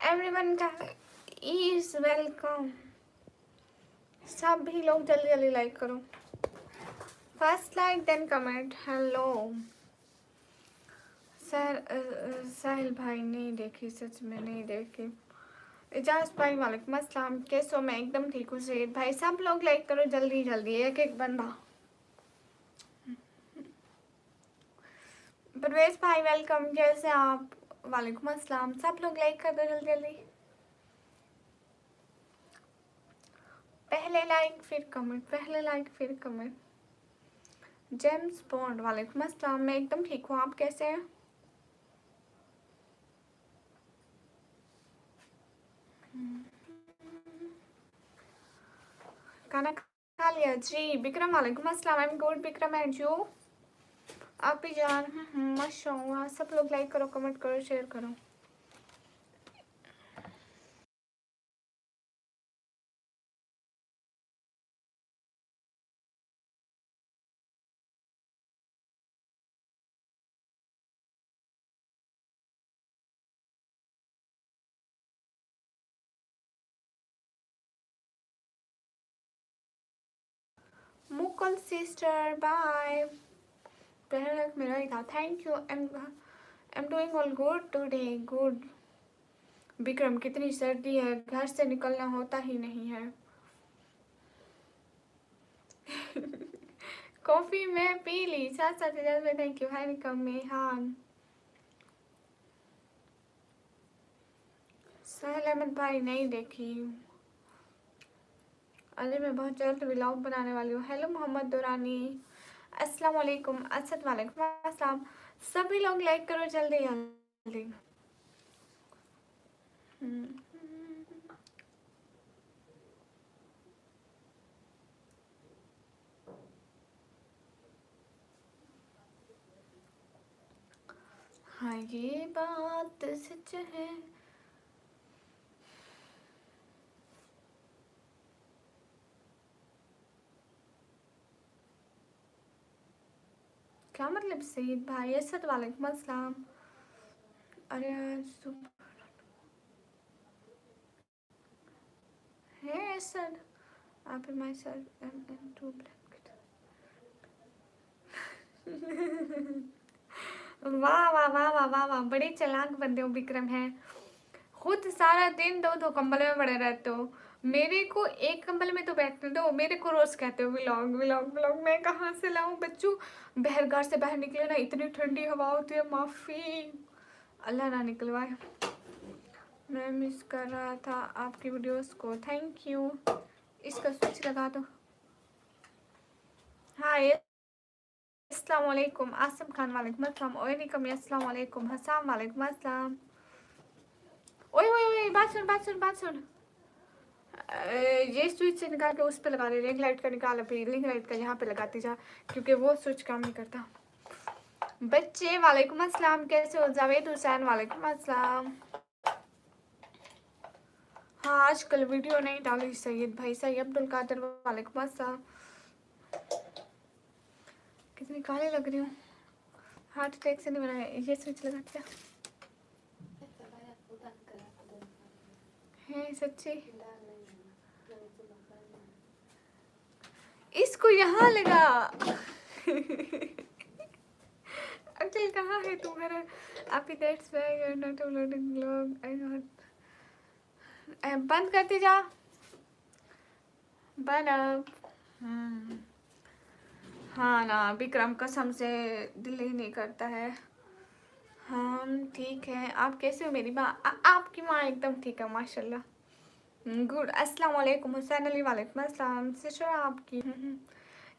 Everyone का is welcome. सब भी लोग जल्दी जल्दी लाइक करो। First like then comment. Hello sir Sahil भाई, नहीं देखी, सच में नहीं देखी। एजाज भाई वालेकुम अस्सलाम, कैसे हो? मैं एकदम ठीक हूँ। सैयद भाई, सब लोग लाइक करो जल्दी जल्दी, एक एक बंदा। परवेज भाई वेलकम, कैसे आप? वालेकुम अस्सलाम। सब लोग लाइक कर दो जल्दी जल्दी। पहले लाइक फिर कमेंट, पहले लाइक फिर कमेंट। जेम्स बॉन्ड वालेकुम अस्सलाम, मैं एकदम ठीक हूँ, आप कैसे हैं? खाना खा लिया जी? विक्रम वालेकुम अस्सलाम, आई am good Vikram, and you? आप भी जान। माशाल्लाह, सब लोग लाइक करो, कमेंट करो, शेयर करो। Mukul sister bye. पहले लाइक मेरा ही था, thank you. I am doing all good today, good. Vikram, कितनी सर्दी है, घर से निकलना होता ही नहीं है। कॉफी में पी ली, साथ साथ इजाजत में, थैंक यू। हाय निकम में, हाँ। साहिल अहमद भाई, नहीं देखी। अरे मैं बहुत जल्द व्लॉग बनाने वाली हूँ। हेलो मोहम्मद दुरानी, अस्सलाम वालेकुम। असद वालेकुम अस्सलाम। सभी लोग लाइक करो जल्दी जल्दी। हाँ ये बात सच है। क्या मतलब सईद भाई? असद वालेकुम अस्सलाम। अरे आज सुबह है असद, आप myself am into blanket. वाह वाह वाह वाह वाह वाह, बड़े चालाक बंदे हो विक्रम है। खुद सारा दिन दो दो कंबल में पड़े रहते हो, मेरे को एक कंबल में तो बैठने दो। मेरे को रोज कहते हो व्लॉग व्लॉग व्लॉग, मैं कहाँ से लाऊं बच्चों? घर से बाहर निकले ना, इतनी ठंडी हवा होती है, माफी, अल्लाह ना निकलवाए। मैं मिस कर रहा था आपकी वीडियोस को, थैंक यू। इसका स्विच लगा दो। हाय अस्सलाम वालेकुम। आसिम खान वालेकुम अस्सलाम। ओए निकम अस्सलाम वालेकुम। हसाम वालेकुम अस्सलाम। ओए ओए ओए, बात सुन बात सुन बात सुन। ये स्विच से निकाल के उस पे लगा दे। रिंग लाइट का निकाल, अभी रिंग लाइट का यहाँ पे लगाती जा, क्योंकि वो स्विच काम नहीं करता। बच्चे वालेकुम अस्सलाम, कैसे हो? जावेद हुसैन वालेकुम अस्सलाम। हाँ आजकल वीडियो नहीं डाली सैयद भाई। सैयद अब्दुल कादर वालेकुम अस्सलाम। कितनी काले लग रही हूँ, हार्ट अटैक से नहीं बनाया। ये स्विच लगा दिया है सच्ची। इसको यहाँ लगा। अक्ल कहाँ है तुम्हारा? अभी that's why you are not uploading vlog. I not, बंद करते जा, बंद अब। हाँ ना विक्रम, कसम से दिल ही नहीं करता है। हम ठीक है, आप कैसे हो मेरी माँ? आपकी माँ एकदम ठीक है माशाल्लाह, गुड। अस्सलाम वालेकुम हुसैन अली वालेकुम अस्सलाम। सिस्टर आपकी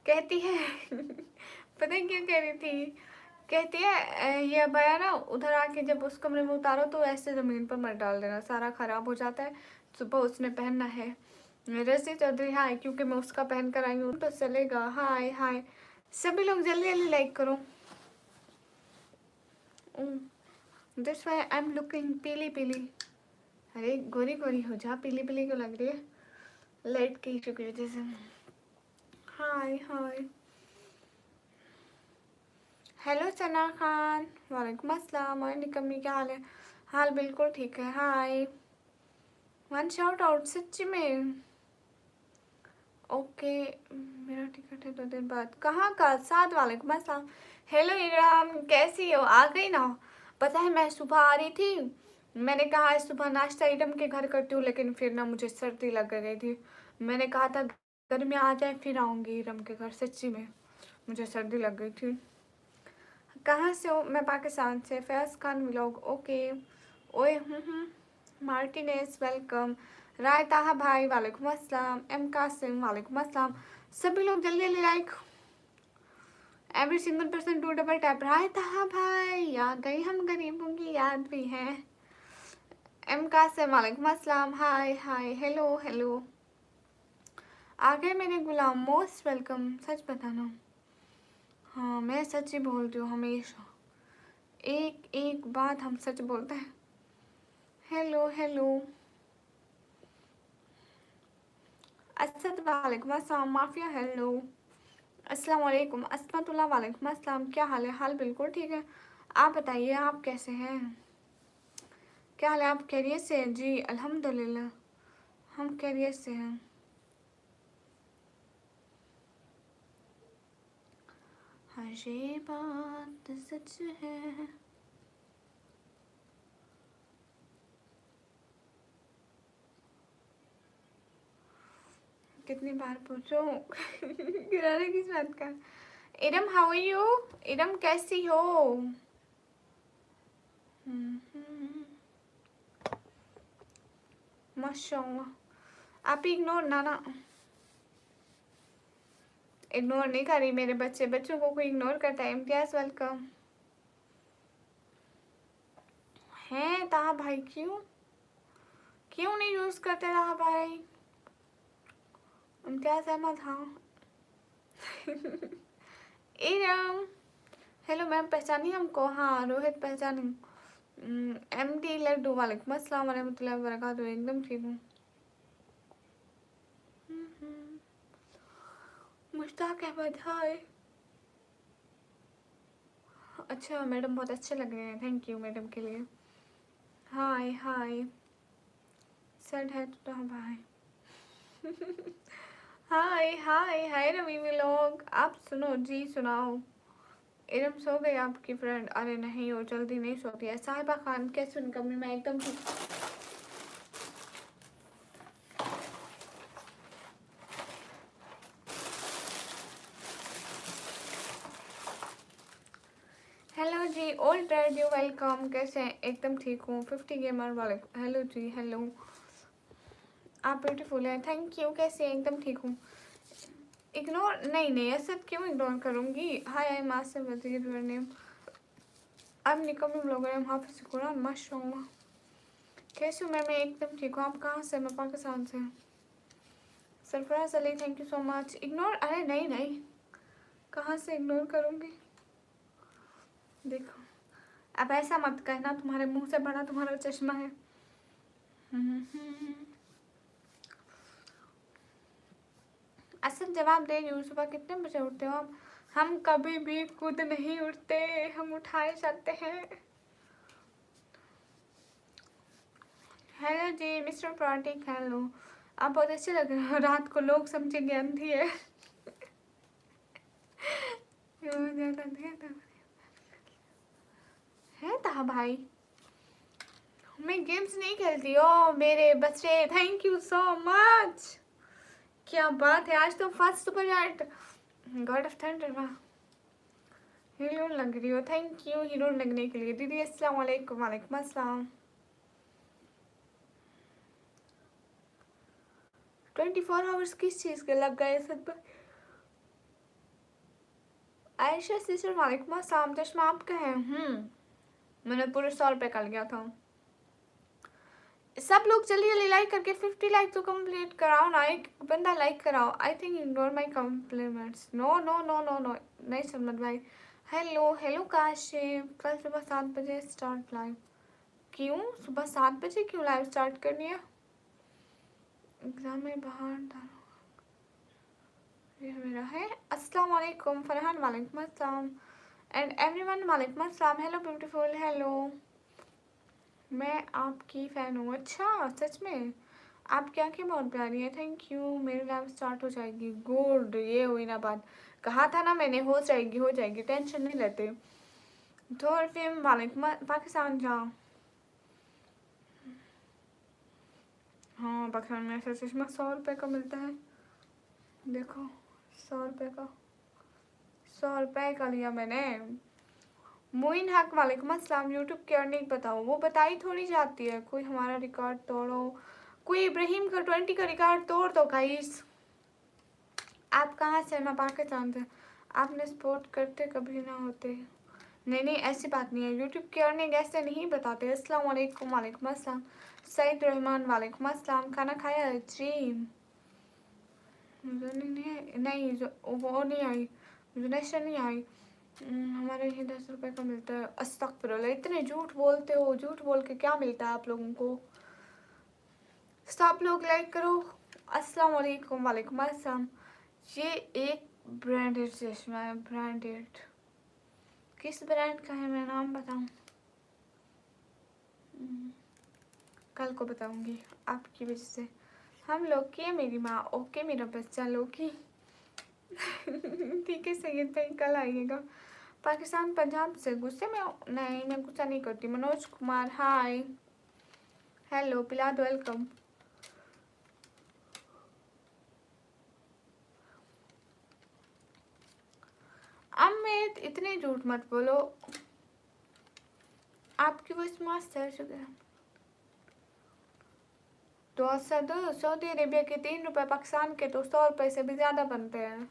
कहती है पता है क्यों कह रही थी? कहती है ये अबाया ना उधर आके जब उस कमरे में उतारो तो ऐसे ज़मीन पर मत डाल देना, सारा ख़राब हो जाता है, सुबह उसने पहनना है। रसी चौधरी हाय, क्योंकि मैं उसका पहन कर आई हूँ तो चलेगा। हाय हाय, सभी लोग जल्दी जल्दी लाइक करो। This why I am looking पीली पीली। अरे गोरी गोरी हो जा, पीली पीली क्यों लग रही है? लाइट की इशू की वजह से। हाय हाय, हेलो सना खान वालेकुम अस्सलाम। और निकम्मी क्या हाल है? हाल बिल्कुल ठीक है। हाय वन शाउट आउट सच्ची में। ओके मेरा टिकट है 2 दिन बाद। कहाँ का? साथ वाले को मसा। हेलो इराम कैसी हो? आ गई ना? पता है मैं सुबह आ रही थी, मैंने कहा आज सुबह नाश्ता इरम के घर करती हूँ, लेकिन फिर ना मुझे सर्दी लग गई थी। मैंने कहा था गर्मी आ जाए फिर आऊँगी इरम के घर, सच्ची में मुझे सर्दी लग गई थी। कहाँ से हो? मैं पाकिस्तान से। फैज़ खान व्लॉग ओके। ओए मार्टिनेस वेलकम। राय ताहा भाई वालेकुम अस्सलाम। एम कासिम वालेकुम अस्सलाम। सभी लोग जल्दी जल्दी like. Every single person do double tap. Rai Taha भाई आ गई, हम गरीबों की याद भी है। एम कासिम वालेकुम अस्सलाम। हाय हाय हेलो हेलो। आ गए मेरे गुलाम, मोस्ट वेलकम। सच बताना। हाँ मैं सच ही बोलती हूँ हमेशा, एक एक बात हम सच बोलते हैं। Hello hello. असद वालेकुम अस्सलाम। Mafia hello. अस्सलाम वालेकुम। अस्मतुल्लाह वालेकुम अस्सलाम। क्या हाल है? हाल बिल्कुल ठीक है। आप बताइए आप कैसे हैं? क्या हाल है? आप खैरियत से हैं? जी अल्हम्दुलिल्लाह हम खैरियत से हैं। हाँ ये बात सच है। कितनी बार पूछो गिराने किस बात का? Iram how are you? Iram कैसी हो? माशाल्लाह। आप इग्नोर ना इग्नोर नहीं करी मेरे बच्चे, बच्चों को कोई इग्नोर करता है। इम्तियाज वेलकम। हैं ताहा भाई क्यों क्यों नहीं यूज करते ताहा भाई? इम्तियाज अहमद हाँ इरम हेलो मैम पहचानी हमको? हाँ रोहित पहचानी। एम डी लड्डू वालेकुम अस्सलाम वरहमतुल्लाहि वबरकातुहू। एकदम ठीक हूँ। मुश्ताक अहमद हाय। अच्छा मैडम बहुत अच्छे लग रहे हैं, थैंक यू मैडम के लिए। हाय हाय सेड है तो भाई हाय हाय हाय रवि व्लॉग। आप सुनो जी सुनाओ। इरम सो गई आपकी फ्रेंड? अरे नहीं वो जल्दी नहीं सोती है। साहिबा खान कैसे उनका? मैं एकदम ठीक। हेलो जी ओल्ड रेडियो वेलकम। कैसे हैं? एकदम ठीक हूँ। 50 गेमर वाले हेलो जी हेलो। आप ब्यूटीफुल हैं, थैंक यू। कैसे हैं? एकदम ठीक हूँ। इग्नोर नहीं ऐसा क्यों इग्नोर करूँगी? हाय आई मास्टर वजीर योर नेम। अब निकमी ब्लॉगर एम हाफिज कुरान माशाल्लाह। कैसे हूँ मैं एकदम ठीक हूँ। आप कहाँ से? मैं पाकिस्तान से। Sarfaraz Ali thank you so much. Ignore अरे नहीं कहाँ से इग्नोर करूँगी? देखो अब ऐसा मत कहना, तुम्हारे मुंह से बड़ा तुम्हारा चश्मा है। असल जवाब दे रही हूँ। सुबह कितने बजे उठते हो आप? हम कभी भी खुद नहीं उठते, हम उठाए जाते हैं। हेलो जी मिस्टर प्राटिक हेलो। आप बहुत अच्छे लग रहे हो। रात को लोग समझेंगे अंधी है है ताहा भाई मैं गेम्स नहीं खेलती। ओ मेरे बच्चे थैंक यू सो मच। क्या बात है, आज तो first super chat God of thunder. वाह हीरो लग रही हो, थैंक यू हीरो लगने के लिए। दीदी अस्सलाम वालेकुम। वालेकुम अस्सलाम। 24 आवर्स किस चीज़ के लग गए सब? आयशा सिस्टर वालेकुम अस्सलाम। चश्मा आपका है? मैंने पूरे 100 रुपये का लिया था। सब लोग जल्दी जल्दी लाइक करके 50 लाइक तो कंप्लीट कराओ ना। एक बंदा लाइक कराओ। I think ignore my compliments. No no no no no नहीं सलमत भाई। Hello hello Kashif. कल सुबह 7 बजे स्टार्ट लाइव। क्यों सुबह 7 बजे क्यों लाइव स्टार्ट करनी है? एग्जाम में बाहर था ये मेरा है। अस्सलाम वालेकुम फरहान वालेकुम अस्सलाम एंड एवरीवन वालेकुम अस्सलाम। Hello beautiful hello. मैं आपकी फ़ैन हूँ। अच्छा सच में? आपकी आंखें बहुत प्यारी है, थैंक यू। मेरी लाइफ स्टार्ट हो जाएगी, गुड। ये हुई ना बात, कहा था ना मैंने, हो जाएगी हो जाएगी, टेंशन नहीं लेते। तो फिर वालेकुम पाकिस्तान जाओ। हाँ पाकिस्तान में ऐसा चश्मा 100 रुपये का मिलता है, देखो 100 रुपये का, 100 रुपये का लिया मैंने। मोइन हक वालेकुम अस्सलाम। यूट्यूब की अर्निंग बताओ, वो बताई थोड़ी जाती है। कोई हमारा रिकॉर्ड तोड़ो, कोई इब्राहिम का 20 का रिकॉर्ड तोड़ दो गाइस। आप कहाँ से? मैं पाकिस्तान से। आपने सपोर्ट करते कभी ना होते। नहीं नहीं ऐसी बात नहीं है, यूट्यूब की अर्निंग ऐसे नहीं बताते। अस्सलाम वालेकुम। वालेकुम अस्सलाम। सईद रहमान वालेकुम अस्सलाम। खाना खाया जी? नहीं वो नहीं आई, नेशन नहीं आई। हमारे यहाँ 10 रुपये का मिलता है। अस्तगफिरुल्लाह, इतने झूठ बोलते हो, झूठ बोल के क्या मिलता है आप लोगों को? सब लोग लाइक करो। अस्सलाम वालेकुम। वालेकुम अस्सलाम। ये एक ब्रांडेड चश्मा है, ब्रांडेड। किस ब्रांड का है मैं नाम बताऊं? कल को बताऊंगी आपकी वजह से। हम लोग की, मेरी माँ ओके, मेरा बच्चा लोकी। ठीक है सैयद भाई, कल आइएगा। पाकिस्तान पंजाब से गुस्से में नहीं, मैं गुस्सा नहीं करती। मनोज कुमार हाय, हेलो पिलाद वेलकम। अमित इतने झूठ मत बोलो, आपकी वॉइस मस्त है। शुक्रिया। तो सऊदी अरेबिया के 3 रुपये, पाकिस्तान के तो 100 रुपये से भी ज़्यादा बनते हैं।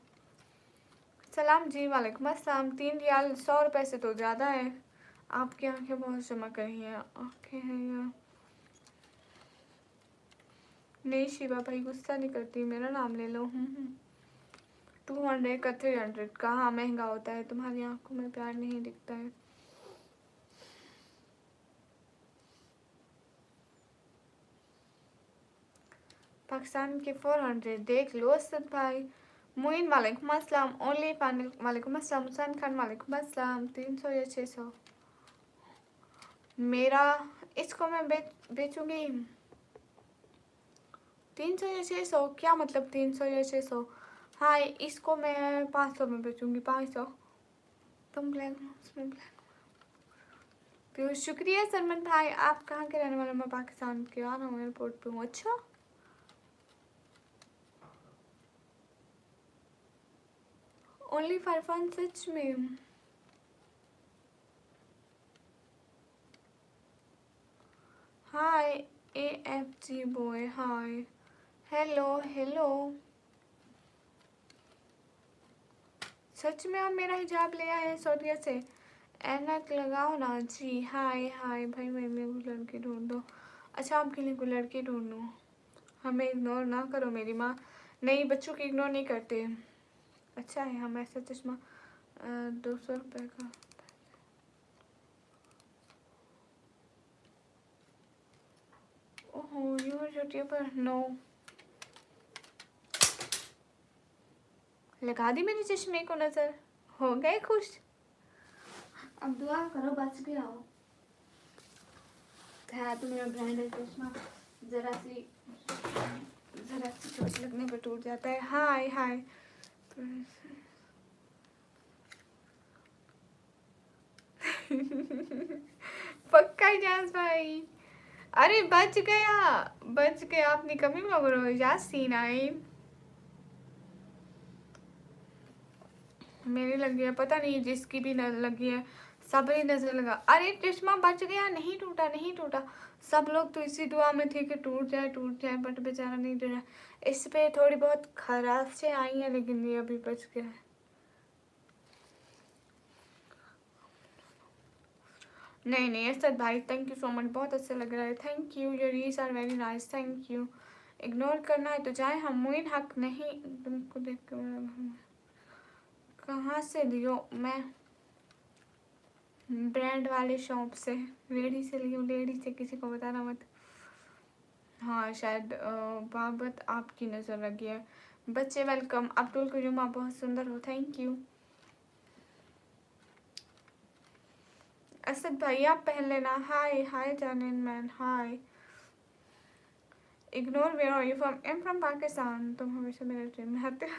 सलाम जी। वालेकुम अस्सलाम। 3 रियाल 100 रुपये से तो ज़्यादा है। आपकी आंखें बहुत चमक रही हैं, आंखें हैं यार। नहीं शिवा भाई गुस्सा नहीं करती, मेरा नाम ले लो। 200 का 300 का, हाँ महंगा होता है। तुम्हारी आंखों में प्यार नहीं दिखता है। पाकिस्तान के 400 देख लो असद भाई। मोइन वालेकुम अस्सलाम। ओनली पानिल वालेकुम अस्सलाम। हुसैन खान वालेकुम अस्सलाम। 300 या 600 मेरा। इसको मैं बेचूंगी 300 या 600। क्या मतलब 300 या 600? हाँ इसको मैं 500 में बेचूंगी, 500। तुम ब्लैक उसमें ब्लैक। तो शुक्रिया सलमान भाई। आप कहाँ के रहने वाले? मैं पाकिस्तान के, आ रहा हूँ एयरपोर्ट पे हूँ। अच्छा ओनली 5 सच में? हाय AFG बॉय हाय, हेलो हेलो। सच में आप मेरा हिजाब ले आए हैं सऊदीया से? ऐनक लगाओ ना जी। हाय हाय भाई, मेरे लिए कोई लड़की ढूंढ दो। अच्छा आपके लिए कोई लड़की ढूंढूँ? हमें इग्नोर ना करो, मेरी माँ नहीं बच्चों की इग्नोर नहीं करते। अच्छा है हम ऐसा चश्मा 200 रुपये का। ओहो यूर यूट्यूबर नो। लगा दी मेरे चश्मे को नजर, हो गए खुश। अब दुआ करो बच गया हो। है तो मेरा ब्रांडेड चश्मा, जरा सी चोट लगने पर टूट जाता है। हाय हाय। पक्का इजाज भाई। अरे बच गया, बच गया। अपनी कमी मगर यासीन आई। मेरी लगी है, पता नहीं जिसकी भी नजर लगी है, सब ही नजर लगा। अरे चश्मा बच गया, नहीं टूटा नहीं टूटा। सब लोग तो इसी दुआ में थे कि टूट जाए, बट बेचारा नहीं टूटा। इस पे थोड़ी बहुत खराश से आई है, लेकिन ये अभी बच गया है। नहीं नहीं असद भाई थैंक यू सो मच, बहुत अच्छा लग रहा है। Thank you, your reels are very nice, thank you. Ignore करना है तो जाए हम। मोइन हक नहीं, तुमको देख कर कहाँ से लियो? मैं ब्रांड वाले शॉप से, लेडी से लियो, लेडी से, किसी को बताना मत। हाँ शायद बाबत आपकी नज़र लगी है। बच्चे वेलकम। अब्दुल कयूम आप बहुत सुंदर हो, थैंक यू। असद भाई आप पहन लेना। हाय हाय जानिन man hi. Ignore where are you from? I am from Pakistan. तुम हमेशा मेरे ट्रेन में आते हो।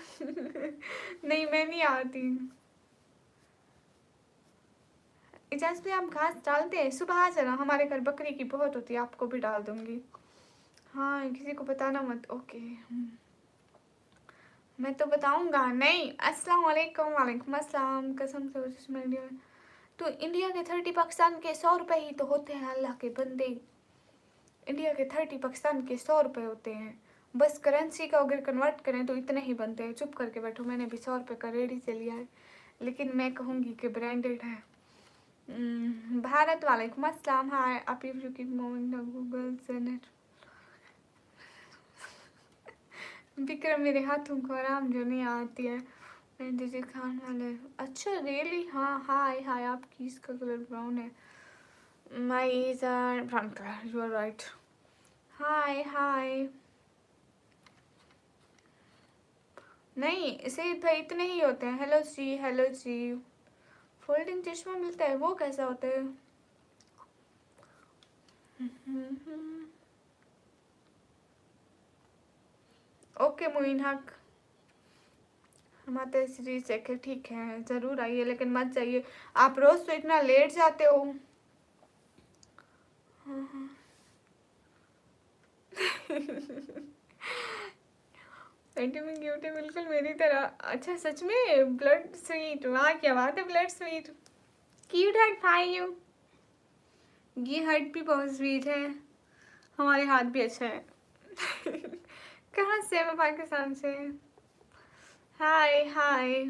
नहीं, मैं नहीं आती। इजाज़ भी आप घास डालते हैं? सुबह आ जाना, हमारे घर बकरी की बहुत होती है, आपको भी डाल दूंगी। हाँ, किसी को बताना मत। ओके। मैं तो बताऊंगा नहीं। अस्सलाम वालेकुम। वालेकुम अस्सलाम। कसम से उसमें इंडिया में तो इंडिया के 30 पाकिस्तान के 100 रुपए ही तो होते हैं, अल्लाह के बंदे। इंडिया के 30 पाकिस्तान के 100 रुपए होते हैं। बस करेंसी का अगर कन्वर्ट करें तो इतने ही बनते हैं। चुप करके बैठो, मैंने भी 100 रुपए का रेडी से लिया है, लेकिन मैं कहूँगी कि ब्रांडेड है। भारत। वालेकुम अस्सलाम। हाय, आप you keep moving the Google से नेट। विक्रम, मेरे हाथों को आराम जो नहीं आती है। मैं दीदी खान वाले। अच्छा रियली? हाँ। हाय हाय, आपकी इसका कलर ब्राउन है। My is brown colour, you are right. Hi hi. नहीं, इसे भाई इतने ही होते हैं। Hello ji, hello ji. Folding चश्मा मिलता है, वो कैसा होता है? ओके मोइन हक, हम आते सीरीज देखे। ठीक है, ज़रूर आइए, लेकिन मत जाइए, आप रोज़ तो इतना लेट जाते हो। में क्यूट है, बिल्कुल मेरी तरह। अच्छा सच में ब्लड स्वीट, वाह क्या बात है, ब्लड स्वीट। क्यूट हार्ट भाई यू। ये हार्ट भी बहुत स्वीट है। हमारे हाथ भी अच्छा है। कहाँ से? मैं पाकिस्तान से। हाय हाय।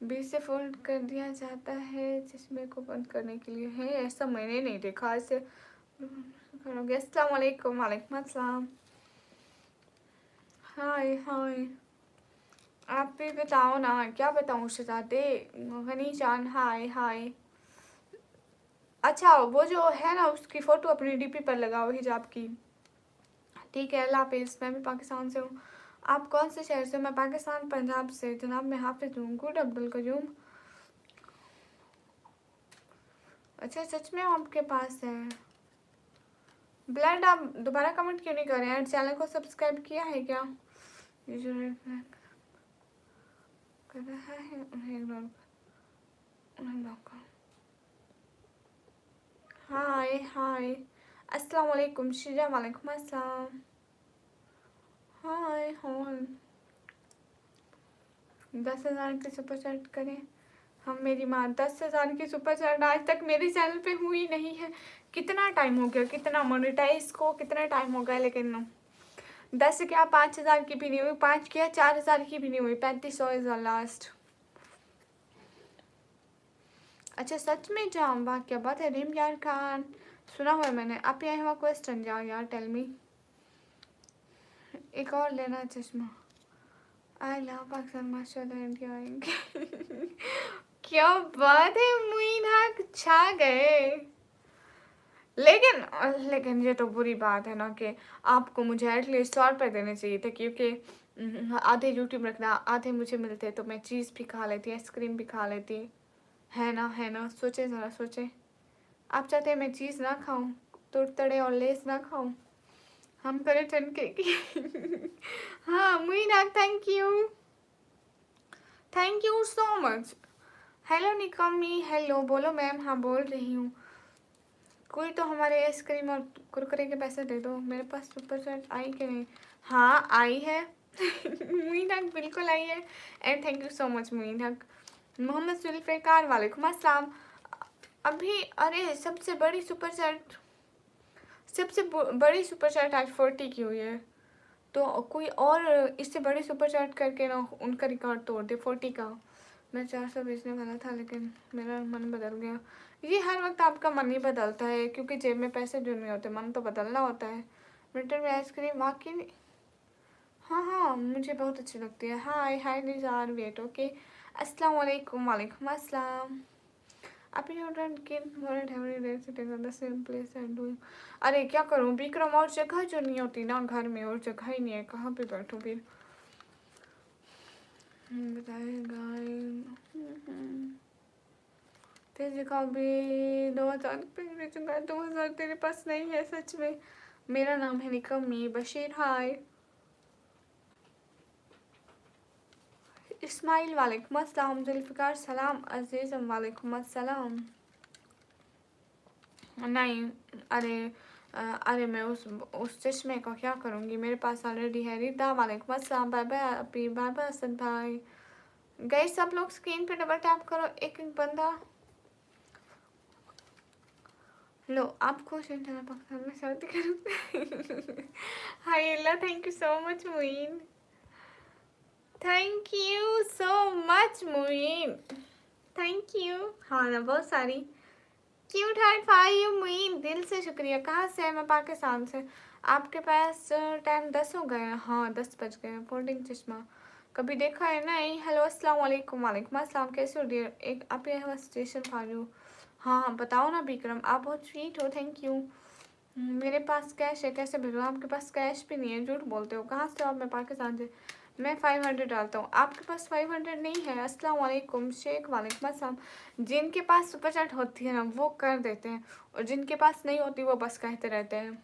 बी से फोल्ड कर दिया जाता है चश्मे को बंद करने के लिए है, ऐसा मैंने नहीं देखा। ऐसे करोगे। अस्सलाम वालेकुम। वालेकुम अस्सलाम। हाय हाय। आप भी बताओ ना, क्या बताऊँ शहजादे? गनी जान। हाय हाय। अच्छा, वो जो है ना, उसकी फ़ोटो अपनी डीपी पर लगाओ, हिजाब की। ठीक है, अल्लाह हाफिज़। मैं भी पाकिस्तान से हूँ। आप कौन से शहर से? मैं पाकिस्तान पंजाब से। जनाब मैं हाफिज़ हूँ। गुड अब्दुल कयूम। अच्छा सच में आपके पास है ब्लड? आप दोबारा कमेंट क्यों नहीं कर रहे हैं? चैनल को सब्सक्राइब किया है क्या? ये जो रेड फ्लैग कर रहा है उन्हें इग्नोर कर। हाय हाय। अस्सलाम वालेकुम शीजा। वालेकुम अस्सलाम। हाय हाय। 10,000 की सुपर चैट करें हम। मेरी माँ 10,000 की सुपर चैट आज तक मेरे चैनल पे हुई नहीं है। कितना टाइम हो गया, कितना मोनेटाइज को कितना टाइम हो गया, लेकिन 10 क्या 5,000 की भी नहीं हुई। 5 क्या 4,000 की भी नहीं हुई। 3500 इज लास्ट। अच्छा सच में जाम, वाह क्या बात है। रिम यार खान, सुना हुआ है मैंने। आप यहाँ हुआ क्वेश्चन जाओ यार, टेल मी। एक और लेना चश्मा। आई लव पाकिस्तान, माशाल्लाह इंडिया आएंगे। क्या बात है मुइन हक, छा गए। लेकिन ये तो बुरी बात है ना कि आपको मुझे एटलीस्ट 100 रुपये देने चाहिए थे, क्योंकि आधे यूट्यूब रखना, आधे मुझे मिलते तो मैं चीज़ भी खा लेती, आइसक्रीम भी खा लेती। है ना, है ना? सोचे ज़रा सोचे। आप चाहते हैं मैं चीज़ ना खाऊं, तुरतड़े और लेस ना खाऊं? हम करें टनके की। हाँ Muina, thank you so much. Hello Nikmi, hello. बोलो मैम। हाँ बोल रही हूँ। कोई तो हमारे आइसक्रीम और कुरकुरे के पैसे दे दो। मेरे पास सुपर चैट आई कि नहीं? हाँ आई है। मुइन हक बिल्कुल आई है। And thank you so much Muin Haq. Mohammad Zulfikar, वालेकुम अस्सलाम। अभी अरे सबसे बड़ी सुपर चैट आज 40 की हुई है, तो कोई और इससे बड़ी सुपर चैट करके ना उनका रिकॉर्ड तोड़ दे 40 का। मैं 400 भेजने वाला था, लेकिन मेरा मन बदल गया। ये हर वक्त आपका मन ही बदलता है, क्योंकि जेब में पैसे जो नहीं होते, मन तो बदलना होता है। विंटर में आइसक्रीम वाकई। हाँ हाँ, मुझे बहुत अच्छी लगती है। हाय हाय निज़ार, वेट ओके। अस्सलाम वालेकुम। वालेकुम अस्सलाम। आप सेम प्लेस एंड डूइंग। अरे क्या करूँ विक्रम, और जगह जो नहीं होती ना घर में, और जगह ही नहीं है, कहाँ पे बैठूँ फिर? बताएगा तेरी जगह भी 2,000 पे भेजूंगा। 2,000 तेरे पास नहीं है सच में? मेरा नाम है निकम्मी बशीर। हाय इस्माइल वालेकुम अस्सलाम। जुल्फ़िकार सलाम। अजीज़म वालेकुम अस्सलाम। नहीं, अरे अरे मैं उस चश्मे का क्या करूँगी, मेरे पास ऑलरेडी है। रिदा वालेकुम अस्सलाम। बाय बाय अपी, बाय बाय असद भाई। गए सब लोग स्क्रीन पे डबल टैप करो, एक एक बंदा। लो आप खुश हैं इंशाल्लाह पाकिस्तान में शादी करूँ। हाय Allah, thank you so much Muin, thank you so much Muin, thank you. हाँ ना बहुत सारी क्यूट हार्ट 5 मुइन, दिल से शुक्रिया। कहाँ से है? मैं पाकिस्तान से। आपके पास टाइम 10 हो गए हैं? हाँ 10 बज गए हैं। फोल्डिंग चश्मा कभी देखा है? नहीं। हेलो अस्सलाम वालेकुम। वालेकुम अस्सलाम। कैसे हो डियर? एक आप ये स्टेशन खा रहे हो? हाँ बताओ ना विक्रम, आप बहुत स्वीट हो, थैंक यू। मेरे पास कैश है, कैसे भेजूँ? आपके पास कैश भी नहीं है, झूठ बोलते हो। कहाँ से हो आप? मैं पाकिस्तान से। मैं 500 डालता हूँ, आपके पास 500 नहीं है। अस्सलाम वालेकुम शेख। वालेकुम अस्सलाम। जिनके पास सुपर चैट होती है ना वो कर देते हैं, और जिनके पास नहीं होती वो बस कहते रहते हैं।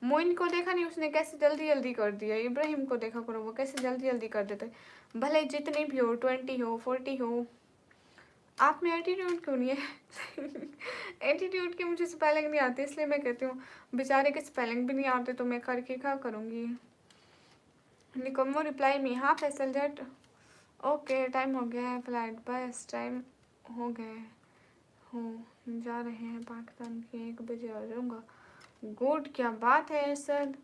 मोइन को देखा नहीं, उसने कैसे जल्दी जल्दी कर दिया। इब्राहिम को देखा करो, वो कैसे जल्दी जल्दी कर देते। भले जितनी भी हो, 20 हो 40 हो। आप में एटीट्यूड क्यों नहीं है? एटीट्यूड की मुझे स्पेलिंग नहीं आती, इसलिए मैं कहती हूँ बेचारे के स्पेलिंग भी नहीं आते तो मैं करके क्या करूँगी। निकम्मो रिप्लाई में। हाँ फैसल जट। ओके टाइम हो गया है फ्लाइट, बस टाइम हो गए हो, जा रहे हैं पाकिस्तान के 1 बजे आ जाऊँगा। गुड, क्या बात है सर,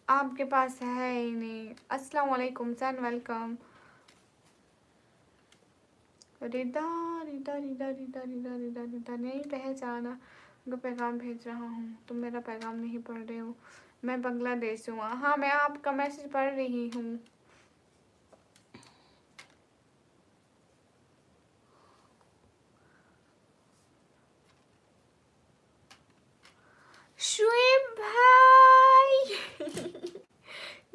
आपके पास है ही नहीं। अस्सलाम वालेकुम सन, वेलकम। रिदा रिदा रिदा रिदा रिदा रिदा रिदा नहीं पहचाना। उनको पैगाम भेज रहा हूँ, तुम मेरा पैगाम नहीं पढ़ रहे हो। मैं बांग्लादेश हूँ। हाँ मैं आपका मैसेज पढ़ रही हूँ। शुएब भाई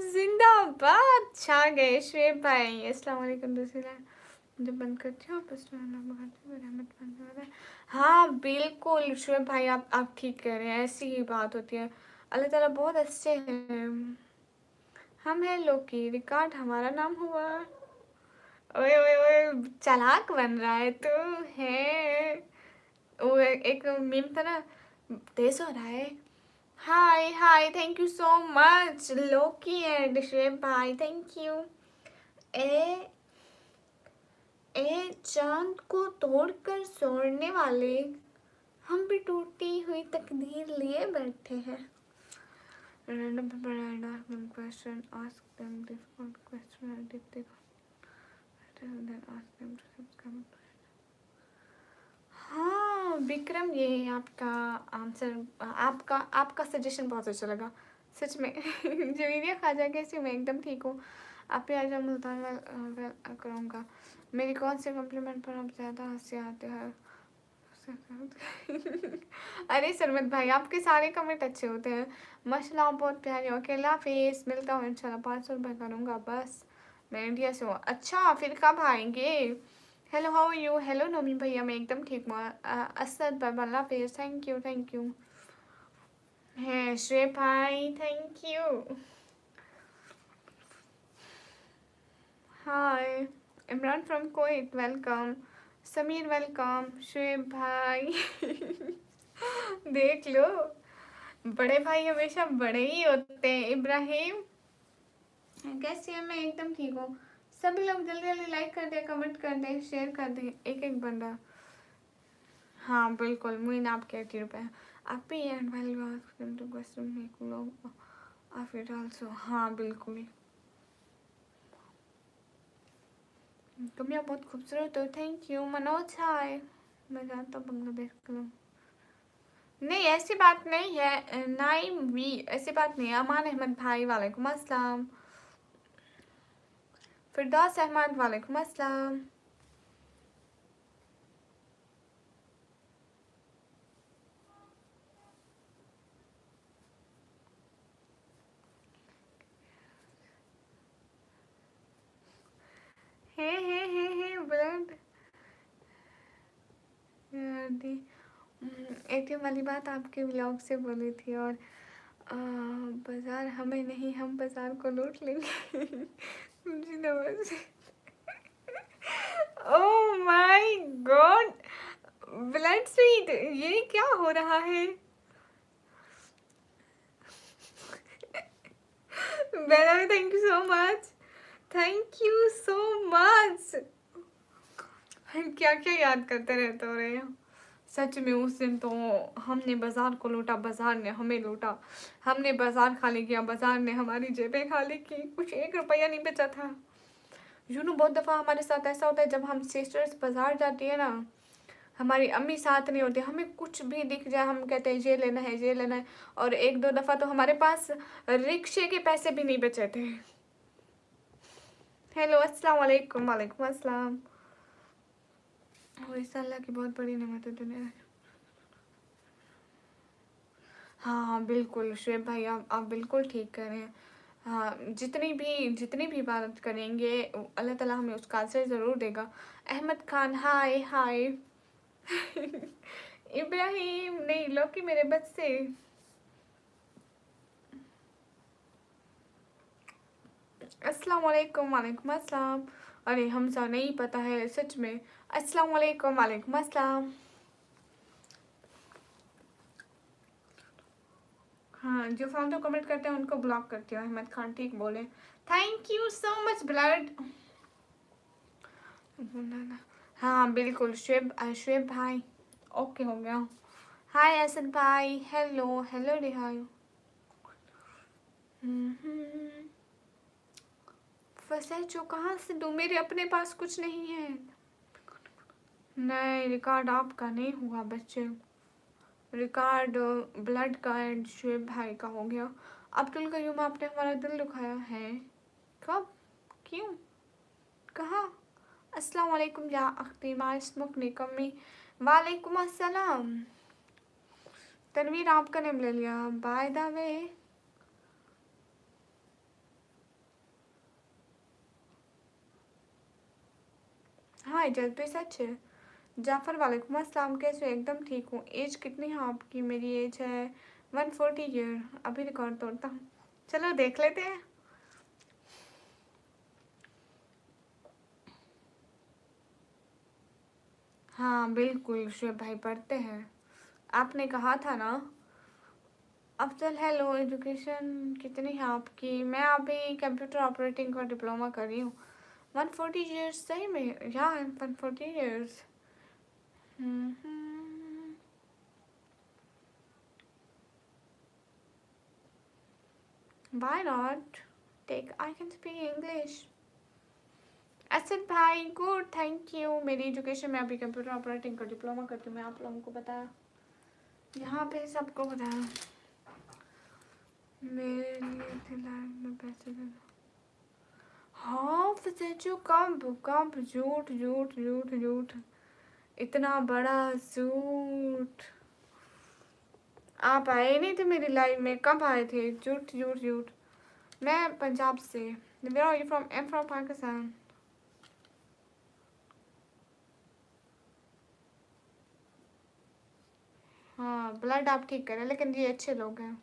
जिंदाबाद, छा गए शुएब भाई। अस्सलाम वालेकुम। दूसरी लाइन जब बंद करती हूँ आपस में। हाँ बिल्कुल शुएब भाई, आप ठीक कह रहे हैं, ऐसी ही बात होती है। अल्लाह ताला बहुत अच्छे हैं। हम हैं लोकी, रिकॉर्ड हमारा नाम हुआ। ओए ओए ओए चालाक बन रहा है तू है। वो एक मीम था ना, तेज हो रहा है। Hi hi, thank you so much Loki and Shoaib भाई, थैंक यू। ए ए चांद को तोड़कर सोने वाले, हम भी टूटी हुई तकदीर लिए बैठे हैं। Random people and ask them question, ask them difficult question and if they then ask them to subscribe. हाँ विक्रम, ये आपका आंसर, आपका सजेशन बहुत अच्छा लगा सच में। जवीरिया खाजा कैसी हूँ? मैं एकदम ठीक हूँ। आप ही आज मुल्तान वेल करूँगा। मेरी कौन से कम्प्लीमेंट पर आप ज़्यादा हंसी आते हैं? अरे सरमत भाई आपके सारे कमेंट अच्छे होते हैं माशाल्लाह, आप बहुत प्यारे हो। अकेला फेस मिलता हूँ इंशाल्लाह, 500 रुपये करूँगा बस। मैं इंडिया से हूँ। अच्छा फिर कब आएंगे? Hello how you? हेलो नमी भैया, मैं एकदम ठीक हूँ। असद भाई अल्लाह फेस, thank you thank you. Hi श्रे भाई, thank you. Hi Imran from Quetta, welcome. Sameer welcome. Shoaib भाई देख लो, बड़े भाई हमेशा बड़े ही होते हैं। इब्राहिम कैसी है? मैं एकदम ठीक हूँ। सभी लोग जल्दी जल्दी लाइक कर दे, कमेंट कर दे, शेयर कर दे, एक एक बंदा। हाँ बिल्कुल मुइन, आपके 80 रुपये हैं। आप भी and well to question make vlog of it also. हाँ बिल्कुल, तुम यहाँ बहुत खूबसूरत हो, थैंक यू। मनोज हाय, मैं जानता हूँ बांग्लादेश के लोग। नहीं ऐसी बात नहीं है, नाइम वी ऐसी बात नहीं है। अमान अहमद भाई वालेकुम अस्सलाम। फिरदौस अहमद वालेकुम अस्सलाम। हे ब्लड एटीएम वाली बात आपके व्लॉग से बोली थी। और बाजार हमें नहीं, हम बाजार को लूट लेंगे। जी नमस्ते। Oh my god, blood sweet, ये क्या हो रहा है? Bella, thank you so much, thank you so much. क्या क्या याद करते रहते हो रहे हैं। सच में उस दिन तो हमने बाजार को लूटा, बाजार ने हमें लूटा। हमने बाजार खाली किया, बाजार ने हमारी जेबें खाली की, कुछ 1 रुपया नहीं बचा था। बहुत दफ़ा हमारे साथ ऐसा होता है, जब हम सिस्टर्स बाजार जाती है ना, हमारी अम्मी साथ नहीं होती, हमें कुछ भी दिख जाए हम कहते हैं ये लेना है, ये लेना है। और 1-2 दफ़ा तो हमारे पास रिक्शे के पैसे भी नहीं बचे थे। हेलो, अस्सलाम वालेकुम। वालेकुम अस्सलाम। और इस अल्लाह की बहुत बड़ी नेमत है दुनिया में। हाँ बिल्कुल शुएब भाई, आप बिल्कुल ठीक कह रहे हैं। हाँ, जितनी भी इबादत करेंगे अल्लाह ताला हमें उसका अजर ज़रूर देगा। अहमद खान, हाय हाय। इब्राहिम, नहीं लौकी मेरे बच्चे। अस्सलाम वालेकुम। वालेकुम अस्सलाम। अरे हमसा, नहीं पता है सच में। अस्सलाम वालेकुम। वालेकुम अस्सलाम। हाँ, जो फालतू कमेंट करते हैं उनको ब्लॉक करती हूँ। अहमद खान ठीक बोले। Thank you so much blood. हाँ बिल्कुल शुएब भाई, ओके हो गया। हाय असद भाई, हेलो हेलो रिहाय। फंसे जो कहाँ से दूँ, मेरे अपने पास कुछ नहीं है। नहीं, रिकॉर्ड आपका नहीं हुआ बच्चे, रिकॉर्ड ब्लड का एंड शुएब भाई का हो गया। अब्दुल कयूम, आपने हमारा दिल दुखाया है। कब, क्यों, कहाँ? अस्सलाम वालेकुम या अख्ती मास्मुक निकम्मी। वालेकुम अस्सलाम। तनवीर, आपका नेम ले लिया बाय द वे। हाँ, इजाज़त भी सच है। जाफ़र, वालेकुम अस्सलाम, कैसे हो? एकदम ठीक हूँ। एज कितनी है आपकी? मेरी एज है 140 ईयर। अभी रिकॉर्ड तोड़ता हूँ, चलो देख लेते हैं। हाँ बिल्कुल शुएब भाई पढ़ते हैं, आपने कहा था ना। अफजल, हेलो, एजुकेशन कितनी है आपकी? मैं अभी कंप्यूटर ऑपरेटिंग का डिप्लोमा कर रही हूँ। 140 ईयर्स, सही में? या 140 years. Why not? Take, I can speak English. Asad भाई, गुड, थैंक यू। मेरी एजुकेशन में अभी कंप्यूटर ऑपरेटिंग का डिप्लोमा करती हूँ। मैं आप लोगों को बताया, यहाँ पे सबको बताया। मेरे लिए लाइफ में पैसे देना। हाँ फसेचो, कब कब, झूठ झूठ झूठ झूठ, इतना बड़ा झूठ। आप आए नहीं थे मेरी लाइफ में, कब आए थे? झूठ झूठ झूठ। मैं पंजाब से। Where are you from? I'm from Pakistan. हाँ ब्लड आप ठीक करें, लेकिन ये अच्छे लोग हैं।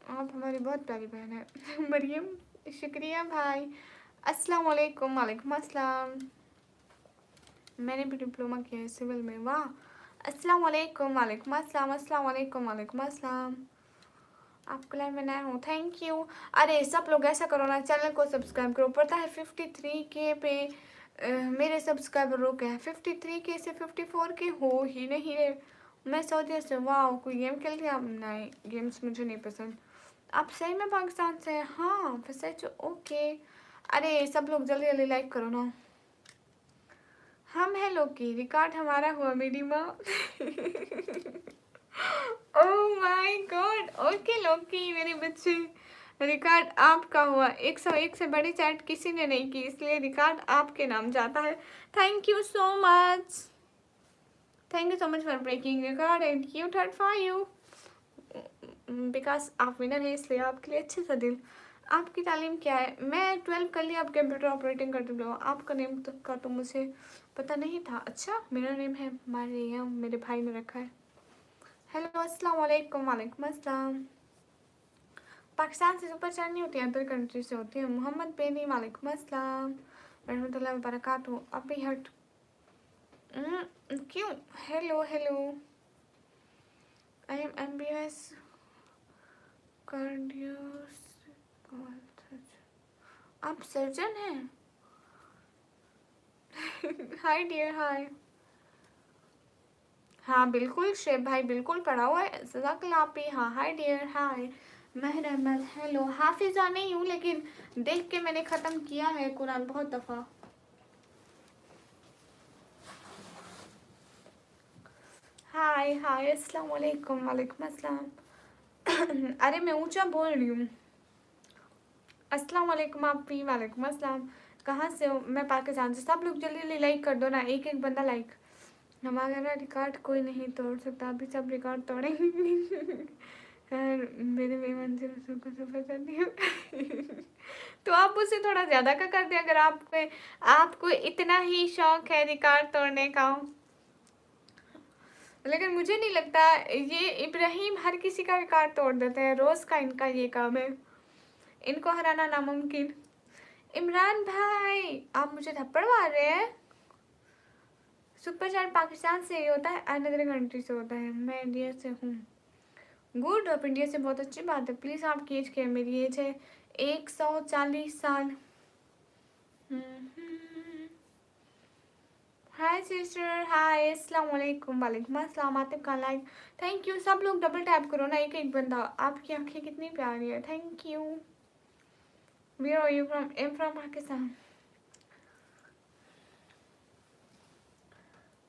आप हमारी बहुत प्यारी बहन है। मरियम, शुक्रिया भाई। अस्सलाम वालेकुम। वालेकुम अस्सलाम। मैंने भी डिप्लोमा किया है सिविल में, वाह। अस्सलाम वालेकुम। वालेकुम अस्सलाम। अस्सलाम वालेकुम। वालेकुम अस्सलाम। आपको लाइव में नया हूँ, थैंक यू। अरे सब लोग ऐसा करो ना, चैनल को सब्सक्राइब करो। पता है 53K पे मेरे सब्सक्राइबर रुक गए हैं। 53K से 54K हो ही नहीं रहे। मैं सोच से, वाह, कोई गेम खेलते हैं आप? नहीं, गेम्स मुझे नहीं पसंद। आप सही में पाकिस्तान से हैं? हाँ सच, ओके। अरे सब लोग जल्दी जल्दी लाइक करो ना। हम है लोकी, रिकॉर्ड हमारा हुआ मेरी माँ। ओह माय गॉड, ओके लोकी मेरे बच्चे, रिकॉर्ड आपका हुआ। 101 से बड़ी चैट किसी ने नहीं की, इसलिए रिकॉर्ड आपके नाम जाता है। Thank you so much, thank you so much for breaking record and cute heart for you. Because आप विनर है, इसलिए आपके लिए अच्छे सा दिल। आपकी तालीम क्या है? मैं 12 कर लिया, अब कंप्यूटर ऑपरेटिंग करती हूँ। आपका नेम का तो मुझे पता नहीं था। अच्छा, मेरा नेम है मारियम, मेरे भाई ने रखा है। हेलो, अस्सलाम वालेकुम। वालेकुम अस्सलाम। पाकिस्तान से सुपर चैट नहीं होती, अदर कंट्री से होती है। मोहम्मद बेनी, वालेकुम अस्सलाम रहमतुल्लाहि व बरकातहू। अभी हट क्यों? Hello hello, I am MBS कार्डियोस। आप सर्जन हैं? हाय डियर, हाय। हाँ बिल्कुल शेब भाई, बिल्कुल पढ़ा हुआ है। जज़ाकल्लाह। हाँ हाय डियर, हाय। महर अहमद, हेलो। हाफिज़ा नहीं हूँ, लेकिन देख के मैंने ख़त्म किया है कुरान बहुत दफ़ा। हाय हाय, अस्सलाम वालेकुम। वालेकुम अस्सलाम। अरे मैं ऊंचा बोल रही हूँ। अस्सलाम वालेकुम। आप भी वालेकुम अस्सलाम। कहाँ से हो? मैं पाकिस्तान से। सब लोग जल्दी जल्दी लाइक कर दो ना, एक एक बंदा लाइक। हमारा रिकॉर्ड कोई नहीं तोड़ सकता, अभी सब रिकॉर्ड तोड़ेंगे। यार मेरे बेईमान से को सफर कर दिया। तो आप उससे थोड़ा ज़्यादा का कर दें, अगर आपको इतना ही शौक है रिकॉर्ड तोड़ने का। लेकिन मुझे नहीं लगता, ये इब्राहिम हर किसी का रिकॉर्ड तोड़ देते हैं, रोज़ का इनका ये काम है, इनको हराना नामुमकिन। इमरान भाई, आप मुझे थप्पड़ मार रहे हैं? सुपर चैट पाकिस्तान से ही होता है, अनदर कंट्री से होता है। मैं इंडिया से हूँ। गुड, आप इंडिया से, बहुत अच्छी बात है। प्लीज़ आपकी एज क्या है? मेरी एज है 140 साल। हाय सिस्टर, हाय, अस्सलाम वालेकुम। वालेकुम अस्सलाम। Atif Khan like, thank you. सब लोग डबल टैप करो ना, एक एक बंदा। आपकी आंखें कितनी प्यारी है, thank you. Where are you from? Am from Pakistan.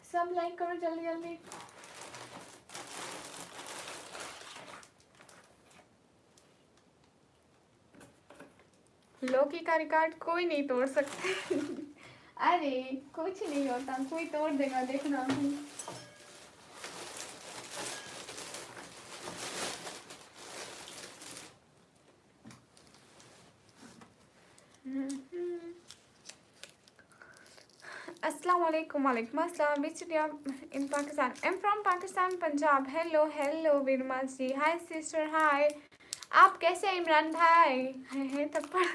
सब लाइक करो जल्दी जल्दी। लोकी का रिकॉर्ड कोई नहीं तोड़ सकते। अरे कुछ नहीं होता, कोई तोड़ देगा, देखना। अस्सलाम वालेकुम। वालेकुम अस्सलाम। Which city in Pakistan? I am from Pakistan, Punjab. Hello hello Veerma ji, hi sister, hi. आप कैसे हैं इमरान भाई? है थप्पड़।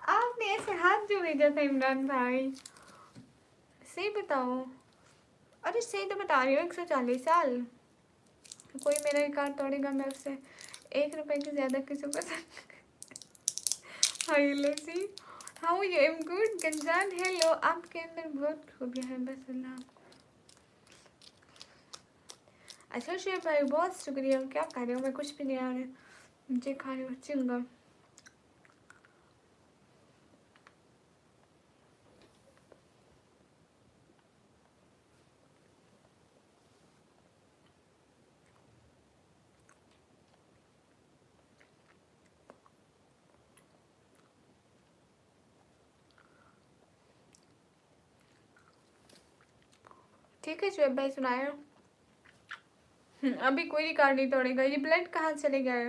आपने ऐसे हाथ जो भेजा था इमरान भाई, सही बताओ। अरे सही तो बता रही हूँ, 140 साल। कोई मेरा रिकॉर्ड तोड़ेगा, मैं उससे 1 रुपए की ज़्यादा किसी को हाय लसी, हाउ यू? एम गुड गंजान, हेलो। आपके अंदर बहुत खूबियाँ हैं, बस अल्लाह। अच्छा शेर भाई, बहुत शुक्रिया। क्या कर रहे हो? मैं कुछ भी नहीं आ रहा, मुझे खा रही हूँ चिंगम। ठीक है शुएब भाई, सुनाए। अभी कोई रिकॉर्ड नहीं तोड़ेगा। ये ब्लड कहाँ चले गए?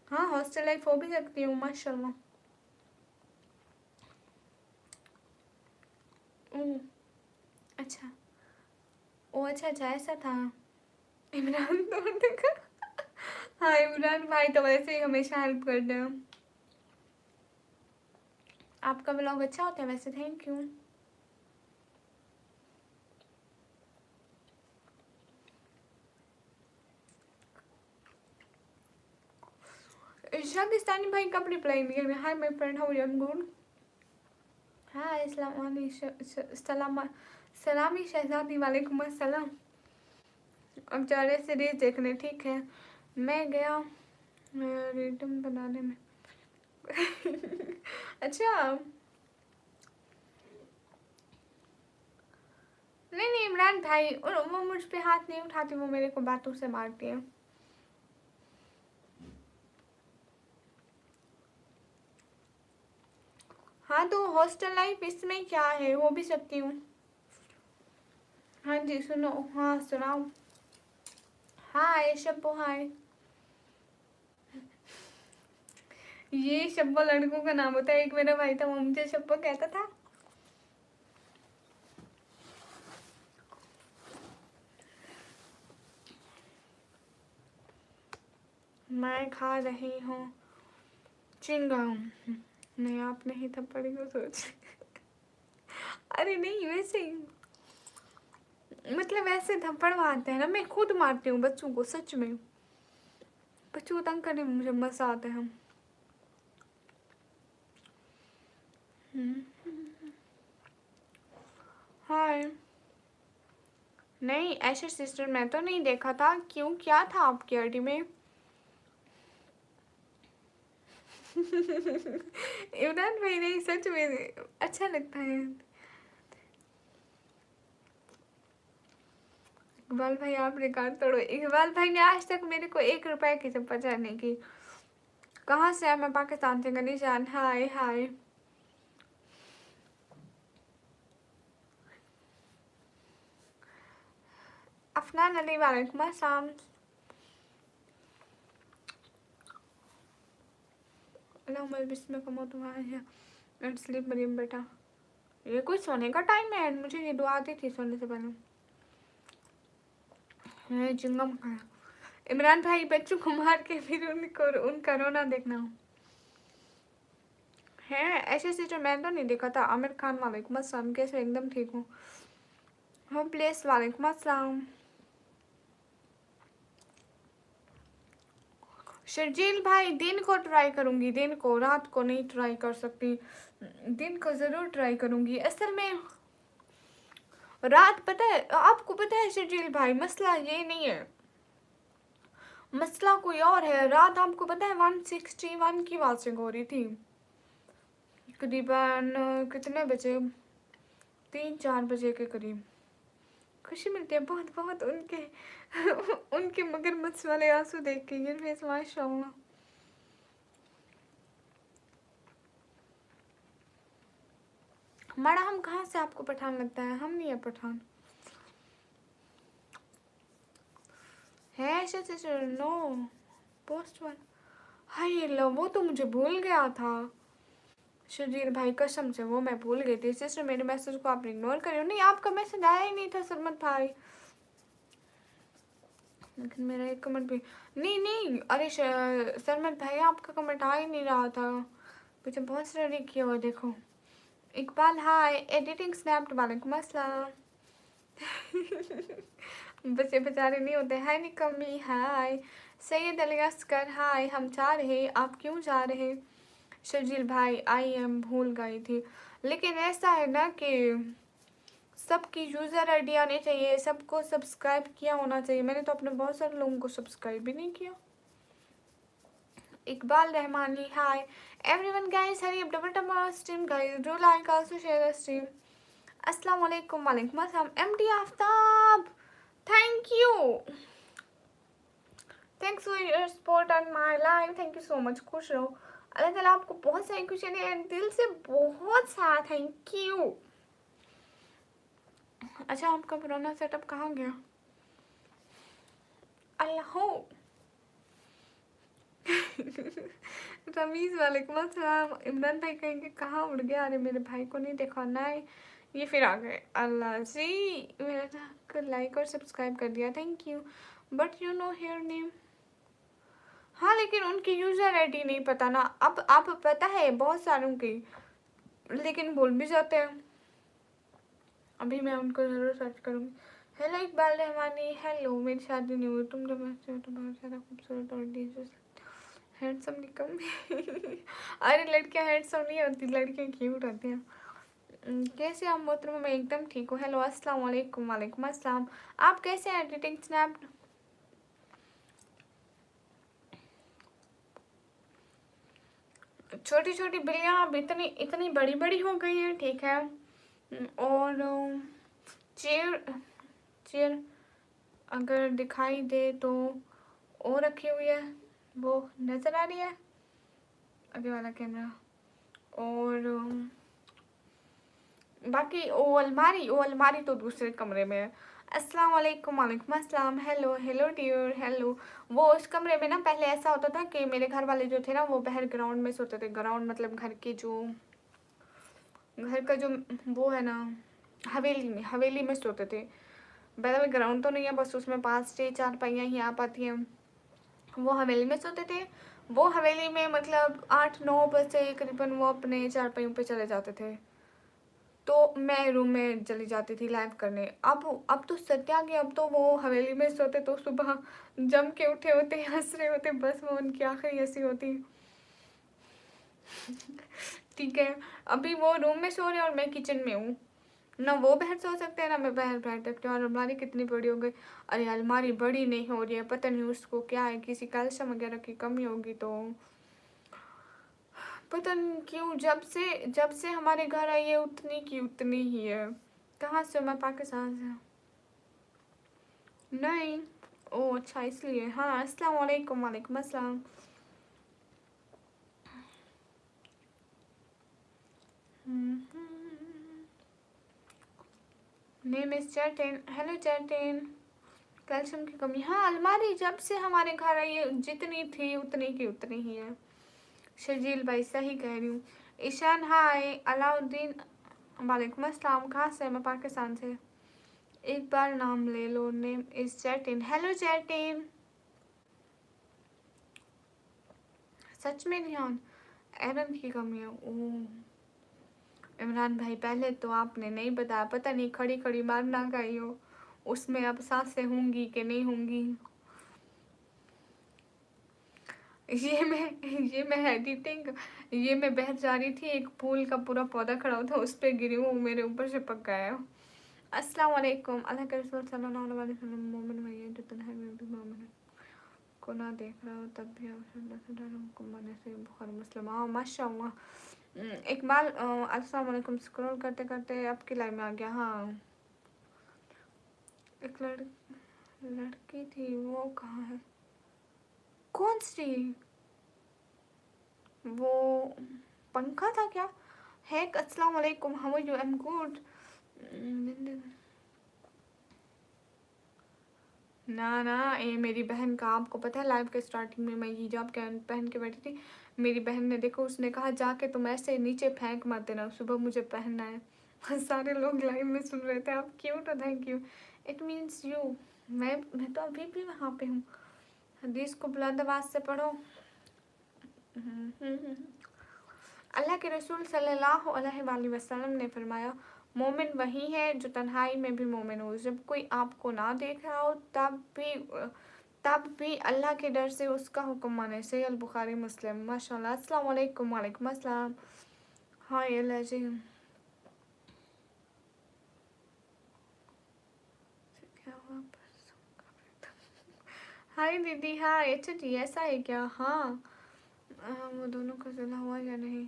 हाँ, हॉस्टल लाइफ हो भी सकती हूँ, माशाल्लाह। अच्छा, ओ अच्छा अच्छा, ऐसा था। इमरान तोड़ देगा। हाँ इमरान भाई तो वैसे ही हमेशा हेल्प करते हैं। आपका ब्लॉग अच्छा होता है वैसे, थैंक यू। शाकिस्तानी भाई कब रिप्लाई दिया? Hi my friend, how are you? Good. Hi Salami Shehzadi, वालेकुम अस्सलाम। अब जा रहे सीरीज देखने, ठीक है। मैं गया रिटर्न बनाने में। अच्छा, नहीं नहीं इमरान भाई, वो मुझ पे हाथ नहीं उठाती, वो मेरे को बातों से मारती है। हाँ तो हॉस्टल लाइफ इसमें क्या है, हो भी सकती हूँ। हाँ जी सुनो, हाँ सुनाओ। हाय शब्बो, हाय। ये शब्बो लड़कों का नाम होता है। एक मेरा भाई था, वो मुझे शब्बो कहता था। मैं खा रही हूँ चिंगम। नहीं, आप नहीं थप्पड़ी को सोच। अरे नहीं, वैसे ही मतलब ऐसे थप्पड़ मारते हैं ना, मैं खुद मारती हूँ बच्चों को, सच में। बच्चों को तंग करने में मुझे मजा आता है। हाय। नहीं, ऐसे सिस्टर मैं तो नहीं देखा था। क्यों, क्या था आपकी आईडी में? इमरान भाई, नहीं सच में अच्छा लगता है। इकबाल भाई, आप रिकॉर्ड तोड़ो। इकबाल भाई ने आज तक मेरे को 1 रुपए की पचा नहीं की। कहाँ से है? मैं पाकिस्तान से। गनीशान, हाय हाय। अफनान अली, वालेकुम अस्सलाम। स्लीप मरियम बेटा। ये कोई सोने का टाइम है? मुझे ये दुआ आती थी सोने से पहले। चिंगम खाया। इमरान भाई, बच्चों को मार के फिर उनको उनका रोना देखना है। ऐसे सिस्टर मैं तो नहीं देखा था। आमिर खान, वालेकुम अस्सलाम। कैसे? एकदम ठीक हूँ। होम प्लेस, वालेकुम अस्सलाम। शर्जील भाई, दिन को ट्राई करूँगी, दिन को, रात को नहीं ट्राई कर सकती। दिन को ज़रूर ट्राई करूँगी। असल में रात, पता है आपको, पता है शर्जील भाई, मसला ये नहीं है, मसला कोई और है। रात आपको पता है 161 की वाचिंग हो रही थी, करीबन कितने बजे, 3-4 बजे के करीब। खुशी मिलती है बहुत बहुत उनके उनके मगरमच्छ वाले आंसू देख के। ये फेस, माशाल्लाह। मड़ा, हम कहाँ से आपको पठान लगता है? हम नहीं है पठान। है ऐसे नो पोस्ट वन। हाय लो, वो तो मुझे भूल गया था। शरीर भाई, कसम से वो मैं भूल गई थी। सिस्टर, मेरे मैसेज को आपने इग्नोर करियो। नहीं, आपका मैसेज आया ही नहीं था सरमत भाई। लेकिन मेरा एक कमेंट भी नहीं। नहीं, अरे सरमत भाई, आपका कमेंट आ ही नहीं रहा था। मुझे बहुत स्टडी किया हुआ, देखो। इकबाल, हाय। एडिटिंग स्नैप्ड, वालेकुम अस्सलाम। बच्चे बेचारे नहीं होते। हाय निकम्मी, हाय। सैयद अली असकर, हाय। हम जा रहे, आप क्यों जा रहे? शर्जील भाई, आई एम भूल गई थी। लेकिन ऐसा है ना कि सबकी यूज़र आईडी आनी चाहिए, सबको सब्सक्राइब किया होना चाहिए। मैंने तो अपने बहुत सारे लोगों को सब्सक्राइब भी नहीं किया। Iqbal Rahmani, hi. Everyone guys, hurry up, double tap on stream guys, do like, also share the stream. अस्सलाम वालेकुम, वालेकुम अस्सलाम। MD Aftab, thank you, thanks for your support on my life. Thank you so much. खुश रहो। अल्लाह ताला आपको बहुत सारी खुशियाँ दे, दिल से बहुत सारा थैंक यू। अच्छा, आपका पुराना सेटअप कहाँ गया? अल्लाह। रमीज, वालेकुम अस्सलाम। इमरान भाई कहेंगे कहाँ उड़ गया? अरे मेरे भाई को नहीं देखा ना, ये फिर आ गए। अल्लाह जी, मेरा लाइक और सब्सक्राइब कर दिया, thank you. But you know her name. हाँ, लेकिन उनकी यूज़र आईडी नहीं पता ना। अब आप पता है बहुत सारों की, लेकिन भूल भी जाते हैं। अभी मैं उनको ज़रूर सर्च करूँगी। Hello Iqbal Rahmani, hello. मेरी शादी नहीं हुई, तुम जब हंसते हो तो बहुत ज़्यादा खूबसूरत और डिजिटल हैंडसम निकम। अरे लड़कियां हैंडसम नहीं होती, लड़कियां क्यूट होती हैं। कैसे आप मोहतरमा? मैं एकदम ठीक हूँ। हेलो, अस्सलाम वालेकुम, वालेकुम अस्सलाम। आप कैसे हैं? एडिटिंग स्नैप, छोटी छोटी बिल्लियाँ अब इतनी इतनी बड़ी बड़ी हो गई हैं, ठीक है। और चेयर, चेयर अगर दिखाई दे तो वो रखी हुई है, वो नज़र आ रही है आगे वाला कैमरा। और बाकी वो अलमारी तो दूसरे कमरे में है। अस्सलाम वालेकुम, वालेकुम अस्सलाम, हेलो हेलो डियर, हेलो। वो उस कमरे में ना पहले ऐसा होता था कि मेरे घर वाले जो थे ना वो बाहर ग्राउंड में सोते थे। ग्राउंड मतलब घर का जो वो है ना, हवेली में सोते थे। बाय द वे ग्राउंड तो नहीं है, बस उसमें 5 से 4 पहियाँ ही आ पाती हैं। वो हवेली में सोते थे। वो हवेली में मतलब 8-9 बजे करीबन वो अपने चारपाइयों पे चले जाते थे। तो मैं रूम में चली जाती थी लाइव करने। अब तो सत्या के अब तो वो हवेली में सोते तो सुबह जम के उठे होते, हंस रहे होते, बस वो उनकी आखिरी हंसी होती। ठीक है, अभी वो रूम में सो रहे और मैं किचन में हूँ। ना वो बाहर सो सकते हैं ना मैं बाहर बैठ सकती हूँ। और अलमारी कितनी बड़ी हो गई। अरे अलमारी बड़ी नहीं हो रही है, पता नहीं उसको क्या है, किसी कैल्शियम वगैरह की कमी होगी। तो पता नहीं क्यों जब से हमारे घर आई है उतनी की उतनी ही है। कहाँ से हो? मैं पाकिस्तान से हूँ। नहीं। ओह अच्छा, इसलिए। हाँ, अस्सलाम वालेकुम, वालेकुम अस्सलाम। नेम इज चैटिन, हेलो चैटिन। कैल्शियम की कमी, हाँ अलमारी जब से हमारे घर आई है जितनी थी उतनी की उतनी ही है। शर्जील भाई सही कह रही हूँ। ईशान हाय, अलाउद्दीन वालेकुम अस्सलाम। कहाँ से? मैं पाकिस्तान से। एक बार नाम ले लो, नेम इज चैटिन, हेलो चैटिन। सच में ध्यान, आयरन की कमी है। ओह इमरान भाई, पहले तो आपने नहीं बताया, पता नहीं खड़ी खड़ी मारना गई हो, उसमें अब सांसें होंगी कि नहीं होंगी। ये मैं एडिटिंग, ये मैं बहर जा रही थी, एक फूल का पूरा पौधा खड़ा था, उस पे गिरी हूँ, मेरे ऊपर से पक गया है। अस्सलाम वालेकुम। अल्लाह के रसूल सल्लल्लाहु अलैहि वसल्लम मोमिन भैया जो तन्हा में भी मोमिन को ना देख रहा हो तब भी आप अल्लाह से डरो, हुक्म मानने से बुखारी मुस्लिम। हाँ माशाल्लाह। इकबाल अस्सलाम वालेकुम। स्क्रॉल करते करते आपकी लाइव में आ गया। हाँ, एक लड़की थी, वो कहाँ है? कौन सी? वो पंखा था क्या? हैक अस्सलाम वालेकुम, how are you? I am good. ना ना, ये मेरी बहन का, आपको पता है लाइव के स्टार्टिंग में मैं हिजाब पहन के बैठी थी। मेरी बहन ने देखो, उसने कहा जाके तुम ऐसे नीचे फेंक मत देना, सुबह मुझे पहनना है। सारे लोग लाइव में सुन रहे थे। आप क्यूट हो, thank you. It means you. मैं तो अभी भी वहाँ पे हूँ। हदीस को बुलंद आवाज से पढ़ो। अल्लाह के रसूल सल्लल्लाहु अलैहि वसल्लम ने फरमाया, मोमिन वही है जो तन्हाई में भी मोमिन हो, जब कोई आपको ना देख रहा हो तब भी अल्लाह के डर से उसका हुक्म माने। सही अल बुखारी मुस्लिम। माशाल्लाह। अस्सलाम वालेकुम, वालेकुम अस्सलाम। हाँ ये लजी क्या हुआ? हाय दीदी, हाँ अच्छा जी, ऐसा है क्या? हाँ वो दोनों का सुलह हुआ या नहीं?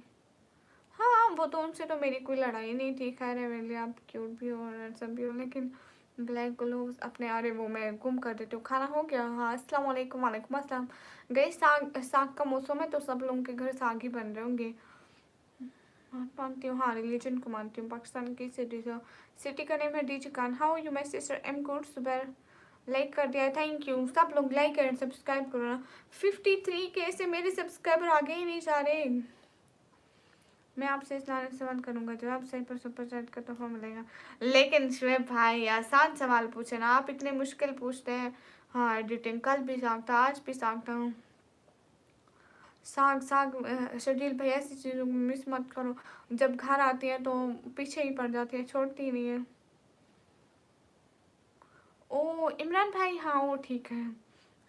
हाँ वो तो उनसे तो मेरी कोई लड़ाई नहीं थी। खैर है मेरे लिए, आप क्यूट भी हो और सब भी हो, लेकिन ब्लैक ग्लोव्स अपने, अरे वो मैं गुम कर देती हूँ। खाना हो गया? हाँ अस्सलाम वालेकुम, वालेकुम अस्सलाम। गई साग साग का मौसम है तो सब लोगों के घर साग ही बन रहे होंगे। मानती हूँ, हाँ रिलीजन को मानती हूँ। पाकिस्तान की सिटी का नेम है DG Khan. How you my sister? Am good. सुबह लाइक कर दिया, थैंक यू। सब लोग लाइक एंड सब्सक्राइब करो ना। 53 कैसे मेरे सब्सक्राइबर आगे ही नहीं जा रहे। मैं आपसे इस लाने से सवाल करूंगा, जवाब सही पर सुपर चैट का तोहफा मिलेगा। लेकिन शुएब भाई आसान सवाल पूछे ना, आप इतने मुश्किल पूछते हैं। हाँ एडिटिंग, कल भी साग था, आज भी साग था। साग साग शर्जील भाई, ऐसी चीज़ों को मिस मत करो, जब घर आती है तो पीछे ही पड़ जाती है, छोड़ती ही नहीं है। ओ इमरान भाई, हाँ वो ठीक है।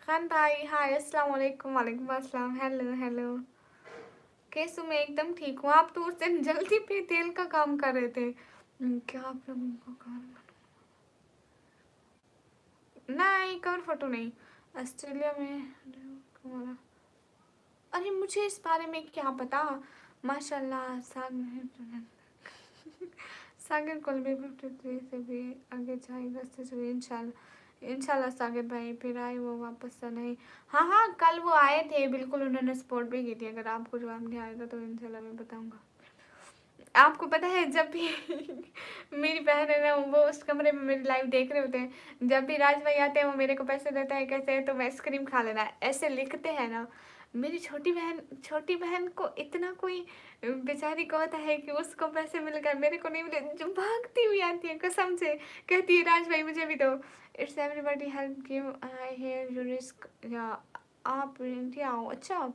खान भाई हाय, अस्सलाम वालेकुम, वालेकुम अस्सलाम, हेलो हेलो। कैसे? मैं एकदम ठीक हूँ। आप तो उस दिन जल्दी पे तेल का काम कर रहे थे। क्या आप लोगों को काम? नहीं कवर फोटो नहीं। ऑस्ट्रेलिया में हमारा, अरे मुझे इस बारे में क्या पता। माशाल्लाह सागर कोलबे से भी आगे जाएगा से इंशाल्लाह। इंशाल्लाह सागर भाई फिर आए वो वापस तो नहीं। हाँ हाँ कल वो आए थे बिल्कुल, उन्होंने सपोर्ट भी की थी। अगर आपको जवाब नहीं आएगा तो इंशाल्लाह मैं बताऊंगा। आपको पता है जब भी मेरी बहन है ना, वो उस कमरे में मेरी लाइव देख रहे होते हैं, जब भी राज भाई आते हैं वो मेरे को पैसे देते हैं, कहते हैं तुम आइसक्रीम खा लेना, ऐसे लिखते हैं ना। मेरी छोटी बहन को इतना कोई बेचारी को होता है कि उसको पैसे मिल गए, मेरे को नहीं मिले, जो भागती हुई आती है कसम से, कहती है राज भाई मुझे भी दो। It's everybody help give, I hear you risk, या आप इंडिया आओ। अच्छा,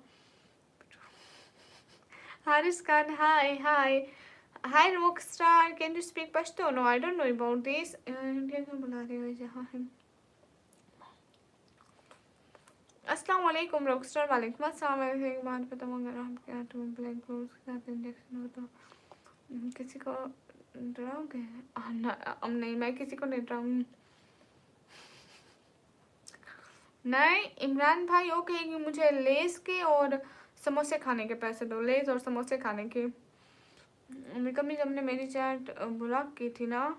Haris Khan, hi hi. Hi rockstar, can you speak Pashto? No I don't know about this. India क्यों बुला रहे हो जहाँ है? अस्सलाम वालेकुम रॉकस्टार, वालेकुम अस्सलाम। वैसे एक बात बताऊँ, अगर आपके हाथ में ब्लैक बोर्ड के साथ इंजेक्शन हो तो किसी को डराओगे? ना, अब नहीं, मैं किसी को नहीं डराऊंगी। नहीं इमरान भाई, वो कहेगी मुझे लेस के और समोसे खाने के पैसे दो, लेस और समोसे खाने के। कभी जब ने मेरी चैट ब्लॉक की थी ना।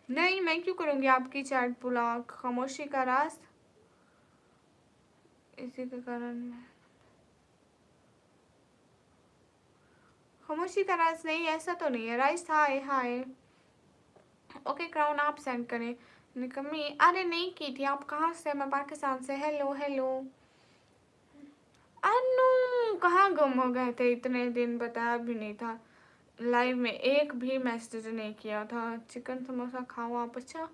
नहीं, मैं क्यों करूँगी आपकी चैट ब्लॉक? खामोशी का राज, इसी के कारण खामोशी का राज नहीं, ऐसा तो नहीं है। राइस, हाय हाय। ओके क्राउन, आप सेंड करें। निकम्मी, अरे नहीं की थी। आप कहाँ से? मैं पाकिस्तान से। Hello hello. अनु कहाँ गुम हो गए थे इतने दिन? बताया भी नहीं था, लाइव में एक भी मैसेज नहीं किया था। चिकन समोसा खाओ आप। अच्छा,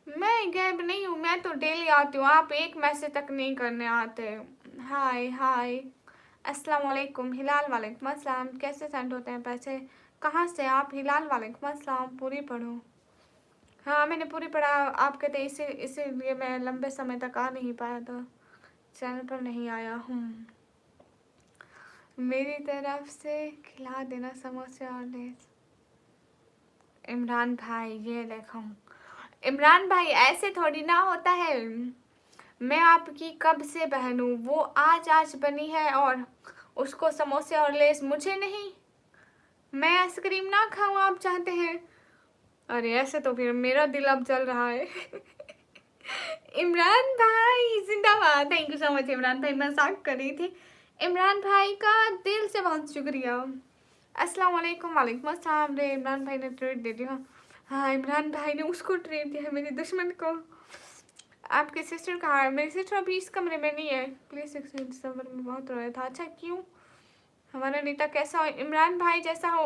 मैं गैब नहीं हूँ, मैं तो डेली आती हूँ, आप एक मैसेज तक नहीं करने आते। हाय हाय, अस्सलाम वालेकुम। हिलाल, वालेकुम अस्सलाम। कैसे सेंड होते हैं पैसे? कहाँ से आप? हिलाल, वालेकुम अस्सलाम। पूरी पढ़ो। हाँ मैंने पूरी पढ़ा। आप कहते इसीलिए मैं लंबे समय तक आ नहीं पाया था, चैनल पर नहीं आया हूँ। मेरी तरफ से खिला देना समोसे और लेस। इमरान भाई ये देखो, इमरान भाई ऐसे थोड़ी ना होता है। मैं आपकी कब से बहन हूँ, वो आज बनी है और उसको समोसे और लेस मुझे नहीं। मैं आइसक्रीम ना खाऊं आप चाहते हैं? अरे ऐसे तो फिर मेरा दिल अब जल रहा है। इमरान भाई जिंदाबाद। Thank you so much Imran भाई, मजाक कर रही थी। इमरान भाई का दिल से बहुत शुक्रिया। अस्सलाम वालेकुम, वालेकुम अस्सलाम। रे इमरान भाई ने ट्रीट दे दिया। हाँ इमरान भाई ने उसको ट्रीट दिया, मेरे दुश्मन को। आपकी सिस्टर कहाँ है? मेरी सिस्टर अभी इस कमरे में नहीं है। प्लीज 16 दिसंबर में बहुत रोया था। अच्छा क्यों? हमारा नीता कैसा हो? इमरान भाई जैसा हो।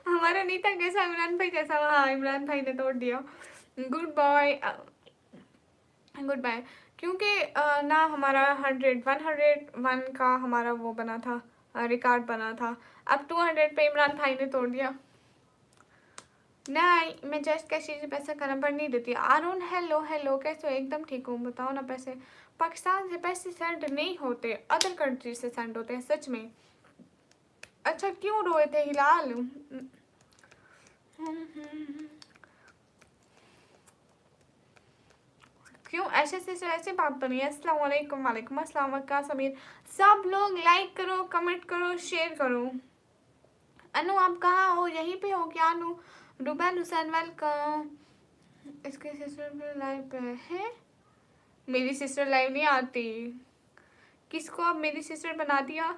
हमारा नीता कैसा? इमरान भाई जैसा हो। हाँ इमरान भाई ने तोड़ दिया। Good boy, good bye. क्योंकि ना हमारा 101 का हमारा वो बना था, रिकॉर्ड बना था। अब 200 पे इमरान भाई ने तोड़ दिया। नहीं मैं जस्ट कैसे से पैसा का नंबर नहीं देती। आरुण, हेलो हेलो, कैसे हो? एकदम ठीक हूँ, बताओ ना। पैसे पाकिस्तान से पैसे सेंड नहीं होते, अदर कंट्री से सेंड होते हैं सच में। अच्छा क्यों रोए थे हिलाल? क्यों ऐसे से ऐसे बात बनी है? अस्सलाम वालेकुम, वालेकुम अस्सलाम। वक्का समीर, सब लोग लाइक करो, कमेंट करो, शेयर करो। अनु आप कहाँ हो? यहीं पे हो क्या अनु? रुबैन हुसैन, वेलकम। इसके सिस्टर लाइव पे है? मेरी सिस्टर लाइव नहीं आती। किसको अब मेरी सिस्टर बना दिया?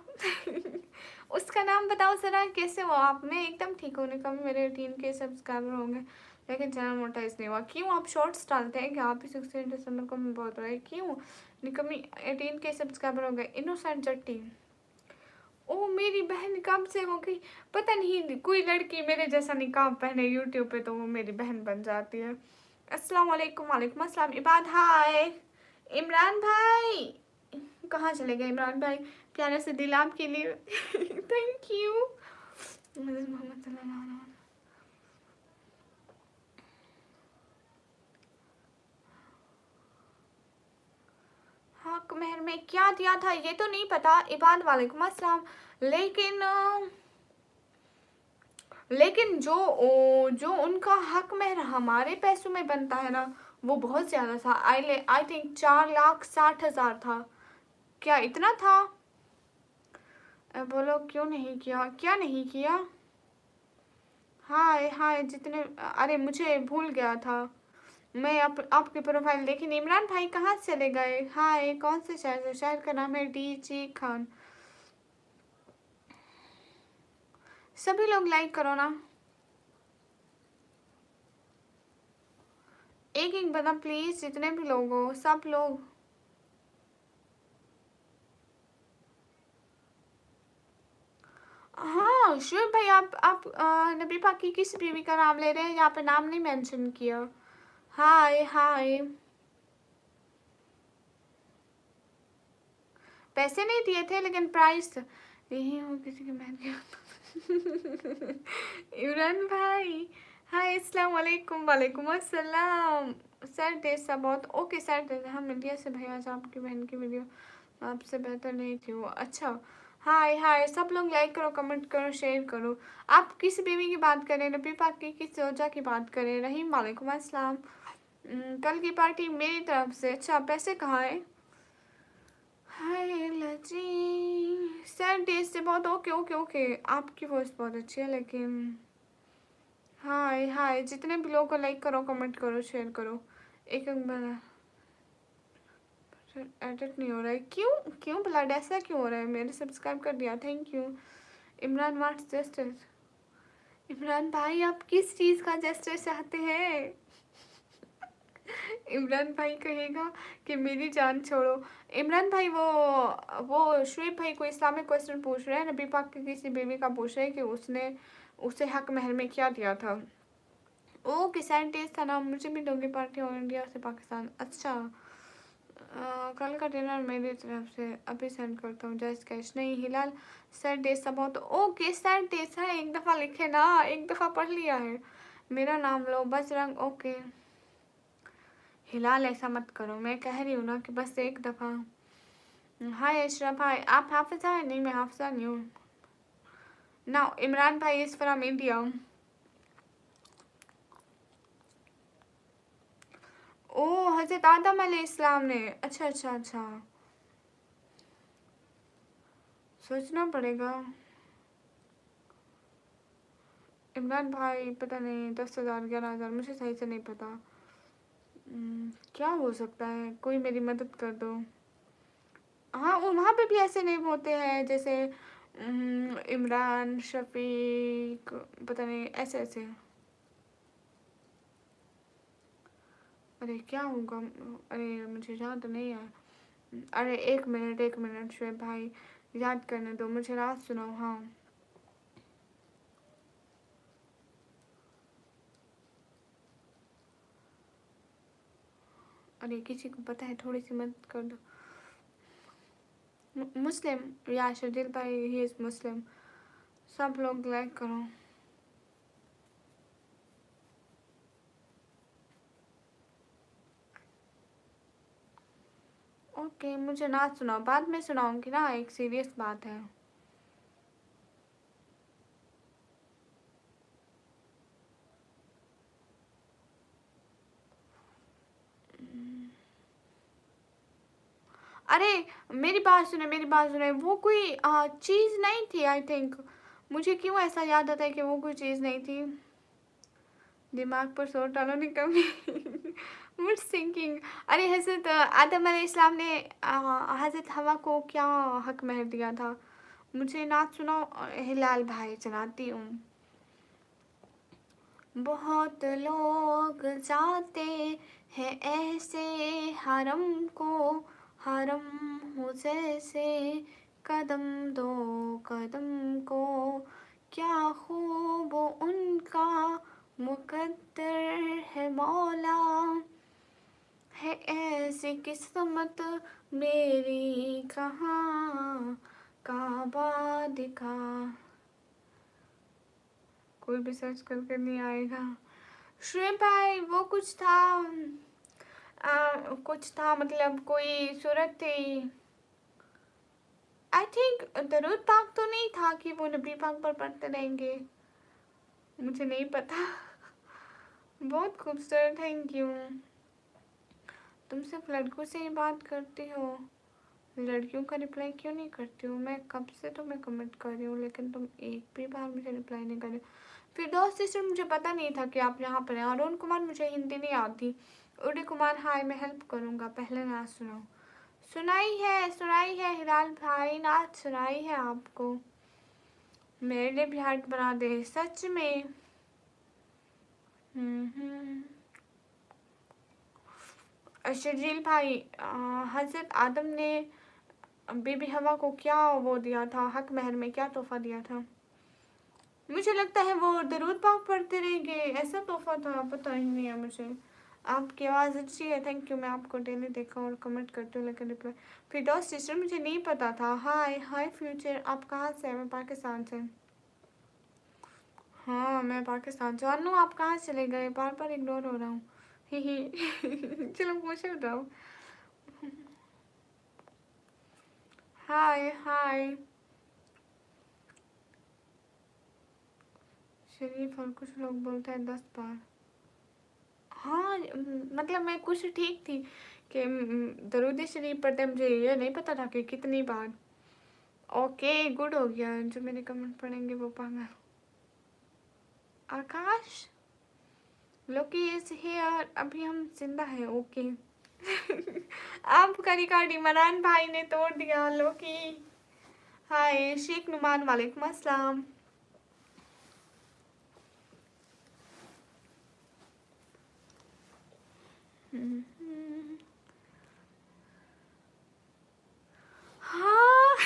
उसका नाम बताओ जरा, कैसे हो आप? मैं एकदम ठीक हूँ। कभी मेरे 18K सब्सक्राइबर होंगे लेकिन चैनल मोनेटाइज नहीं हुआ। क्यों? आप शॉर्ट्स डालते हैं क्या? आप ही 16 दिसंबर को मैं बोल रहा है क्यों? निकम्मी 18K सब्सक्राइबर हो गए। इनोसेंट जट्टी, ओ मेरी बहन कब से हो गई पता नहीं। कोई लड़की मेरे जैसा निकाब पहने यूट्यूब पे तो वो मेरी बहन बन जाती है। अस्सलाम वालेकुम, वालेकुम अस्सलाम। इबाद, हाय। इमरान भाई कहाँ चले गए? इमरान भाई प्यारे से दिल आपके लिए। Thank you. मोहम्मद सल्लल्लाहु अलैहि वसल्लम। हक मेहर में क्या दिया था ये तो नहीं पता। इबाद, वालेकुम अस्सलाम। लेकिन लेकिन जो उनका हक मेहर हमारे पैसों में बनता है ना, वो बहुत ज़्यादा था। आई थिंक 4,60,000 था। क्या इतना था? बोलो क्यों नहीं किया? क्या नहीं किया? हाय हाय जितने, अरे मुझे भूल गया था। मैं आपकी प्रोफाइल देखी नहीं। इमरान भाई कहाँ चले गए? हाय, कौन से शहर से? शहर का नाम है डी जी खान। सभी लोग लाइक करो ना, एक एक बता प्लीज, जितने भी लोग हो सब लोग। हाँ शुभ भाई, आप नबी पाक की किस बीवी का नाम ले रहे हैं? यहाँ पे नाम नहीं मेंशन किया। हाय हाय। पैसे नहीं दिए थे लेकिन प्राइस यही हो किसी के बहन के। इमरान भाई हाय, अस्सलाम वालेकुम। वालेकुम अस्सलाम। सर देसा बहुत ओके सर देसा। हम इंडिया से भाई, आज आपकी बहन की वीडियो आपसे बेहतर नहीं थी वो। अच्छा हाय हाय, सब लोग लाइक करो, कमेंट करो, शेयर करो। आप किस बीवी की बात करें? नबी पाक की किस रोजा की बात करें? रहीम वालेकुम अस्सलाम। कल की पार्टी मेरी तरफ से। अच्छा पैसे कहाँ है? हाय लजी सर डेज से बहुत ओके ओके ओके। आपकी वॉइस बहुत अच्छी है लेकिन। हाय हाय, जितने भी लोगों को लाइक करो, कमेंट करो, शेयर करो। एक एक बना एडिट नहीं हो रहा है, क्यों क्यों ब्लड ऐसा क्यों हो रहा है? मैंने सब्सक्राइब कर दिया, thank you. Imran what's justice? Imran भाई आप किस चीज़ का जस्टिस चाहते हैं? इमरान भाई कहेगा कि मेरी जान छोड़ो। इमरान भाई वो शुएब भाई को इस्लामिक क्वेश्चन पूछ रहे हैं, नबी पाक की किसी बीवी का पूछ रहे हैं कि उसने उसे हक महर में क्या दिया था। ओ किसान टेस्ट था ना, मुझे भी दोगे पार्टी और इंडिया से पाकिस्तान। अच्छा कल का डिनर मेरी तरफ से अभी सेंड करता हूँ। जस्ट कैश नहीं हिलाल सर डेसा बहुत ओके। सर डेसा एक दफ़ा लिखे ना, एक दफ़ा पढ़ लिया है। मेरा नाम लो बजरंग ओके। हिलाल ऐसा मत करो, मैं कह रही हूँ ना कि बस एक दफ़ा। हाय अशरफ भाई, आप हाफिज़ा है? नहीं मैं हाफिज़ा नहीं हूँ। नाउ इमरान भाई इज़ फ्रॉम इंडिया। ओ हज़रत आदम अलैहिस्सलाम ने। अच्छा अच्छा अच्छा, सोचना पड़ेगा। इमरान भाई पता नहीं 10,000 11,000, मुझे सही से नहीं पता। क्या हो सकता है? कोई मेरी मदद कर दो। हाँ वहाँ पे भी ऐसे नेम होते हैं जैसे इमरान शफीक, पता नहीं ऐसे ऐसे। अरे क्या होगा? अरे मुझे याद नहीं है। अरे एक मिनट शुएब भाई, याद करने दो मुझे, रात सुनाओ। हाँ अरे किसी को पता है? थोड़ी सी मदद कर दो। मुस्लिम या शर्जिल भाई ही इज़ मुस्लिम। सब लोग लाइक करो। ओके मुझे ना सुनाओ, बाद में सुनाऊंगी ना, एक सीरियस बात है। अरे मेरी बात सुने, मेरी बात सुने। वो कोई चीज़ नहीं थी आई थिंक। मुझे क्यों ऐसा याद आता है कि वो कोई चीज़ नहीं थी। दिमाग पर जोर डालो नहीं कभी। मुझ थिंकिंग। अरे हज़रत आदम अलैहिस्सलाम ने हज़रत हवा को क्या हक महर दिया था? मुझे ना सुनाओ। हिलाल भाई चलाती हूँ। बहुत लोग जाते हैं ऐसे हरम को, हरम हो जैसे कदम दो कदम को। क्या खूब उनका मुकद्दर है मौला, है ऐसी किस्मत मेरी कहाँ काबा दिखा। कोई भी सर्च करके नहीं आएगा। श्रेय भाई वो कुछ था कुछ था, मतलब कोई सूरत थी। आई थिंक दरूद पाक तो नहीं था कि वो नबी पाक पर पढ़ते रहेंगे, मुझे नहीं पता। बहुत खूबसूरत, थैंक यू। तुम सिर्फ लड़कों से ही बात करती हो, लड़कियों का रिप्लाई क्यों नहीं करती हो? मैं कब से तुम्हें कमेंट कर रही हूँ लेकिन तुम एक भी बार मुझे रिप्लाई नहीं कर रही। फिर दोस्त सिस्टर मुझे पता नहीं था कि आप यहाँ पर हैं। अरुण कुमार मुझे हिंदी नहीं आती। उदय कुमार हाय, मैं हेल्प करूँगा, पहले नाच सुनाओ। सुनाई है हिलाल भाई, नाच सुनाई है आपको। मेरे लिए भी हार्ट बना दे सच में। शर्जील भाई, हजरत आदम ने बीबी हवा को क्या वो दिया था, हक महर में क्या तोहफा दिया था? मुझे लगता है वो दरूद पाक पढ़ते रहेंगे, ऐसा तोहफा था, पता ही नहीं है मुझे। आपकी आवाज़ अच्छी है, थैंक यू। मैं आपको डेली देखा और कमेंट करती हूँ लेकिन रिप्लाई। फिरदौस सिस्टर मुझे नहीं पता था। हाय हाय फ्यूचर, आप कहाँ से हैं? मैं पाकिस्तान से। हाँ मैं पाकिस्तान से। और आप कहाँ चले गए? बार बार इग्नोर हो रहा हूँ। ही ही चलो पूछे बताओ। हाय हाय शरीफ, और कुछ लोग बोलते हैं 10 बार। हाँ मतलब मैं कुछ ठीक थी कि दरूद शरीफ पढ़ते, मुझे ये नहीं पता था कि कितनी बार। ओके गुड हो गया, जो मेरे कमेंट पढ़ेंगे वो पागल। आकाश, लोकी इज हियर, अभी हम जिंदा है। ओके आपका रिकॉर्ड इमरान भाई ने तोड़ दिया। लोकी हाय शेख नुमान, वालेकुम अस्सलाम। हाँ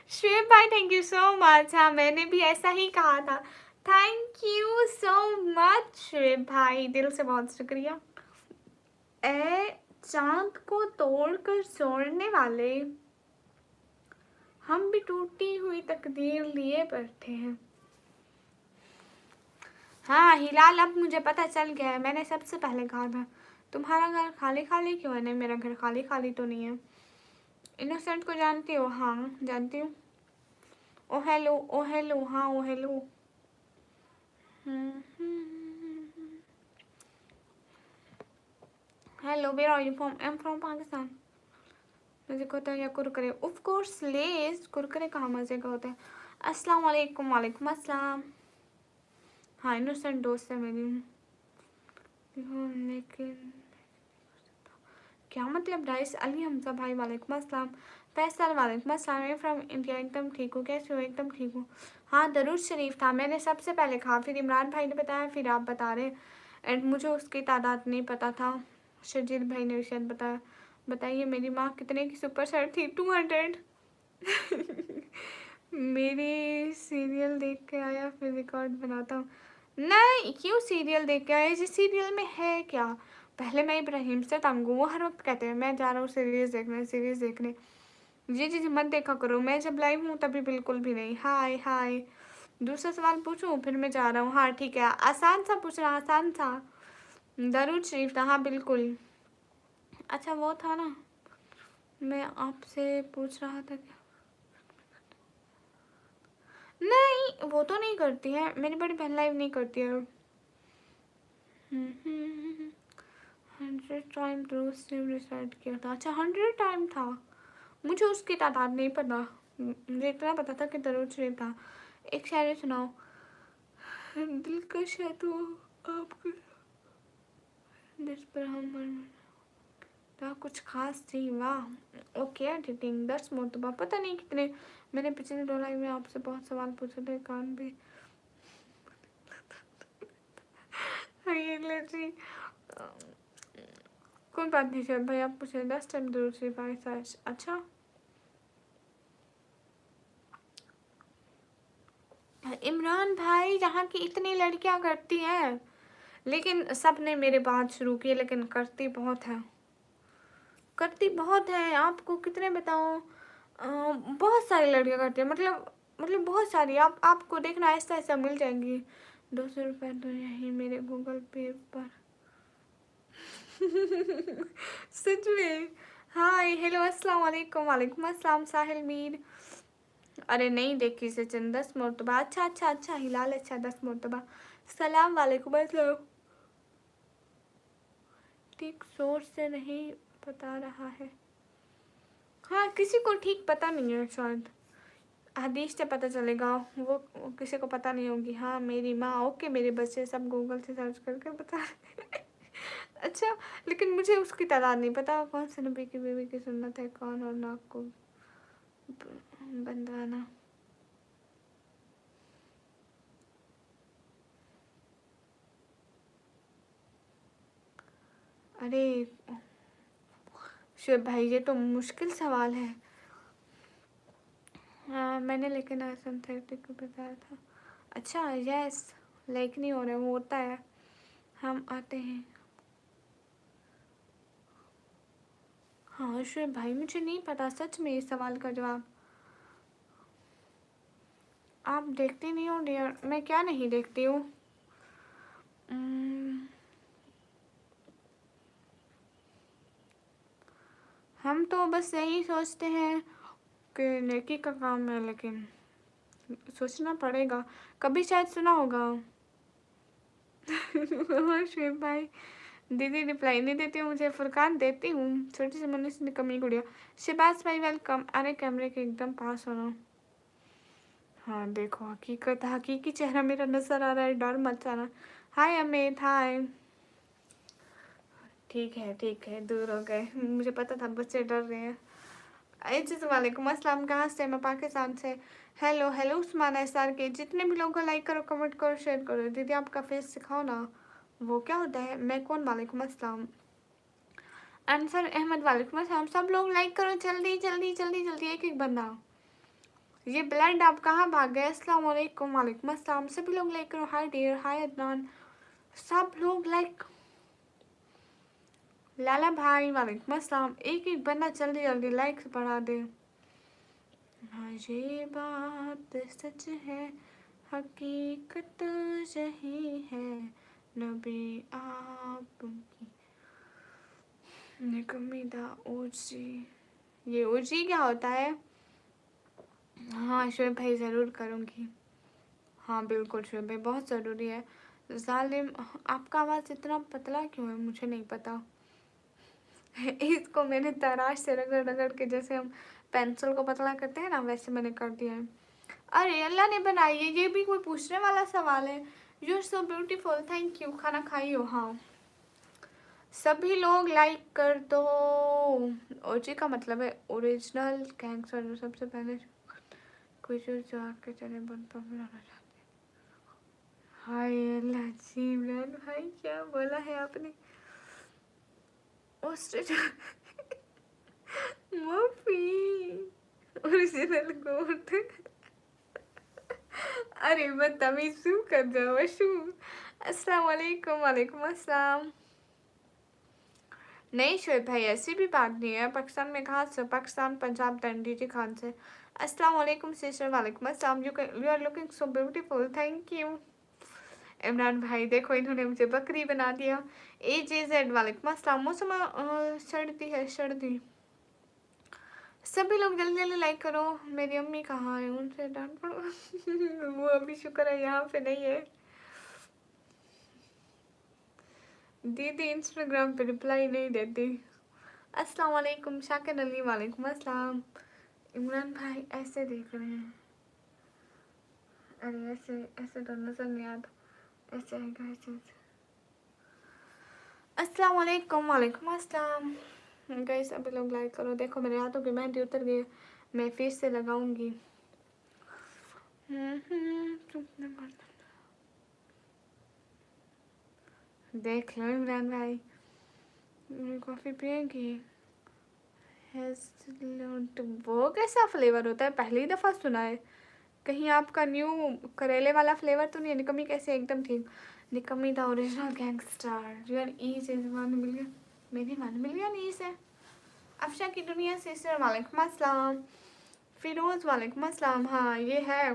श्वेब भाई थैंक यू सो मच। हाँ मैंने भी ऐसा ही कहा था। थैंक यू सो मच श्वेब भाई, दिल से बहुत शुक्रिया। ए चांद को तोड़कर छोड़ने वाले, हम भी टूटी हुई तकदीर लिए बैठे हैं। हाँ हिलाल, अब मुझे पता चल गया है, मैंने सबसे पहले कहा था तुम्हारा घर खाली खाली क्यों है? नहीं मेरा घर खाली खाली तो नहीं है। इनोसेंट को जानती हो? हाँ जानती हूँ। ओ हेलो, ओ हेलो, हाँ oh hello. Hello where are you from? I am from Pakistan. मज़े का होता है या Kurkure? Of course Lay's, Kurkure कहाँ मज़े का होता है। अस्सलाम वालेकुम। वालेकुम अस्सलाम। हाँ इनोसेंट दोस्त है मेरी। लेकिन क्या मतलब? राइस अली हमजा भाई वालेकुम अस्सलाम। फैसल वालेकुम अस्सलाम। मैं फ्रॉम इंडिया। एकदम ठीक हूँ, कैसे हो? एकदम ठीक हूँ। हाँ दरूद शरीफ था, मैंने सबसे पहले कहा, फिर इमरान भाई ने बताया, फिर आप बता रहे। एंड मुझे उसकी तादाद नहीं पता था। शर्जील भाई ने शायद बताया। बताइए मेरी माँ कितने की सुपर सेट थी? 200 मेरी सीरियल देख के आया फिर रिकॉर्ड बनाता हूँ। नहीं क्यों सीरियल देख के आया? जिस सीरियल में है क्या? पहले मैं इब्राहिम से तंग हूँ, वो हर वक्त कहते हैं मैं जा रहा हूँ सीरीज देखने, सीरीज देखने। ये चीज़ मत देखा करो, मैं जब लाइव हूँ तभी बिल्कुल भी नहीं। हाय हाय, दूसरा सवाल पूछूँ फिर मैं जा रहा हूँ। हाँ ठीक है, आसान सा पूछना, आसान सा। दरूद शरीफ था, हाँ बिल्कुल। अच्छा वो था ना, मैं आपसे पूछ रहा था क्या? नहीं वो तो नहीं करती है, मेरी बड़ी बहन लाइव नहीं करती है। 100 टाइम रोज रिसाइड किया था। अच्छा 100 टाइम था, मुझे उसकी तादाद नहीं पता। मुझे इतना पता था कि दरूद शरीफ था। एक शायरी सुनाओ। दिलकश है तो आपके जिस पर हम था कुछ खास थी। वाह ओके एडिटिंग 10 मरतबा, पता नहीं कितने। मैंने पिछले 2 लाइव में आपसे बहुत सवाल पूछे थे, कान भी ये ले जी। कोई बात नहीं सर भाई, आप पूछे 10 टाइम दरूद शरीफ आए। अच्छा इमरान भाई, यहाँ की इतनी लड़कियाँ करती हैं, लेकिन सब ने मेरे बात शुरू की, लेकिन करती बहुत है, करती बहुत है। आपको कितने बताऊँ? बहुत सारी लड़कियाँ करती हैं, मतलब बहुत सारी। आपको देखना ऐसा ऐसा मिल जाएंगी। 200 रुपये तो यही मेरे गूगल पे पर सच में। हाय हेलो अस्सलाम वालेकुम। वालेकुम अस्सलाम साहिल मीर। अरे नहीं देखी सचिन, 10 मरतबा। अच्छा हिलाल, अच्छा 10 मरतबा। सलाम वालेकुम अस्सलाम। ठीक सोच से नहीं बता रहा है। हाँ किसी को ठीक पता नहीं है शायद, हदीस से पता चलेगा, वो किसी को पता नहीं होगी। हाँ मेरी माँ, ओके मेरे बच्चे सब गूगल से सर्च करके बता रहे अच्छा लेकिन मुझे उसकी तादाद नहीं पता, कौन से नबी की बीवी की सुन्नत है, कौन और नाक को बंदवाना। अरे शुभ भाई, ये तो मुश्किल सवाल है। हाँ, मैंने लेकिन आसन थेरेपी को बताया था। अच्छा, यस, लाइक नहीं हो रहा, वो होता है। हम आते हैं। हाँ शुभ भाई, मुझे नहीं पता सच में इस सवाल का जवाब। आप देखती नहीं हो डियर? मैं क्या नहीं देखती हूँ? हम तो बस यही सोचते हैं कि नेकी का काम है, लेकिन सोचना पड़ेगा। कभी शायद सुना होगा। हाँ शुभ भाई, दीदी रिप्लाई नहीं देती हूँ मुझे। फुरकान देती हूँ, छोटी सी मनुष्य निकम्मी गुड़िया। शिबाज भाई वेलकम। अरे कैमरे के एकदम पास होना। हाँ देखो, हकीकत, हकीकी चेहरा मेरा नजर आ रहा है, डर मत जाना। हाय अमित, हाय। ठीक है, दूर हो गए, मुझे पता था बच्चे डर रहे हैं। जी वालेकुम अस्सलाम। कहाँ से? मैं पाकिस्तान से। हेलो हेलो उस्मान एसआर के। जितने भी लोगों को लाइक करो, कमेंट करो, शेयर करो। दीदी आपका फेस सिखाओ ना, वो क्या होता है? मैं कौन? वालेकुम अस्सलाम। अनसर अहमद वालेकुम अस्सलाम। सब लोग लाइक करो, जल्दी जल्दी जल्दी जल्दी, एक एक बंदा। ये ब्लड आप कहाँ भाग गए? अस्सलाम वालेकुम। वालेकुम अस्सलाम। सभी लोग लाइक करो। हाय डियर, हाय अदनान, सब लोग लाइक। लाला भाई वालेकुम अस्सलाम। एक एक बंदा जल्दी जल्दी लाइक बढ़ा दे। हाँ ये बात सच है, हकीकत यही है, नबी आपकी निकमीदा ओजी। ये ओजी क्या होता है? हाँ शोएब भाई, ज़रूर करूँगी। हाँ बिल्कुल शोएब भाई, बहुत ज़रूरी है। जालिम, आपका आवाज़ इतना पतला क्यों है? मुझे नहीं पता। इसको मैंने तराश से रगड़ रगड़ के, जैसे हम पेंसिल को पतला करते हैं ना, वैसे मैंने कर दिया है। अरे अल्लाह ने बनाई है, ये भी कोई पूछने वाला सवाल है? You are so beautiful, thank you. खाना खाई हो? हाँ, सभी लोग लाइक कर दो। ओजी का मतलब है ओरिजिनल गैंगस्टर, सबसे पहले कोई जो आके चले बन पर बुलाना चाहते हैं। हाय अल्लाह जी, इमरान भाई क्या बोला है आपने? ऑस्ट्रेलिया मफी ओरिजिनल गोट। अरे बदतमीज, शू कर जाओ शू। अस्सलाम वालेकुम। वालेकुम अस्सलाम। नहीं शोएब भाई, ऐसी भी बात नहीं है। पाकिस्तान में कहाँ से? पाकिस्तान, पंजाब, डंडीजी खान से। अस्सलाम वालेकुम सिस्टर। वालेकुम अस्सलाम। You are looking so beautiful, thank you. Imran भाई देखो, इन्होंने मुझे बकरी बना दिया। AJZ वालेकुम अस्सलाम। मौसम सर्दी है, सर्दी। सभी लोग जल्दी जल्दी लाइक करो। मेरी अम्मी कहाँ है? उनसे डांट पड़ो। वो अभी शुक्र है यहाँ पे नहीं है। दीदी इंस्टाग्राम पे रिप्लाई नहीं देती। अस्सलाम वालेकुम शाकिर अली। वालेकुम अस्सलाम। इमरान भाई ऐसे देख रहे हैं। अरे ऐसे ऐसे तो नजर नहीं आता, ऐसे आएगा ऐसे। अस्सलाम वालेकुम। वालेकुम अस्सलाम। गाइस अभी लोग लाइक करो। देखो मेरे हाथों की मेहंदी उतर गई, मैं फिर से लगाऊंगी। देख लो इमरान भाई, कॉफ़ी पिएगी? वो कैसा फ्लेवर होता है? पहली दफ़ा सुना है। कहीं आपका न्यू करेले वाला फ्लेवर तो नहीं है? निकम्मी कैसे? एकदम ठीक। निकम्मी द ओरिजिनल गैंगस्टर। यार ई से मान मिल गया, मेरी मान मिल गया नहीं से। अफशा की दुनिया से सर वालेकुम अस्सलाम। फिरोज़ वालेकुम अस्सलाम। हाँ ये है।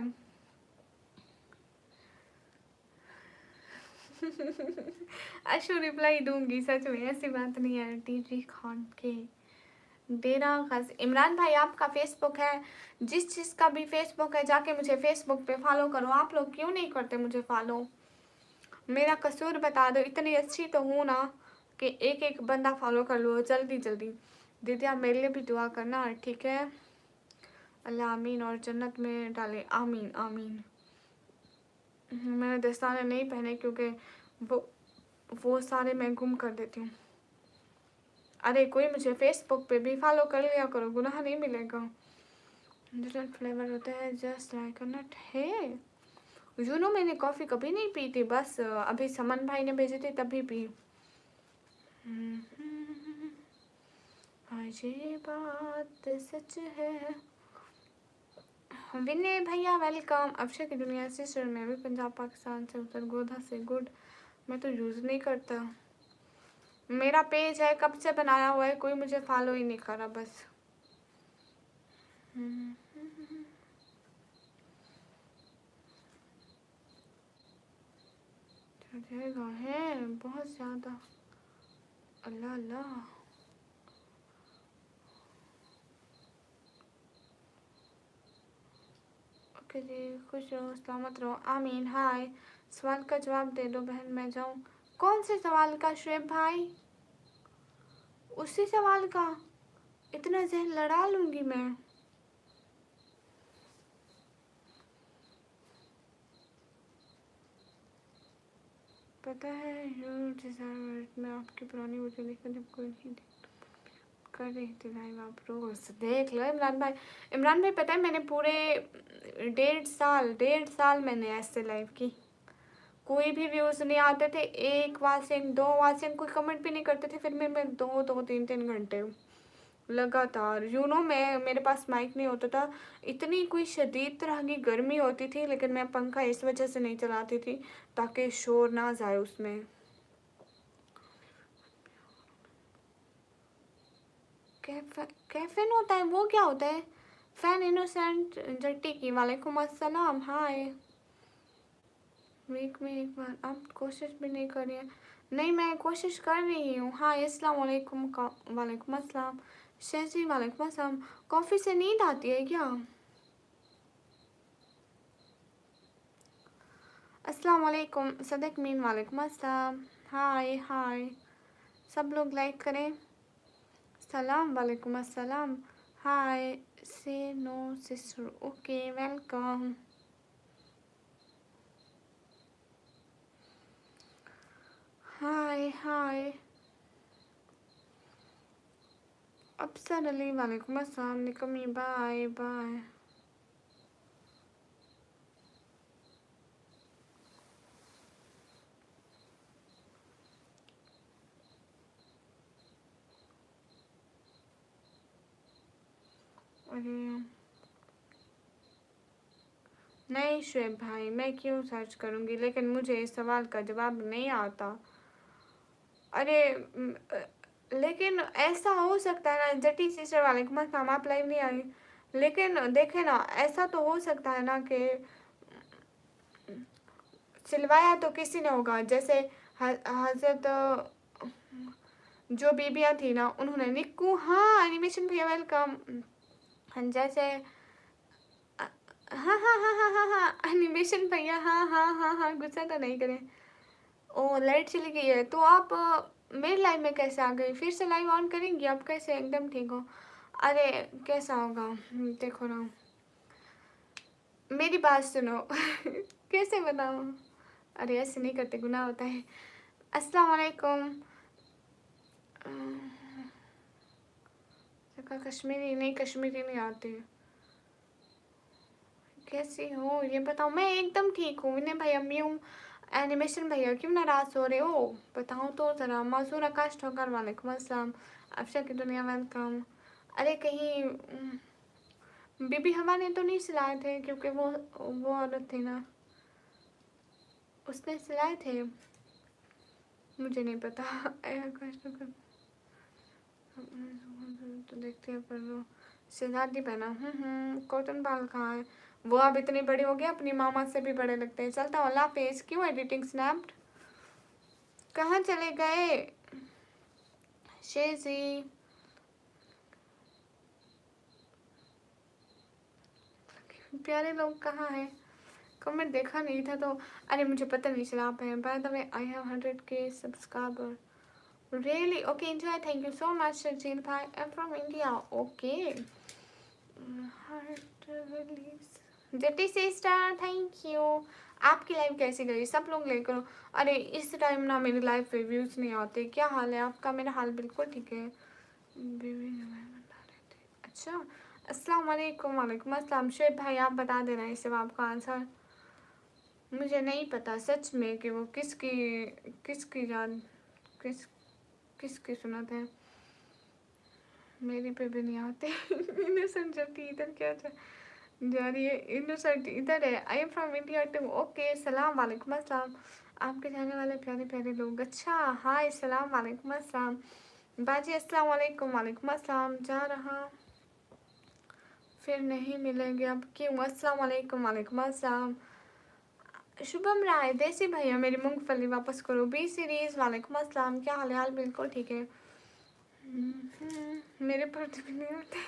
अशु रिप्लाई दूंगी, सच में ऐसी बात नहीं है। टीजी खान के डेरा खास। इमरान भाई आपका फेसबुक है? जिस चीज़ का भी फेसबुक है, जाके मुझे फेसबुक पे फॉलो करो। आप लोग क्यों नहीं करते मुझे फॉलो? मेरा कसूर बता दो, इतनी अच्छी तो हूँ ना कि एक एक बंदा फॉलो कर लो जल्दी जल्दी। दीदी आप मेरे लिए भी दुआ करना, ठीक है? अल्लाह आमीन, और जन्नत में डाले, आमीन आमीन। मैंने दस्ताने नहीं पहने क्योंकि वो सारे मैं गुम कर देती हूँ। अरे कोई मुझे फेसबुक पे भी फॉलो कर लिया करो, गुनाह नहीं मिलेगा। डिफरेंट फ्लेवर होता है, जस्ट लाइक अ नट है। यू नो मैंने कॉफ़ी कभी नहीं पी थी, बस अभी समन भाई ने भेजी थी तभी पी। आज ये बात सच है। विनय भैया वेलकम। अक्षय की दुनिया से सर, मैं भी पंजाब पाकिस्तान से, उत्तर गोधा से। गुड। मैं तो यूज़ नहीं करता। मेरा पेज है, कब से बनाया हुआ है, कोई मुझे फॉलो ही नहीं करा बस। जगह है बहुत ज़्यादा। अल्लाह अल्लाह। ओके जी, खुश रहो, सलामत रहो, आमीन। हाय, सवाल का जवाब दे दो बहन, मैं जाऊँ। कौन से सवाल का शुएब भाई? उसी सवाल का? इतना जहन लड़ा लूँगी मैं। पता है मैं आपकी पुरानी वीडियो देखकर जब कोई नहीं कर रही थी लाइव, आप रोज देख लो। इमरान भाई, इमरान भाई पता है मैंने पूरे 1.5 साल मैंने ऐसे लाइव की, कोई भी व्यूज़ नहीं आते थे। एक वासिंग, दो वासिंग, कोई कमेंट भी नहीं करते थे। फिर मैं 2-3 घंटे लगातार, मैं, मेरे पास माइक नहीं होता था। इतनी कोई शदीद तरह की गर्मी होती थी, लेकिन मैं पंखा इस वजह से नहीं चलाती थी ताकि शोर ना जाए उसमें। कैफिन होता है, वो क्या होता है? फैन इनोसेंट जट्टी की वालेकुम अस्सलाम। हाय। वीक में एक बार, आप कोशिश भी नहीं कर रही हैं? नहीं, मैं कोशिश कर रही हूँ। हाय, अस्सलाम वालेकुम। वालेकुम अस्सलाम। शहजी वालेकुम अस्सलाम। कॉफ़ी से नींद आती है क्या? अस्सलाम वालेकुम। सदक मीन वालेकुम अस्सलाम। हाय हाय, सब लोग लाइक करें। सलाम वालेकुम अस्सलाम। Hi, say no sister. Okay, welcome. Hi hi. Afsar Ali वालेकुम अस्सलाम। Nikmi bye bye. अरे नहीं शुएब भाई, मैं क्यों सर्च करूँगी, लेकिन मुझे इस सवाल का जवाब नहीं आता। अरे लेकिन ऐसा हो सकता है ना, जटी सिस्टर वालेकुम अस्सलाम, आप लाइव नहीं आई, लेकिन देखे ना, ऐसा तो हो सकता है ना कि सिलवाया तो किसी ने होगा। जैसे हजरत जो बीबियाँ थी ना, उन्होंने निक्कू, हाँ एनिमेशन भैया वेलकम। जैसे हाँ हाँ हाँ हाँ हाँ हाँ, एनिमेशन भैया, हाँ हाँ हाँ हाँ, गुस्सा तो नहीं करें। ओ, लाइट चली गई है तो आप मेरे लाइव में कैसे आ गई? फिर से लाइव ऑन करेंगी आप? कैसे एकदम ठीक हो? अरे कैसा होगा, देखो ना, मेरी बात सुनो। कैसे बताऊँ? अरे ऐसे नहीं करते, गुनाह होता है। अस्सलाम वालेकुम। कश्मीरी नहीं, कश्मीरी नहीं आती। कैसी हो ये बताओ? मैं एकदम ठीक हूँ विनय भाई, अम्मी हूँ। एनिमेशन भैया क्यों नाराज़ हो रहे हो, बताओ तो ज़रा। मासूर आकाश ठोकर वालेकुम अस्सलाम। अफशा की दुनिया वेलकम। अरे कहीं बीबी हवा ने तो नहीं सिलाए थे, क्योंकि वो औरत थी ना, उसने सिलाए थे, मुझे नहीं पता। आकाश ठोकर तो देखते हैं, पर वो शहजादी पहना। कॉटन बाल कहाँ है? वो अब इतनी बड़ी हो गई, अपनी मामा से भी बड़े लगते हैं। चलता अल्लाह हाफिज़। क्यों एडिटिंग स्नैप्ड? कहाँ चले गए शेजी? प्यारे लोग कहाँ हैं? कमेंट देखा नहीं था तो, अरे मुझे पता नहीं चला आप हैं। By the way I have 100K subscriber. Really? Okay, enjoy. Thank you so much Sharjeel भाई। I am from India. Okay. जटी सिस्टर थैंक यू। आपकी लाइव कैसी गई? सब लोग लाइक करो। अरे इस टाइम ना मेरी लाइव पे व्यूज़ नहीं आते। क्या हाल है आपका? मेरा हाल बिल्कुल ठीक है। अच्छा, अस्सलाम वालेकुम। वालेकुम अस्सलाम। शुएब भाई आप बता देना इस सवाल का आंसर। मुझे नहीं पता सच में कि वो किसकी जान, किस किसके सुनाते हैं, मेरी पे भी नहीं आते। इनोसेंट जबकि इधर क्या जा रही है, इनोसेंट इधर है। I am from India too. Okay, सलाम वालेकुम अस्सलाम। आपके जाने वाले प्यारे प्यारे लोग, अच्छा हाय, सलाम वालेकुम अस्सलाम। बाजी अस्सलाम वालेकुम। वालेकुम अस्सलाम। जा रहा फिर नहीं मिलेंगे अब क्यों? अस्सलाम वालेकुम। वालेकुम अस्सलाम। शुभम राय, देसी भैया मेरी मूंगफली वापस करो। बी सीरीज, वालेकुम अस्सलाम। क्या हाल है? हाल बिल्कुल ठीक है। मेरे पर तो भी नहीं होते।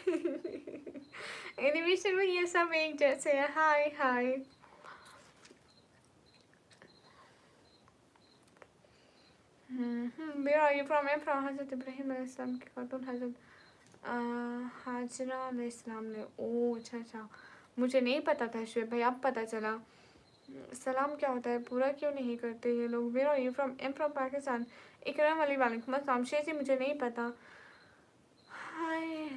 एनिमेशन में ये सब एक जैसे है। Hi hi. Where are you from? I am from Hazrat Ibrahim अलैहिस्सलाम के खातून हजरत हाजरा अलैहिस्सलाम ने। ओ अच्छा अच्छा, मुझे नहीं पता था शुएब भाई, अब पता चला। सलाम क्या होता है, पूरा क्यों नहीं करते ये लोग? Where are you from? I am from Pakistan. Ikram Ali, वालेकुम अस्सलाम। शेजी मुझे नहीं पता। हाय।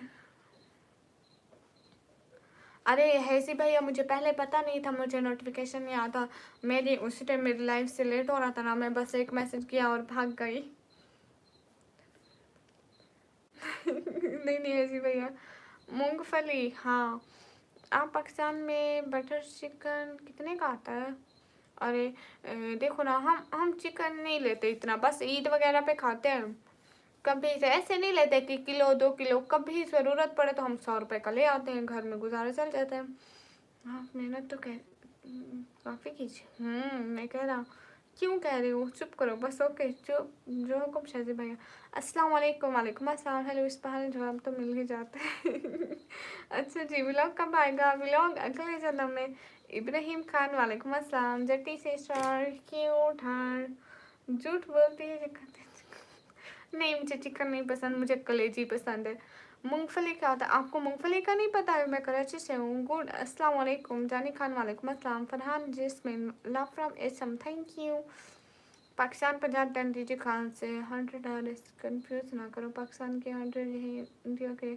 अरे हैसी भैया, मुझे पहले पता नहीं था, मुझे नोटिफिकेशन नहीं आता। मेरी उसी टाइम मेरी लाइफ से लेट हो रहा था ना, मैं बस एक मैसेज किया और भाग गई। नहीं नहीं हैसी भैया, मूंगफली हाँ। आप पाकिस्तान में बटर चिकन कितने का आता है? अरे देखो ना, हम चिकन नहीं लेते इतना, बस ईद वगैरह पे खाते हैं। कभी से ऐसे नहीं लेते कि किलो 2 किलो, कभी ज़रूरत पड़े तो हम 100 रुपये का ले आते हैं, घर में गुजारा चल जाता है। आप मेहनत तो काफ़ी कीजिए। मैं कह रहा, क्यों कह रही हूँ? चुप करो बस। ओके, चुप, जो हुक्म शाजी भैया। अस्सलाम वालेकुम। वालेकुम अस्सलाम। हेलो, इस बहाने जवाब तो मिल ही जाता है। अच्छा जी, व्लॉग कब आएगा? व्लॉग अगले जन्म में। इब्राहिम खान, वालेकुम अस्सलाम। जट्टी से स्टार, क्यूट हार्ट। झूठ बोलती है नहीं, मुझे चिकन नहीं पसंद, मुझे कलेजी पसंद है। मूंगफली क्या होता है? आपको मूंगफली का नहीं पता है? मैं कराची से हूँ। गुड। अस्सलाम वालेकुम। जानी खान, वालेकुम अस्सलाम। फरहान जिस्मिन, लव फ्रॉम एसम, thank you. Pakistan Punjab 10 DJ Khan से 100 कंफ्यूज ना करो, पाकिस्तान के 100 यही इंडिया के।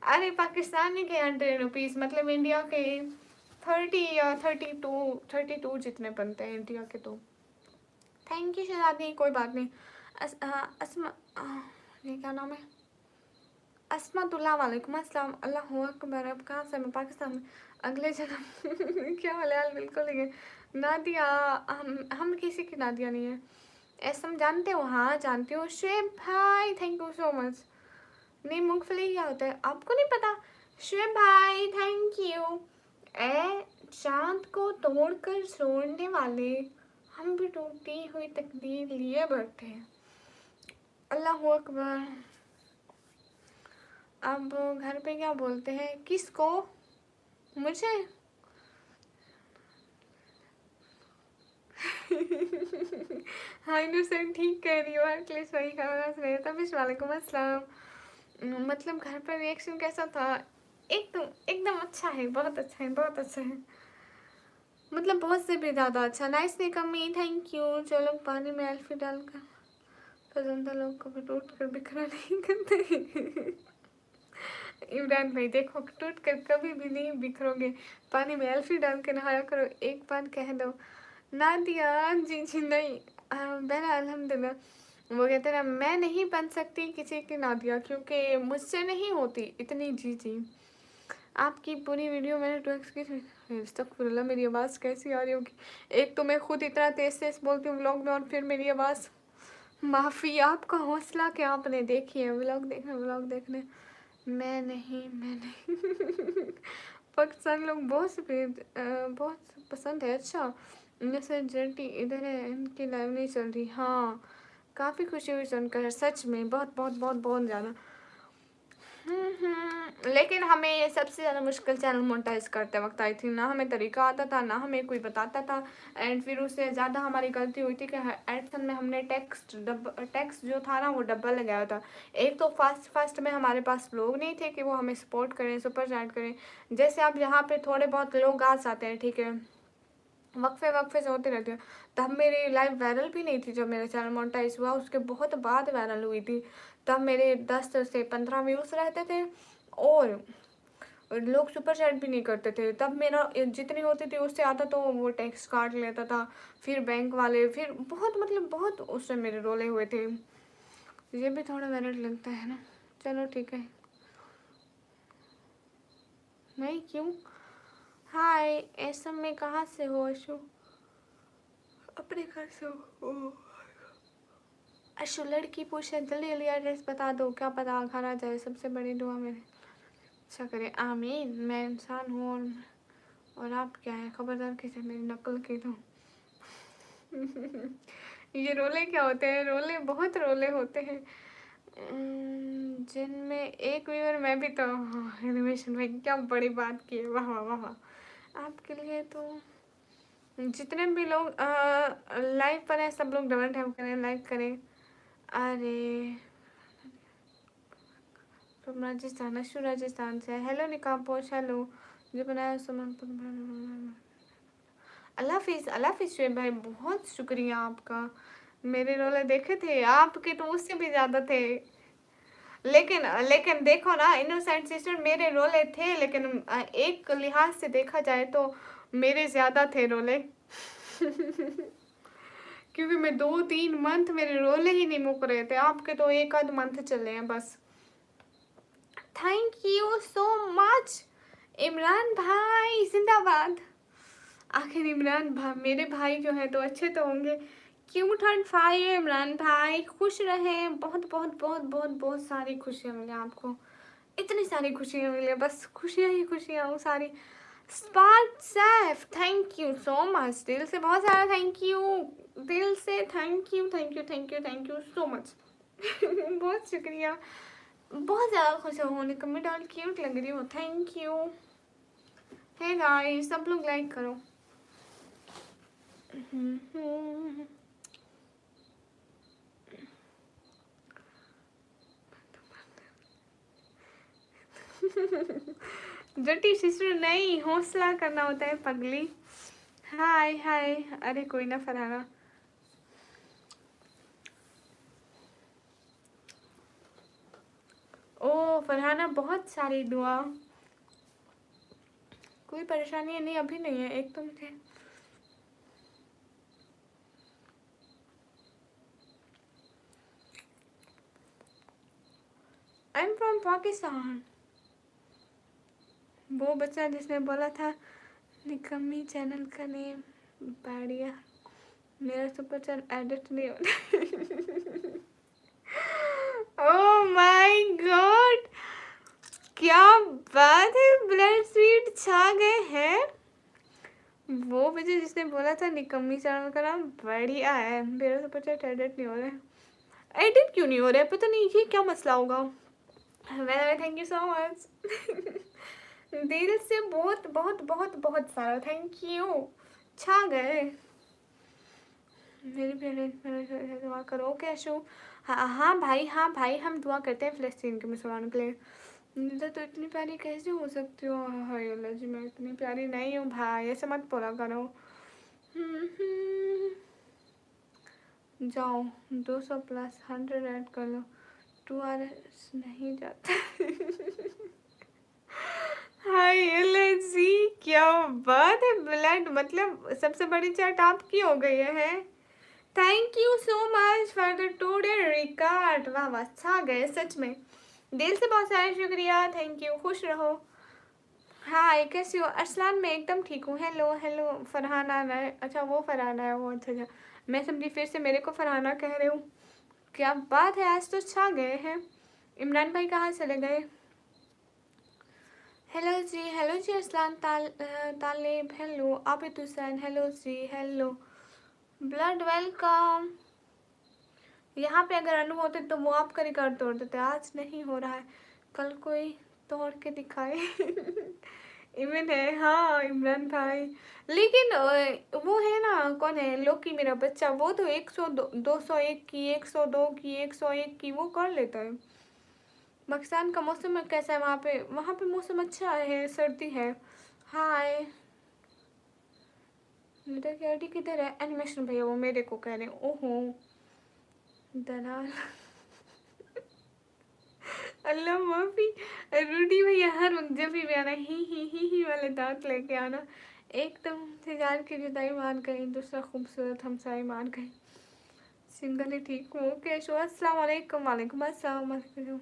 अरे पाकिस्तानी के 100 रुपीज़ मतलब इंडिया के 30 या 32 जितने बनते हैं इंडिया के। तो थैंक यू शहजादी, कोई बात नहीं। अस्मा ये क्या नाम है? अस्मतुल्लाह, वालेकुम अस्सलाम। अल्लाह अकबर। अब कहाँ से? मैं पाकिस्तान में। अगले जन्म। क्या हाल है? बिल्कुल ठीक है। नादिया, हम किसी की नादिया नहीं है। ऐसा जानते हो? हाँ जानती हूँ। शुएब भाई, थैंक यू सो मच। नहीं, मूंगफली क्या होता है आपको नहीं पता? शुएब भाई थैंक यू। ए चांद को तोड़कर छोड़ने वाले, हम भी टूटी हुई तकदीर लिए बैठे हैं। अल्लाह अकबर। अब घर पे क्या बोलते हैं? किसको? मुझे? हाँ इनोसेंट ठीक कह रही हो, एटलीस्ट वही खाना रहे। तबिश, वालेकुम अस्सलाम। मतलब घर पर रिएक्शन कैसा था? एकदम अच्छा है, बहुत अच्छा है, बहुत अच्छा है। मतलब बहुत से भी ज़्यादा अच्छा। नाइस ने कमी, थैंक यू। जो लोग पानी में एल्फी डालकर पसंद लोग कभी टूट कर बिखरा नहीं करते। इमरान भाई देखो, टूट कर कभी भी नहीं बिखरोगे। पानी में एल्फी डाल के नहाया करो, एक बार कह दो। नादिया जी जी नहीं, बहना अल्हम्दुलिल्लाह। वो कहते हैं ना, मैं नहीं बन सकती किसी की नादिया, क्योंकि मुझसे नहीं होती इतनी। जी जी, आपकी पूरी वीडियो मैंने 2x की। अस्तगफुरुल्लाह, मेरी आवाज़ कैसी आ रही होगी? एक तो मैं खुद इतना तेज़ तेज़ बोलती हूँ व्लॉग में, और फिर मेरी आवाज़। माफ़ी, आपका हौसला क्या आपने देखी है? व्लॉग देखने। मैं नहीं। पाकिस्तान लोग बहुत से बहुत पसंद है। अच्छा, जैसे जर्टी इधर है, इनकी लाइव नहीं चल रही। हाँ, काफ़ी खुशी हुई सुनकर, सच में बहुत बहुत बहुत बहुत ज़्यादा। लेकिन हमें ये सबसे ज़्यादा मुश्किल चैनल मोनेटाइज करते वक्त आई थी। ना हमें तरीका आता था, ना हमें कोई बताता था। एंड फिर उससे ज़्यादा हमारी गलती हुई थी कि एडसन में हमने टैक्स जो था ना, वो डबल लगाया था। एक तो फर्स्ट में हमारे पास लोग नहीं थे कि वो हमें सपोर्ट करें, सुपर चैट करें। जैसे अब यहाँ पे थोड़े बहुत लोग आ जाते हैं, ठीक है, वक्फे से होते रहते हैं। तब मेरी लाइव वायरल भी नहीं थी जब मेरा चैनल मोनेटाइज हुआ, उसके बहुत बाद वायरल हुई थी। तब मेरे 10 से 15 व्यूज़ रहते थे, और लोग सुपर चैट भी नहीं करते थे। तब मेरा जितनी होती थी उससे आता तो वो टैक्स काट लेता था, फिर बैंक वाले, फिर बहुत मतलब बहुत उससे मेरे रोले हुए थे। ये भी थोड़ा मिनट लगता है ना। चलो ठीक है। नहीं क्यों? हाय, ऐसा में कहाँ से हो अशु? अपने घर से हो। ओह, अशु लड़की पूछे जल्दी जल्दी एड्रेस बता दो, क्या पता घर आ जाए। सबसे बड़ी दुआ मेरे अच्छा करे, आमीन। मैं इंसान हूँ और आप क्या है? खबरदार किसी मेरी नकल की तो। ये रोले क्या होते हैं? रोले बहुत रोले होते हैं जिनमें एक व्यूअर मैं भी तो। एनिमेशन भाई क्या बड़ी बात की है, वाह वाह वाह वाह। आपके लिए तो जितने भी लोग लाइव पर हैं सब लोग डबल टैप करें, लाइक करें। अरे तुम राजस्थान, अशु राजस्थान से। हेलो निकापोश, हेलो जो बनाया सुमन। अल्लाह हाफिज़, अल्लाह हाफिज़ शुएब भाई, बहुत शुक्रिया आपका। मेरे रोले देखे थे आपके तो उससे भी ज़्यादा थे। लेकिन लेकिन देखो ना इनोसेंट सिस्टर, मेरे रोले थे लेकिन एक लिहाज से देखा जाए तो मेरे ज़्यादा थे रोले। क्योंकि मैं 2-3 मंथ मेरे रोले ही नहीं मुक रहे थे, आपके तो एक आध मंथ चले हैं बस। Thank you so much Imran भाई, जिंदाबाद। आखिर इमरान भाई मेरे भाई जो है तो अच्छे तो होंगे। क्यूट हर्ट भाई इमरान भाई, खुश रहे। बहुत बहुत बहुत बहुत बहुत सारी खुशियाँ मिले आपको, इतनी सारी खुशियाँ मिले, बस खुशियाँ ही खुशियाँ हूँ सारी। Spark Saif, thank you so much, दिल से बहुत सारा थैंक यू, दिल से thank you thank you thank you thank you so much. बहुत शुक्रिया, बहुत ज़्यादा खुश होने कमेंट और क्यूट लग रही हो, थैंक यू। है गाइस सब लोग लाइक करो। जटी सिस्टर नहीं, हौसला करना होता है पगली। हाय हाय, अरे कोई ना फरहाना। ओ फरहाना बहुत सारी दुआ, कोई परेशानी नहीं अभी नहीं है, एक तो मुझे आई एम फ्रॉम पाकिस्तान। वो बच्चा जिसने बोला था निकम्मी चैनल का नेम बढ़िया, मेरा सुपर चैनल एडिट नहीं होता। ओह माय गॉड, क्या बात है, ब्लड स्वीट छा गए हैं। वो मुझे जिसने बोला था निकम्मी चैनल का नाम बढ़िया है, मेरा सुपर चैट एडिट नहीं हो रहा है। एडिट क्यों नहीं हो रहा है पता नहीं, ये क्या मसला होगा। Well thank you so much. दिल से बहुत बहुत बहुत बहुत सारा थैंक यू, छा गए। मेरी पेरेंट्स दुआ करो। ओके अशु, हाँ हाँ भाई, हाँ भाई हम दुआ करते हैं फ़लस्तीन के मुसलमानों के लिए। निदा तो इतनी प्यारी कैसे हो सकती हो? हाय अल्लाह जी, मैं इतनी प्यारी नहीं हूँ भाई, ऐसे मत बोला करो। जाओ 200 प्लस 100 ऐड कर लो, 2 आवर्स नहीं जाता। हाय एलजी, क्या बात है, ब्लड मतलब सबसे बड़ी चैट आपकी हो गई है। Thank you so much for the today record, वाह वाह छा गए सच में, दिल से बहुत सारा शुक्रिया, थैंक यू, खुश रहो। हाय कैसी हो? अरसलान मैं एकदम ठीक हूँ। हेलो हेलो फरहाना है, अच्छा वो फरहाना है वो, अच्छा अच्छा मैं समझी फिर से मेरे को फरहाना कह रहे हूँ। क्या बात है, आज तो छा गए हैं। इमरान भाई कहाँ चले गए? हेलो जी अरसलान तालिब, hello Abid Hussain, hello ji, hello blood welcome. यहाँ पे अगर अनु होते तो वो आपका रिकॉर्ड तोड़ देते, आज नहीं हो रहा है, कल कोई तोड़ के दिखाए। इमन है, हाँ इमरान भाई, लेकिन वो है ना, कौन है लोकी मेरा बच्चा, वो तो 201 की, 102 की, 101 की वो कर लेता है। पाकिस्तान का मौसम कैसा है वहाँ पे? वहाँ पे मौसम अच्छा है, सर्दी है। हाय मेरा कैडी किधर है? एनिमेशन भैया वो मेरे को कह रहे हैं, ओहो दलाल। अल्लाह माफी। रूडी भैया हर वक्त जब भी आना ही वाले दांत लेके आना, एकदम सिगार की जुदाई मान गई, दूसरा खूबसूरत हमसाई मान गई। सिंगल ही ठीक हूँ। ओके शो अस्सलाम वालेकुम। वालेकुम अस्सलाम वालेकुम।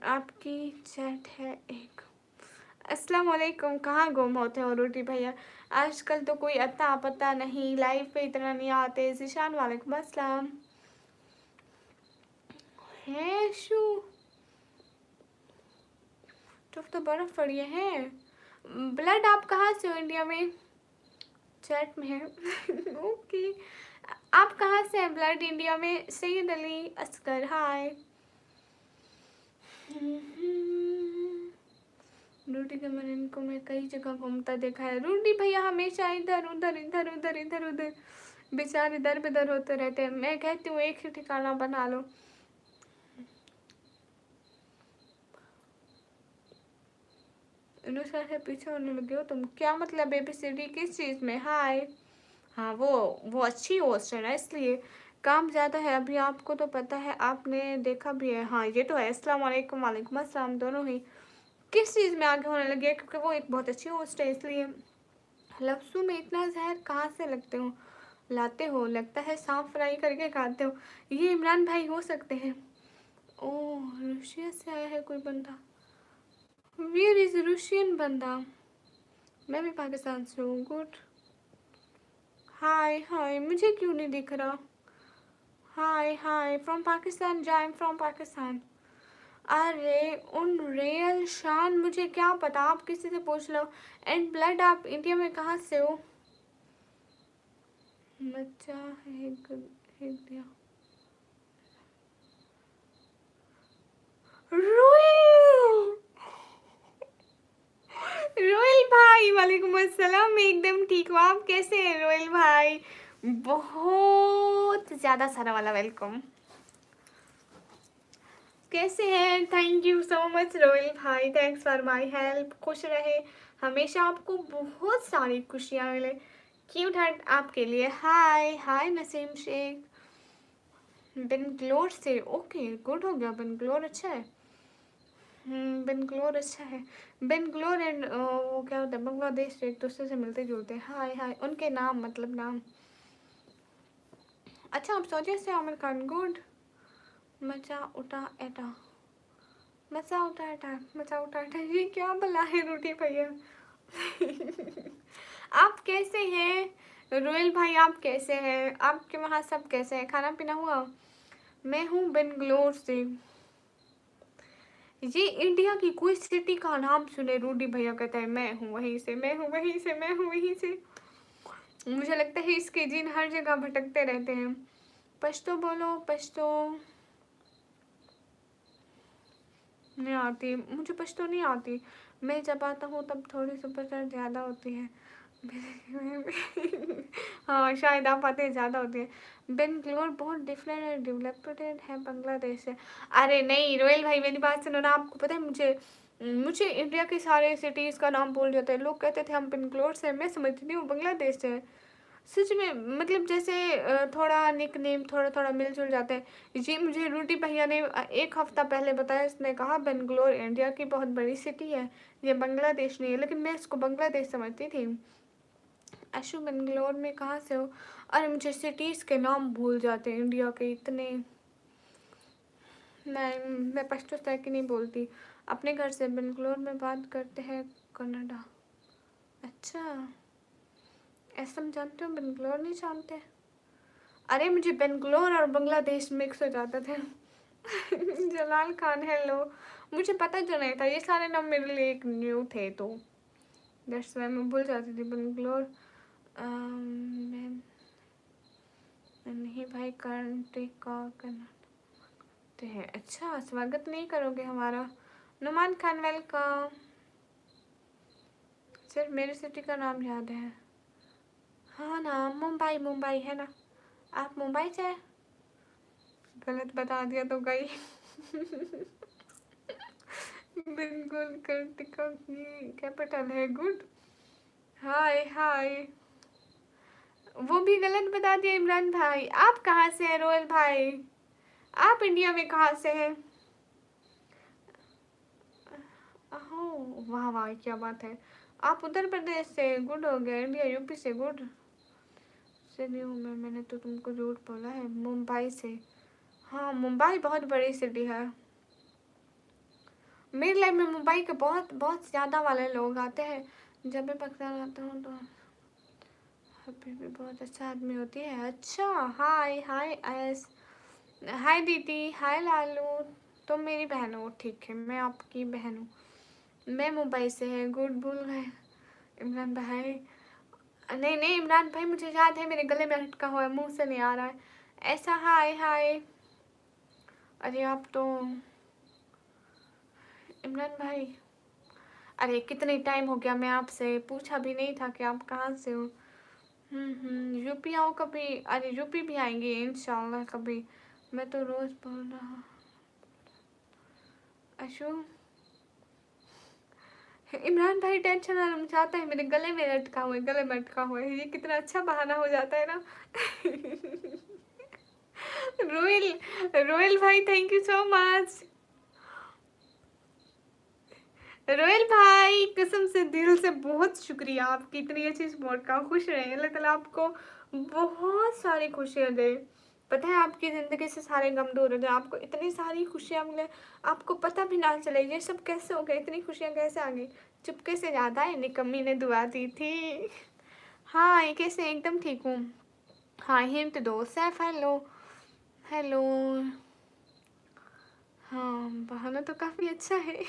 आपकी चैट है एक। अस्सलाम वालेकुम। कहाँ गुम होते हो रोटी भैया? आजकल तो कोई अता पता नहीं, लाइव पे इतना नहीं आते। जिशान वालेकुम अस्सलाम। है शू तो बर्फ पड़ी है। ब्लड आप कहाँ से हो? इंडिया में चैट में है। ओके आप कहाँ से हैं ब्लड? इंडिया में। सैयद अली असगर हाय। रूडी के मन इनको मैं कई जगह घूमता देखा है। रूडी भैया हमेशा इधर उधर इधर उधर इधर उधर बेचारे इधर बेदर होते रहते हैं। मैं कहती हूँ एक ही ठिकाना बना लो। अनुष्का से पीछे होने लगे हो तुम? क्या मतलब ABCD किस चीज़ में? हाय। हाँ वो अच्छी होस्ट है ना, इसलिए काम ज़्यादा है। अभी आपको तो पता है, आपने देखा भी है। हाँ ये तो है। अस्सलाम वालेकुम। वालेकुम अस्सलाम। दोनों ही किस चीज़ में आगे होने लगे, क्योंकि वो एक बहुत अच्छी होस्ट है इसलिए। लफ्ज़ों में इतना जहर कहाँ से लाते हो? लगता है सांप फ्राई करके खाते हो। ये इमरान भाई हो सकते हैं। ओह रशिया से आया है कोई बंदा। वेयर इज रशियन बंदा? मैं भी पाकिस्तान से हूँ। गुड। हाय हाय मुझे क्यों नहीं दिख रहा? हाय हाय फ्रॉम पाकिस्तान। जाइम फ्रॉम पाकिस्तान। अरे उन रियल शान, मुझे क्या पता, आप किसी से पूछ लो। एंड ब्लड आप इंडिया में कहाँ से हो? बच्चा है दिया। रोयल रोयल भाई वालेकुम अस्सलाम। मैं एकदम ठीक हूँ। आप कैसे हैं रोयल भाई? बहुत ज़्यादा सारा वाला वेलकम। कैसे हैं? Thank you so much Royal भाई। Thanks for my help. खुश रहे हमेशा, आपको बहुत सारी खुशियाँ मिले। क्यूट हार्ट आपके लिए। हाय हाय नसीम शेख। बेंगलोर से। ओके गुड हो गया। बेंगलोर अच्छा है। बेंगलोर अच्छा है। बेंगलोर एंड वो क्या होता है, बांग्लादेश एक दूसरे से मिलते जुलते हैं। हाय हाय उनके नाम मतलब नाम। अच्छा आप सोचे से आमिर खान। गुड। मचा उठा एटा मचा उठा एटा मचा उठा एटा ये क्या भला है रोटी भैया? आप कैसे हैं रोयल भाई? आप कैसे हैं? आपके वहाँ सब कैसे हैं? खाना पीना हुआ? मैं हूँ बेंगलोर से। ये इंडिया की कोई सिटी का नाम सुने रूडी भैया कहता है मैं हूँ वहीं से, मैं हूँ वहीं से, मैं हूँ वहीं से। मुझे लगता है इसके जीन हर जगह भटकते रहते हैं। पश्तो बोलो पश्तो। नहीं आती मुझे, पश्तो नहीं आती। मैं जब आता हूँ तब थोड़ी सुपर ज़्यादा होती है। हाँ शायद आप आते ज़्यादा होती है। बेंगलोर बहुत डिफरेंट है, डेवलप्ड है बांग्लादेश से। अरे नहीं रोयल भाई मेरी बात सुनो ना। आपको पता है मुझे इंडिया के सारे सिटीज़ का नाम भूल जाता है। लोग कहते थे हम बेंगलोर से, मैं समझती हूँ बांग्लादेश से। सच में मतलब जैसे थोड़ा निक नेम थोड़ा थोड़ा मिलजुल जाते हैं। जी मुझे रूटी भैया ने एक हफ्ता पहले बताया। इसने कहा बेंगलोर इंडिया की बहुत बड़ी सिटी है, ये बांग्लादेश नहीं है, लेकिन मैं इसको बांग्लादेश समझती थी। अशु बेंगलोर में कहाँ से हो? अरे मुझे सिटीज़ के नाम भूल जाते हैं इंडिया के इतने। मैं पश्तो तक की नहीं बोलती। अपने घर से बेंगलोर में बात करते हैं कन्नड़ा। अच्छा असम जानते हो, बेंगलोर नहीं जानते? अरे मुझे बेंगलोर और बांग्लादेश मिक्स हो जाता था। जलाल खान हेलो। मुझे पता जो नहीं था, ये सारे नाम मेरे लिए एक न्यू थे, तो दैट्स व्हाई मैं भूल जाती थी। बेंगलोर नहीं भाई कंट्री का करते हैं। अच्छा स्वागत नहीं करोगे हमारा? नुमान खान वेलकम। सिर्फ मेरी सिटी का नाम याद है। हाँ ना मुंबई, मुंबई है ना। आप मुंबई से? गलत बता दिया तो गई। बिल्कुल कर्तिका की कैपिटल है। गुड। हाय हाय वो भी गलत बता दिया इमरान भाई। आप कहाँ से हैं रोयल भाई? आप इंडिया में कहाँ से हैं? ओह वाह वाह क्या बात है। आप उत्तर प्रदेश से, गुड हो गया। इंडिया यूपी से, गुड से नहीं हूँ मैंने तो तुमको झूठ बोला है। मुंबई से, हाँ मुंबई बहुत बड़ी सिटी है। मेरी लाइफ में मुंबई के बहुत बहुत ज़्यादा वाले लोग आते हैं। जब भी पाकिस्तान आता हूँ तो अभी भी बहुत अच्छा आदमी होती है। अच्छा, हाय हाय एस, हाय दीदी, हाय लालू। तुम मेरी बहन हो, ठीक है, मैं आपकी बहन हूँ। मैं मुंबई से है, गुड भूल गए इमरान भाई। नहीं नहीं इमरान भाई, मुझे याद है, मेरे गले में अटका हुआ है, मुंह से नहीं आ रहा है ऐसा। हाय हाय। अरे आप तो इमरान भाई, अरे कितने टाइम हो गया, मैं आपसे पूछा भी नहीं था कि आप कहाँ से हो। यूपी आओ कभी। अरे यूपी भी आएंगे इंशाल्लाह कभी। मैं तो रोज बोल रहा। अशु, इमरान भाई टेंशन ना चाहता है, मेरे गले में अटका हुआ है, गले में अटका हुआ है, ये कितना अच्छा बहाना हो जाता है ना। रोहिल, रोहिल भाई thank you so much. Royal भाई कसम से दिल से बहुत शुक्रिया, आपकी इतनी अच्छी सपोर्ट का। खुश रहे, अल्लाह ताला आपको बहुत सारी खुशियाँ दे। पता है आपकी ज़िंदगी से सारे गम दूर हो जाए, आपको इतनी सारी खुशियाँ मिले, आपको पता भी ना चले ये सब कैसे हो गया, इतनी खुशियाँ कैसे आ गई। चुपके से ज़्यादा है, निकम्मी ने दुआ दी थी। हाँ ये कैसे, एकदम ठीक हूँ। हाँ हिंट दो, सैफ हेलो। हेलो। हाँ बहाना तो काफ़ी अच्छा है।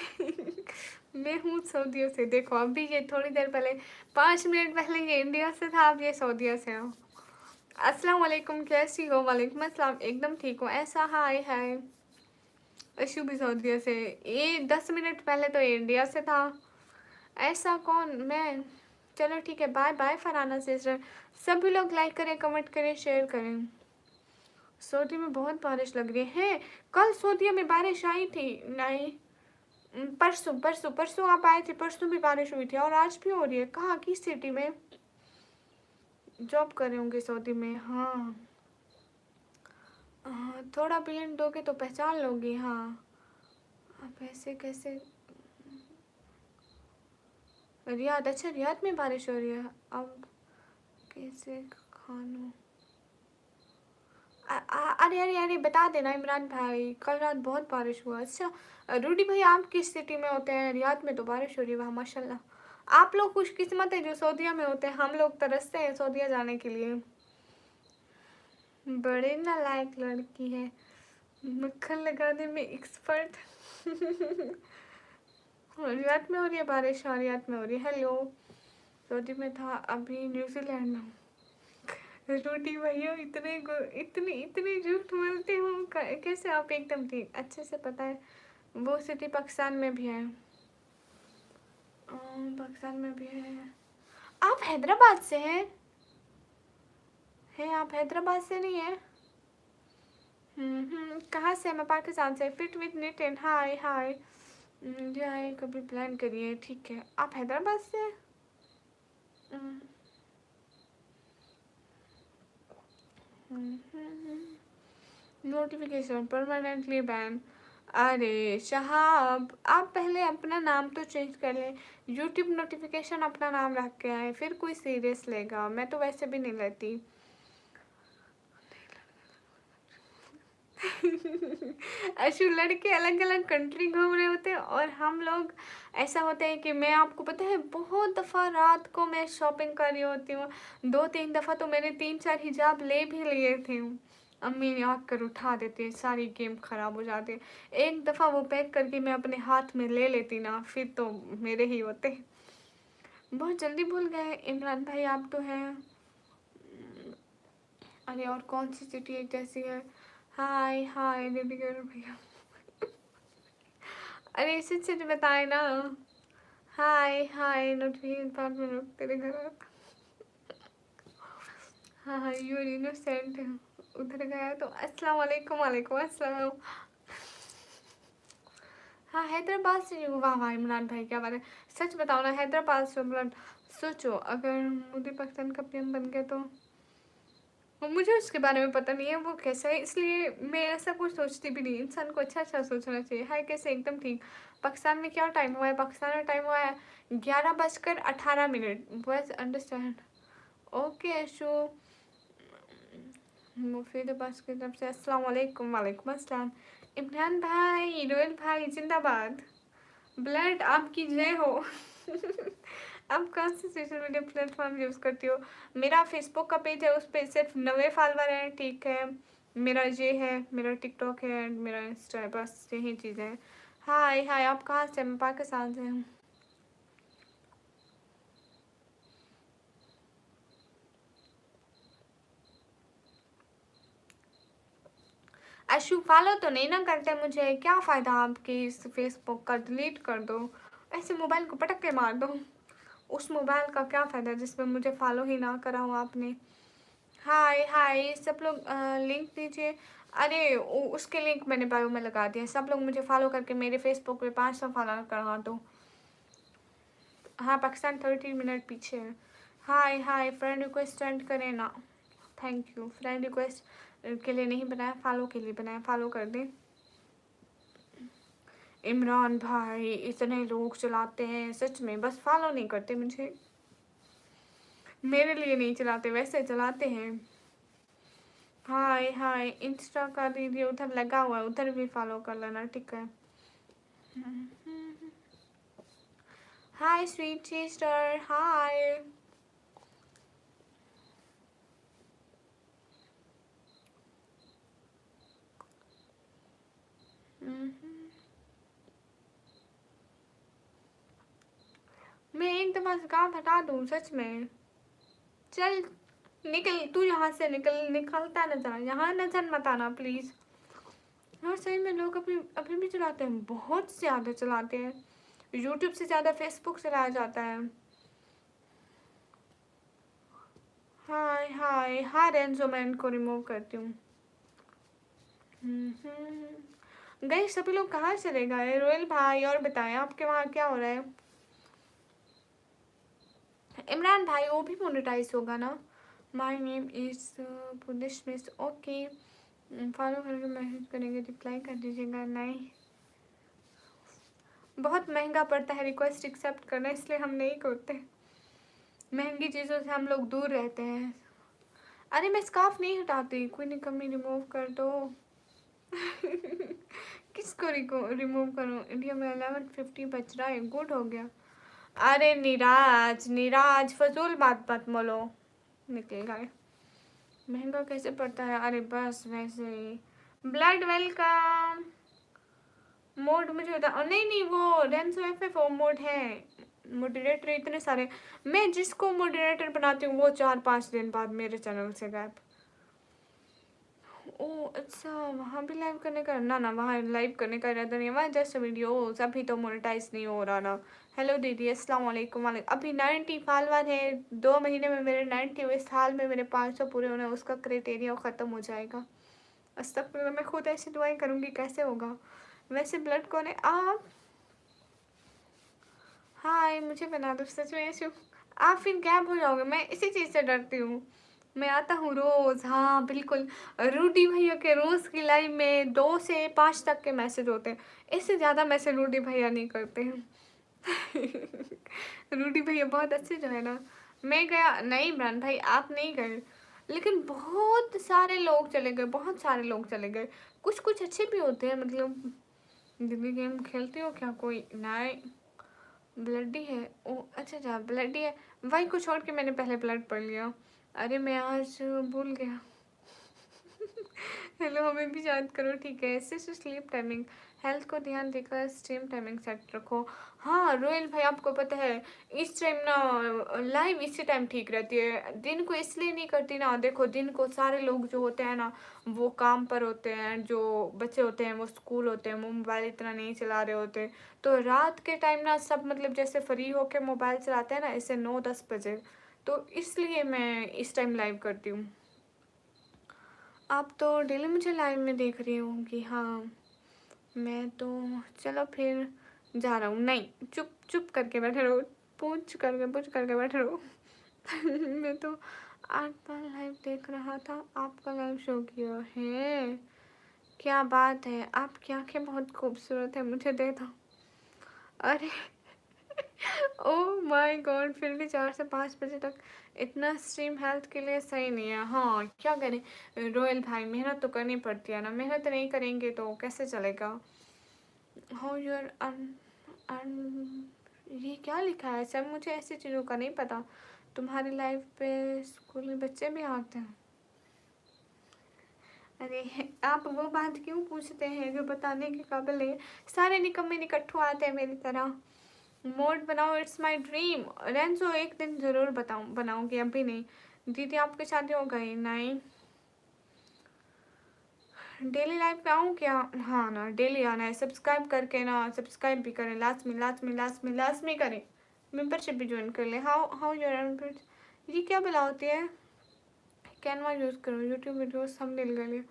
मैं हूँ सऊदियों से, देखो अभी ये थोड़ी देर पहले 5 मिनट पहले ये इंडिया से था, अब ये सऊदिया से हो। अस्सलाम वालेकुम, कैसी हो? वालेकुम अस्सलाम, एकदम ठीक हूँ ऐसा। हाय हाय। अशु भी सऊदिया से, ये 10 मिनट पहले तो ये इंडिया से था ऐसा। कौन? मैं। चलो ठीक है, बाय बाय फरहाना सिस्टर। सभी लोग लाइक करें, कमेंट करें, शेयर करें। सऊदी में बहुत बारिश लग रही है। कल सऊदी में बारिश आई थी? नहीं, परसों परसों परसों आप आए थे, परसों भी बारिश हुई थी और आज भी हो रही है। कहाँ, किस सिटी में जॉब कर रहे होंगे सऊदी में? हाँ हाँ, थोड़ा भी हिंट दोगे तो पहचान लोगी। हाँ आप ऐसे कैसे? रियाद, अच्छा रियाद में बारिश हो रही है। अब कैसे खानों? अरे अरे अरे बता देना इमरान भाई, कल रात बहुत बारिश हुआ। अच्छा रूडी भाई, आप किस सिटी में होते हैं? रियाद में तो बारिश हो रही है वहाँ माशाल्लाह। आप लोग खुशकिस्मत है जो सऊदिया में होते हैं, हम लोग तरसते हैं सऊदिया जाने के लिए। बड़े नालायक लड़की है, मक्खन लगाने में एक्सपर्ट। रियाद में हो रही है बारिश? हाँ रियाद में हो रही है। हेलो, सऊदी में था, अभी न्यूजीलैंड में हूँ। रोटी भैया, इतनी इतनी झूठ बोलते हो कैसे आप? एकदम ठीक, अच्छे से पता है वो सिटी पाकिस्तान में भी है। पाकिस्तान में भी है। आप हैदराबाद से हैं? आप हैदराबाद से नहीं है? कहाँ से? मैं पाकिस्तान से। Fit with knit and hi hi. जाए कभी प्लान करिए, ठीक है। आप हैदराबाद से हैं? Notification permanently ban. अरे शहाब, आप पहले अपना नाम तो चेंज कर लें। यूट्यूब नोटिफिकेशन अपना नाम रख के आए, फिर कोई सीरियस लेगा। मैं तो वैसे भी नहीं लेती। अशु, लड़के अलग अलग कंट्री घूम रहे होते हैं और हम लोग ऐसा होता है कि मैं, आपको पता है बहुत दफ़ा रात को मैं शॉपिंग कर रही होती हूँ। 2-3 दफ़ा तो मैंने 3-4 हिजाब ले भी लिए थे। अम्मी आँख कर उठा देती है, सारी गेम ख़राब हो जाती है। एक दफ़ा वो पैक करके मैं अपने हाथ में ले लेती ना, फिर तो मेरे ही होते। बहुत जल्दी भूल गए इमरान भाई, आप तो हैं। अरे और कौन सी सिटी है जैसी है? हाय हाय दीदी भैया। अरे सच सच बताए ना। हाय हाय, नोटिफिकेशन 5 मिनट तेरे घर। हाँ हाँ, यू इनोसेंट। उधर गया तो अस्सलाम वालेकुम, वालेकुम अस्सलाम। हाँ हैदराबाद से नहीं। वाह वाह इमरान भाई क्या बात है। सच बताओ ना, हैदराबाद से मतलब, सोचो अगर मोदी पाकिस्तान का पीएम बन गया तो। और मुझे उसके बारे में पता नहीं है वो कैसा है, इसलिए मैं ऐसा कुछ सोचती भी नहीं। इंसान को अच्छा अच्छा सोचना चाहिए। हाय कैसे? एकदम ठीक। पाकिस्तान में क्या टाइम हुआ है? पाकिस्तान में टाइम हुआ है 11:18। बस अंडरस्टैंड। ओके अशु। मुफीद अब्बास की तरफ से अस्सलाम वालेकुम। वालेकुम अस्सलाम। इमरान भाई, रोयल भाई जिंदाबाद। ब्लड आपकी जय हो। आप कौन सी सोशल मीडिया प्लेटफॉर्म यूज़ करती हो? मेरा फेसबुक का पेज है, उस पर सिर्फ 90 फॉलोवर हैं, ठीक है। मेरा ये है, मेरा टिकटॉक है, मेरा इंस्टा है, बस यही चीज़ें हैं। हाय हाय, आप कहाँ से? मैं पाकिस्तान से हूँ। अशु फॉलो तो नहीं ना करते मुझे, क्या फ़ायदा आपके इस फेसबुक का? डिलीट कर दो, ऐसे मोबाइल को पटक के मार दो। उस मोबाइल का क्या फ़ायदा जिसमें मुझे फॉलो ही ना करा हो आपने। हाय हाय सब लोग, लिंक दीजिए। अरे उसके लिंक मैंने बायो में लगा दिया। सब लोग मुझे फॉलो करके मेरे फेसबुक पे 500 फॉलो करवा दो। हाँ, पाकिस्तान 30 मिनट पीछे है। हाय हाय, फ्रेंड रिक्वेस्ट सेंड करें ना। Thank you. फ्रेंड रिक्वेस्ट के लिए नहीं बनाया, फॉलो के लिए बनाया, फॉलो कर दें। इमरान भाई, इतने लोग चलाते हैं सच में, बस फॉलो नहीं करते मुझे। मेरे लिए नहीं चलाते, वैसे चलाते हैं। हाय हाय, इंस्टा का दीदी उधर लगा हुआ है, उधर भी फॉलो कर लेना, ठीक है। हाय स्वीट सिस्टर, हाय। मैं एक दफा से काम हटा दूँ सच में? चल निकल तू यहाँ से, निकलता नजर, यहाँ नजर मत आना प्लीज। हाँ सही में, लोग अभी अभी भी चलाते हैं, बहुत ज़्यादा चलाते हैं। यूट्यूब से ज़्यादा फेसबुक चलाया जाता है। हाय हाय, हाँ रेंजो, मैं इनको रिमूव करती हूँ। गए सभी लोग कहाँ चले गए? रोयल भाई और बताएं, आपके वहाँ क्या हो रहा है? इमरान भाई वो भी मोनेटाइज होगा ना? My name is police miss, okay. Follow करके मैसेज करेंगे, रिप्लाई कर दीजिएगा। नहीं, बहुत महंगा पड़ता है रिक्वेस्ट एक्सेप्ट करना, इसलिए हम नहीं करते। महंगी चीज़ों से हम लोग दूर रहते हैं। अरे मैं स्कार्फ नहीं हटाती, कोई नहीं, कमी रिमूव कर दो। किसको रिमूव करूँ? इंडिया में 11:50 बज रहा है, गुड हो गया। अरे नीराज नीराज, फजूल बात बात बोलो, निकल गए। महंगा कैसे पड़ता है? अरे बस वैसे ही। Blood welcome. मोड मुझे बता, नहीं नहीं, वो रेंसो एफ वो मोड है। मोडरेटर इतने सारे, मैं जिसको मोडरेटर बनाती हूँ वो 4-5 दिन बाद मेरे चैनल से गायब। ओ अच्छा, वहाँ भी लाइव करने का? ना ना, वहाँ लाइव करने का इरादा नहीं है, वहाँ जस्ट वीडियो, अभी तो मोनेटाइज नहीं हो रहा ना। हेलो दीदी, अस्सलाम वालेकुम। अभी 90 फॉलोवर है, 2 महीने में मेरे 90 हुए, साल में मेरे 500 पूरे होने, उसका क्राइटेरिया ख़त्म हो जाएगा। अस्तगफिरुल्लाह, मैं खुद ऐसी दुआएं करूँगी, कैसे होगा? वैसे ब्लड कौन है? आप? हाय, मुझे बना दो सच में ऐसे। आप फिर गैप हो जाओगे, मैं इसी चीज़ से डरती हूँ। मैं आता हूँ रोज़, हाँ बिल्कुल। रूडी भैया के रोज़ की लाइव में 2 से 5 तक के मैसेज होते हैं, इससे ज़्यादा मैसेज रूडी भैया नहीं करते हैं। रूडी भैया बहुत अच्छे जो है ना। मैं गया नहीं इमरान भाई, आप नहीं गए, लेकिन बहुत सारे लोग चले गए, बहुत सारे लोग चले गए। कुछ कुछ अच्छे भी होते हैं, मतलब। दीदी गेम खेलती हो क्या? कोई नहीं। ब्लडी है? ओ अच्छा अच्छा, ब्लडी है। वही को छोड़ के मैंने पहले ब्लड पढ़ लिया। अरे मैं आज भूल गया। हेलो, हमें भी याद करो, ठीक है। ऐसे स्लीप टाइमिंग, हेल्थ को ध्यान देकर स्ट्रीम टाइमिंग सेट रखो। हाँ रोयल भाई, आपको पता है इस टाइम ना लाइव इसी टाइम ठीक रहती है, दिन को इसलिए नहीं करती ना, देखो दिन को सारे लोग जो होते हैं ना वो काम पर होते हैं, जो बच्चे होते हैं वो स्कूल होते हैं, वो मोबाइल इतना नहीं चला रहे होते। तो रात के टाइम ना सब मतलब जैसे फ्री होके मोबाइल चलाते हैं ना, ऐसे 9-10 बजे, तो इसलिए मैं इस टाइम लाइव करती हूँ। आप तो डेली मुझे लाइव में देख रही होंगी। हाँ मैं तो, चलो फिर जा रहा हूँ। नहीं, चुप चुप करके बैठे रहो, पूछ करके बैठे रहो। मैं तो 8 बार लाइव देख रहा था, आपका लाइव शो किया है। क्या बात है, आपकी आंखें बहुत खूबसूरत है, मुझे दे दो। अरे ओह माय गॉड, फिर भी 4 से 5 बजे तक इतना स्ट्रीम हेल्थ के लिए सही नहीं है। हाँ क्या करें रोयल भाई, मेहनत तो करनी पड़ती है ना, मेहनत नहीं करेंगे तो कैसे चलेगा। हाउ यूर ये क्या लिखा है सर, मुझे ऐसी चीज़ों का नहीं पता। तुम्हारी लाइफ पे स्कूल में बच्चे भी आते हैं? अरे आप वो बात क्यों पूछते हैं जो बताने के काबिल है। सारे निकम्मे निकट्ठू आते हैं मेरी तरह। मोड बनाओ, इट्स माय ड्रीम। रेंजो एक दिन ज़रूर बताऊँ, बनाऊँगी, अभी नहीं। दीदी आपकी शादी हो गई? नहीं। डेली लाइफ पे आऊँ क्या? हाँ ना, डेली आना है। सब्सक्राइब करके ना, सब्सक्राइब भी करें, लास्ट में करें। मेंबरशिप भी ज्वाइन कर ले। हाउ हाउ यूर ये क्या बिला होती है? कैनवा यूज़ करो, यूट्यूब वीडियोस थंबनेल के लिए।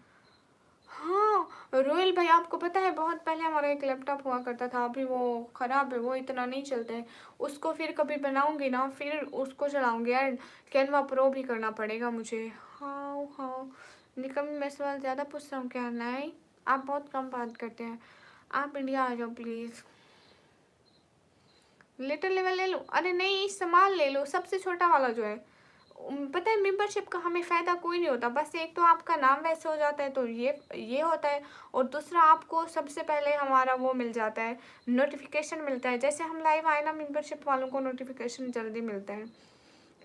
हाँ रोयल भाई, आपको पता है बहुत पहले हमारा एक लैपटॉप हुआ करता था, अभी वो ख़राब है, वो इतना नहीं चलता है। उसको फिर कभी बनाऊंगी ना, फिर उसको चलाऊंगी यार। कैनवा प्रो भी करना पड़ेगा मुझे। हाँ हाँ निकम, मैं सवाल ज़्यादा पूछ रहा हूँ क्या? नहीं, आप बहुत कम बात करते हैं। आप इंडिया आ जाओ प्लीज़। लिटिल लेवल ले लो? अरे नहीं, सामान ले लो, सबसे छोटा वाला जो है। पता है मेंबरशिप का हमें फ़ायदा कोई नहीं होता, बस एक तो आपका नाम वैसे हो जाता है तो ये होता है, और दूसरा आपको सबसे पहले हमारा वो मिल जाता है, नोटिफिकेशन मिलता है। जैसे हम लाइव आए ना, मेंबरशिप वालों को नोटिफिकेशन जल्दी मिलता है।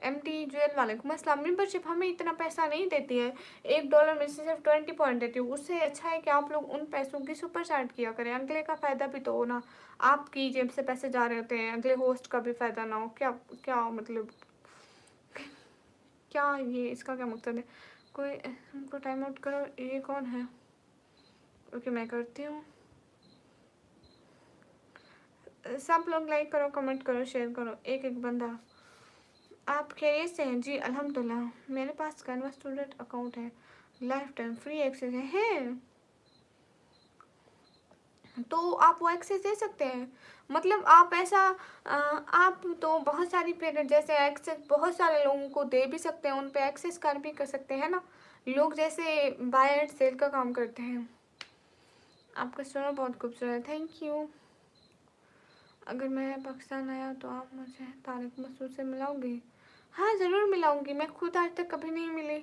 MT ज्वेल वालेकुम अस्सलाम। मेंबरशिप हमें इतना पैसा नहीं देती है, $1 में से सिर्फ 20 पॉइंट देती हूँ। उससे अच्छा है कि आप लोग उन पैसों की सुपर चैट किया करें, अगले का फ़ायदा भी तो हो ना। आपकी जेब से पैसे जा रहे होते हैं, अगले होस्ट का भी फ़ायदा ना हो। क्या क्या मतलब, क्या ये इसका क्या मकसद है? कोई हमको टाइम आउट करो। ये कौन है? ओके मैं करती हूँ। सब लोग लाइक करो, कमेंट करो, शेयर करो, एक एक बंदा। आप खैरियत से हैं? जी अल्हम्दुलिल्लाह। मेरे पास कैनवा स्टूडेंट अकाउंट है, लाइफ टाइम फ्री एक्सेस है। हैं तो आप वो एक्सेस दे सकते हैं, मतलब आप ऐसा आप तो बहुत सारी पीरियड जैसे एक्सेस बहुत सारे लोगों को दे भी सकते हैं, उन पे एक्सेस कर भी कर सकते हैं ना, लोग जैसे बाय एंड सेल का काम करते हैं। आपका स्टोर बहुत खूबसूरत है, थैंक यू। अगर मैं पाकिस्तान आया तो आप मुझे तारिक मसूद से मिलाओगे? हाँ ज़रूर मिलाऊंगी, मैं खुद आज तक कभी नहीं मिली।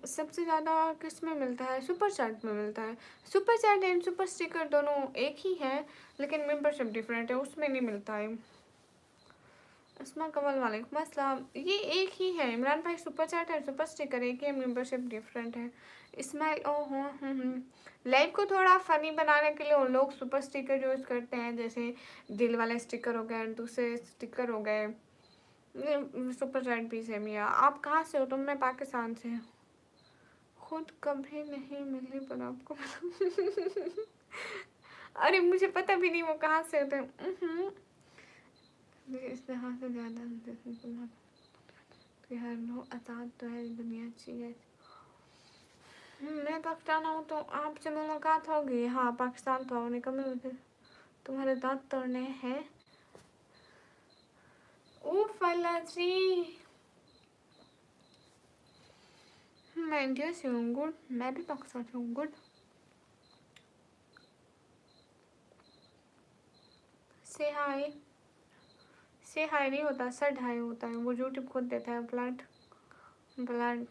सबसे ज़्यादा किस में मिलता है? सुपर चैट में मिलता है। Super chat and super sticker दोनों एक ही है, लेकिन मेंबरशिप डिफरेंट है, उसमें नहीं मिलता है। अस्मा कमल वालेकुम अस्सलाम। ये एक ही है इमरान भाई, सुपर चैट और सुपर स्टिकर एक ही है, मेंबरशिप डिफरेंट है। इस्माइल ओ हो लाइव को थोड़ा फ़नी बनाने के लिए उन लोग सुपर स्टिकर यूज़ करते हैं, जैसे दिल वाले स्टिकर हो गए, दूसरे स्टिकर हो गए। सुपर चैट भी सेम ही है। आप कहाँ से हो? तो मैं पाकिस्तान से। खुद कभी नहीं मिली पर आपको अरे मुझे पता भी नहीं वो कहाँ से होते हैं। इस तरह से ज़्यादा हर लो आज़ाद तो है दुनिया चाहिए। मैं पाकिस्तान हूँ तो आपसे मुलाकात होगी। हाँ पाकिस्तान तो होने कमी मुझे तुम्हारे दांत तोड़ने हैं। ओ फला जी, मैं इंडिया से हूँ। गुड, मैं भी पाकिस्तान से हूँ। गुड, से हाय। से हाय नहीं होता, सड हाय होता है, वो यूट्यूब खुद देता है। ब्लड ब्लड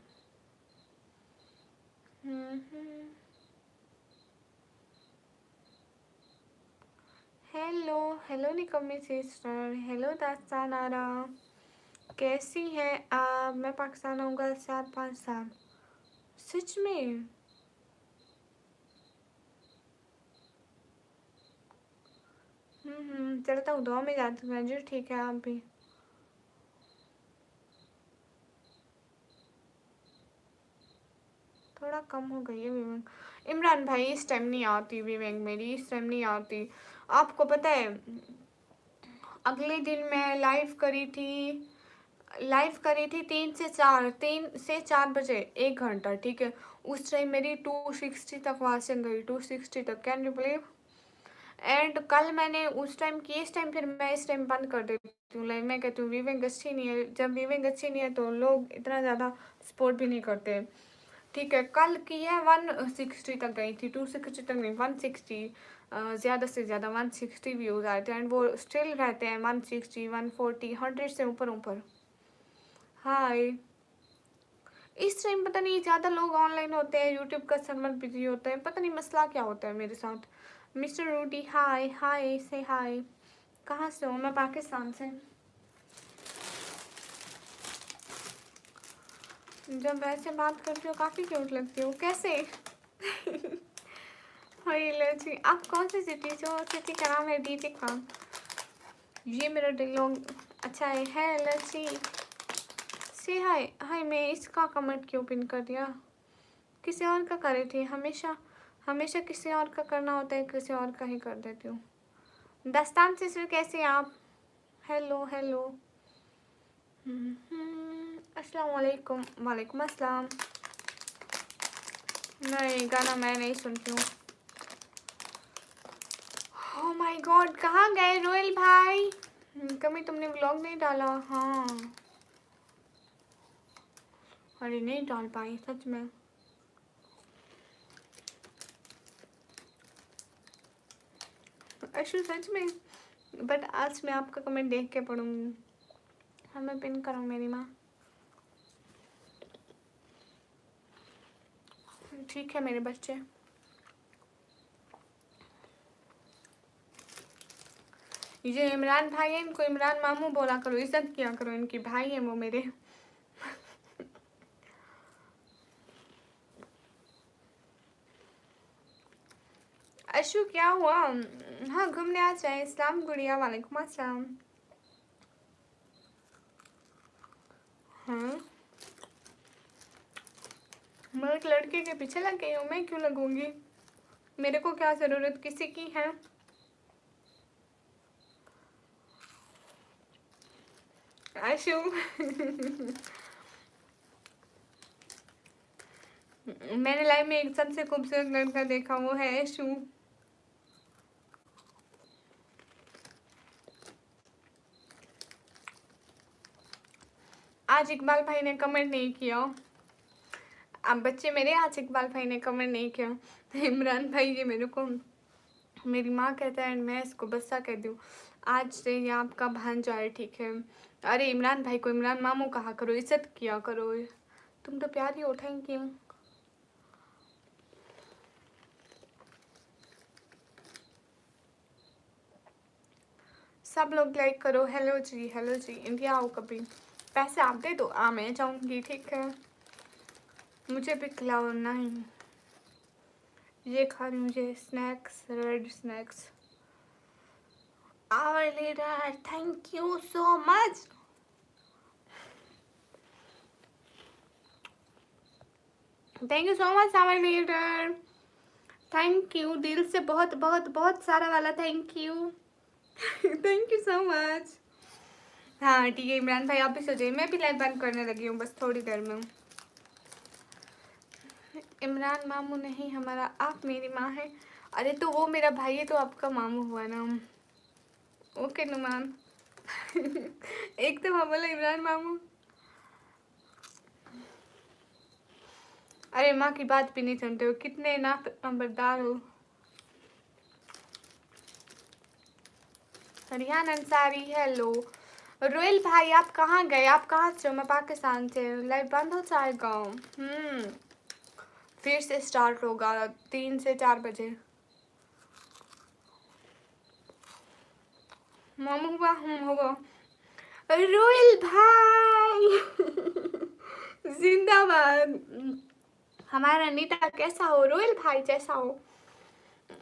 हेलो हेलो निकम्मी सिस्टर, हेलो दास्तानारा, कैसी है आप? मैं पाकिस्तान आऊँगा 4-5 साल। सच में? चलता हूँ, दुआ में जाती हूँ मैं जी। ठीक है आप भी। थोड़ा कम हो गई है विवेक। इमरान भाई इस टाइम नहीं आती विवेक, मेरी इस टाइम नहीं आती। आपको पता है अगले दिन मैं लाइव करी थी 3 से 4 1 घंटा, ठीक है। उस टाइम मेरी 260 तक वाचिंग गई, 260 तक, कैन यू बिलीव। एंड कल मैंने उस टाइम की, इस टाइम फिर मैं इस टाइम बंद कर देती हूँ लाइव। मैं कहती हूँ वीविंग अच्छी नहीं है, जब वीविंग अच्छी नहीं है तो लोग इतना ज़्यादा सपोर्ट भी नहीं करते। ठीक है, कल की है 160 तक गई थी, 260 तक नहीं, 160। ज़्यादा से ज़्यादा 160 व्यूज़ आए थे, एंड वो स्टिल रहते हैं 160, 140, 100 से ऊपर ऊपर। हाय, इस टाइम पता नहीं ज़्यादा लोग ऑनलाइन होते हैं, यूट्यूब का सर्वर बिजी होता है, पता नहीं मसला क्या होता है मेरे साथ। मिस्टर रूटी हाय, हाय से हाय। कहाँ से हो? मैं पाकिस्तान से। जब वैसे बात करती हो काफ़ी क्यूट लगती हो। कैसे? हाय लची, आप कौन सी सिटी से हो? सिटी का नाम है डीजे खान। ये मेरा डिलोग अच्छा है लची से हाय। हाय, मैं इसका कमेंट क्यों पिन कर दिया? किसी और का करे थे। हमेशा हमेशा किसी और का करना होता है, किसी और का ही कर देती हूँ। दस्तान से सिर कैसे हैं आप? Hello hello. अस्सलाम वालेकुम। वालेकुम अस्सलाम। नहीं, गाना मैं नहीं सुनती हूँ। ओह माय गॉड, कहाँ गए रोयल भाई? कभी तुमने व्लॉग नहीं डाला? हाँ, अरे नहीं डाल पाई सच में। अशु सच में, बट आज मैं आपका कमेंट देख के पढ़ूंगी। हाँ, मैं पिन करूँ मेरी माँ। ठीक है मेरे बच्चे। ये इमरान भाई है, इनको इमरान मामू बोला करो, इज्जत किया करो इनकी। भाई है वो मेरे। अशु क्या हुआ? हाँ, घूमने आ जाए। इस्लाम गुड़िया, वालेकुम अस्सलाम। हाँ, मैं एक लड़के के पीछे लग गई हूँ। मैं क्यों लगूंगी? मेरे को क्या ज़रूरत किसी की है? आशु मैंने लाइफ में एक सबसे खूबसूरत लड़का देखा, वो है आशु। आज इकबाल भाई ने कमेंट नहीं किया। अब बच्चे मेरे, आज इकबाल भाई ने कमेंट नहीं किया। तो इमरान भाई ये मेरे को मेरी माँ कहता है, एंड मैं इसको बस्सा कहती हूँ। आज से ये आपका भांजा है, ठीक है? अरे इमरान भाई को इमरान मामू कहा करो, इज्जत किया करो। तुम तो प्यारी हो। Thank you. सब लोग लाइक करो। हेलो जी, हेलो जी। इंडिया आओ कभी, पैसे आप दे दो, मैं जाऊँगी, ठीक है? मुझे भी खिलाओ। नहीं, ये खा रही मुझे snacks, red snacks. Our leader, thank you so much. Thank you so much our leader. Thank you दिल से, बहुत बहुत बहुत सारा वाला thank you. Thank you so much. हाँ ठीक है इमरान भाई, आप भी सो जाइए। मैं भी लाइट बंद करने लगी हूँ, बस थोड़ी देर में। इमरान मामू नहीं हमारा, आप मेरी माँ है। अरे तो वो मेरा भाई है तो आपका मामू हुआ ना। ओके नुमान। एक तो बोला इमरान मामू। अरे माँ की बात भी नहीं सुनते हो, कितने ना नंबरदार हो। रियान अंसारी हेलो। रोयल भाई आप कहाँ गए? आप कहाँ से हो? मैं पाकिस्तान से। लाइव बंद हो जाएगा। फिर से स्टार्ट होगा 3 से 4 बजे। मामू हुआ होगा। रोयल भाई जिंदाबाद। हमारा नेता कैसा हो? रोयल भाई जैसा हो।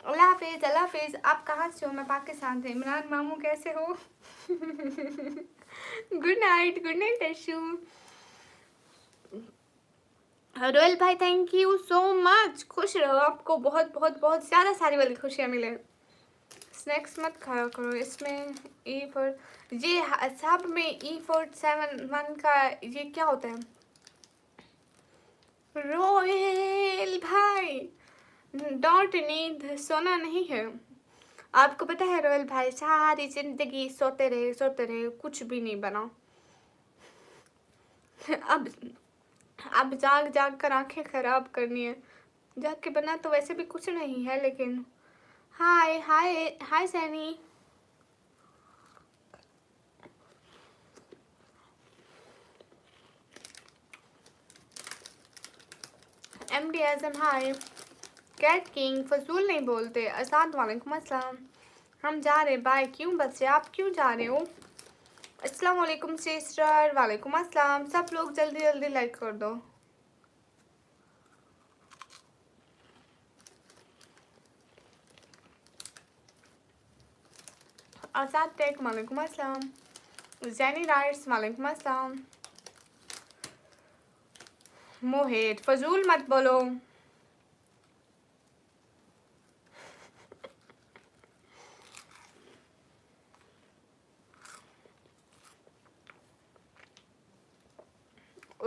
अल्लाह हाफिज, अल्लाह हाफिज। आप कहाँ से हो? मैं पाकिस्तान से। इमरान मामू कैसे हो? Good night Ashu. रोयल भाई थैंक यू सो मच। खुश रहो, आपको बहुत बहुत बहुत ज़्यादा सारी वाली खुशियाँ मिले। स्नैक्स मत खाया करो, इसमें ई फॉर, ये सब में E47 का ये क्या होता है? रोयल भाई डोंट नींद, सोना नहीं है। आपको पता है रोयल भाई सारी जिंदगी सोते रहे, कुछ भी नहीं बना। अब जाग जाग कर आंखें खराब करनी है। जाग के बना तो वैसे भी कुछ नहीं है, लेकिन हाय हाय हाय सैनी। MD आजम हाय। कैट किंग फजूल नहीं बोलते। असाद वालेकुम अस्सलाम। हम जा रहे बाय। क्यों बच्चे आप क्यों जा रहे हो? अस्सलाम वालेकुम सिस्टर। वालेकुम अस्सलाम। सब लोग जल्दी जल्दी लाइक कर दो। आजाद टेक वालेकुम अस्सलाम। जैनी राइट्स वालेकुम अस्सलाम। मोहित फजूल मत बोलो।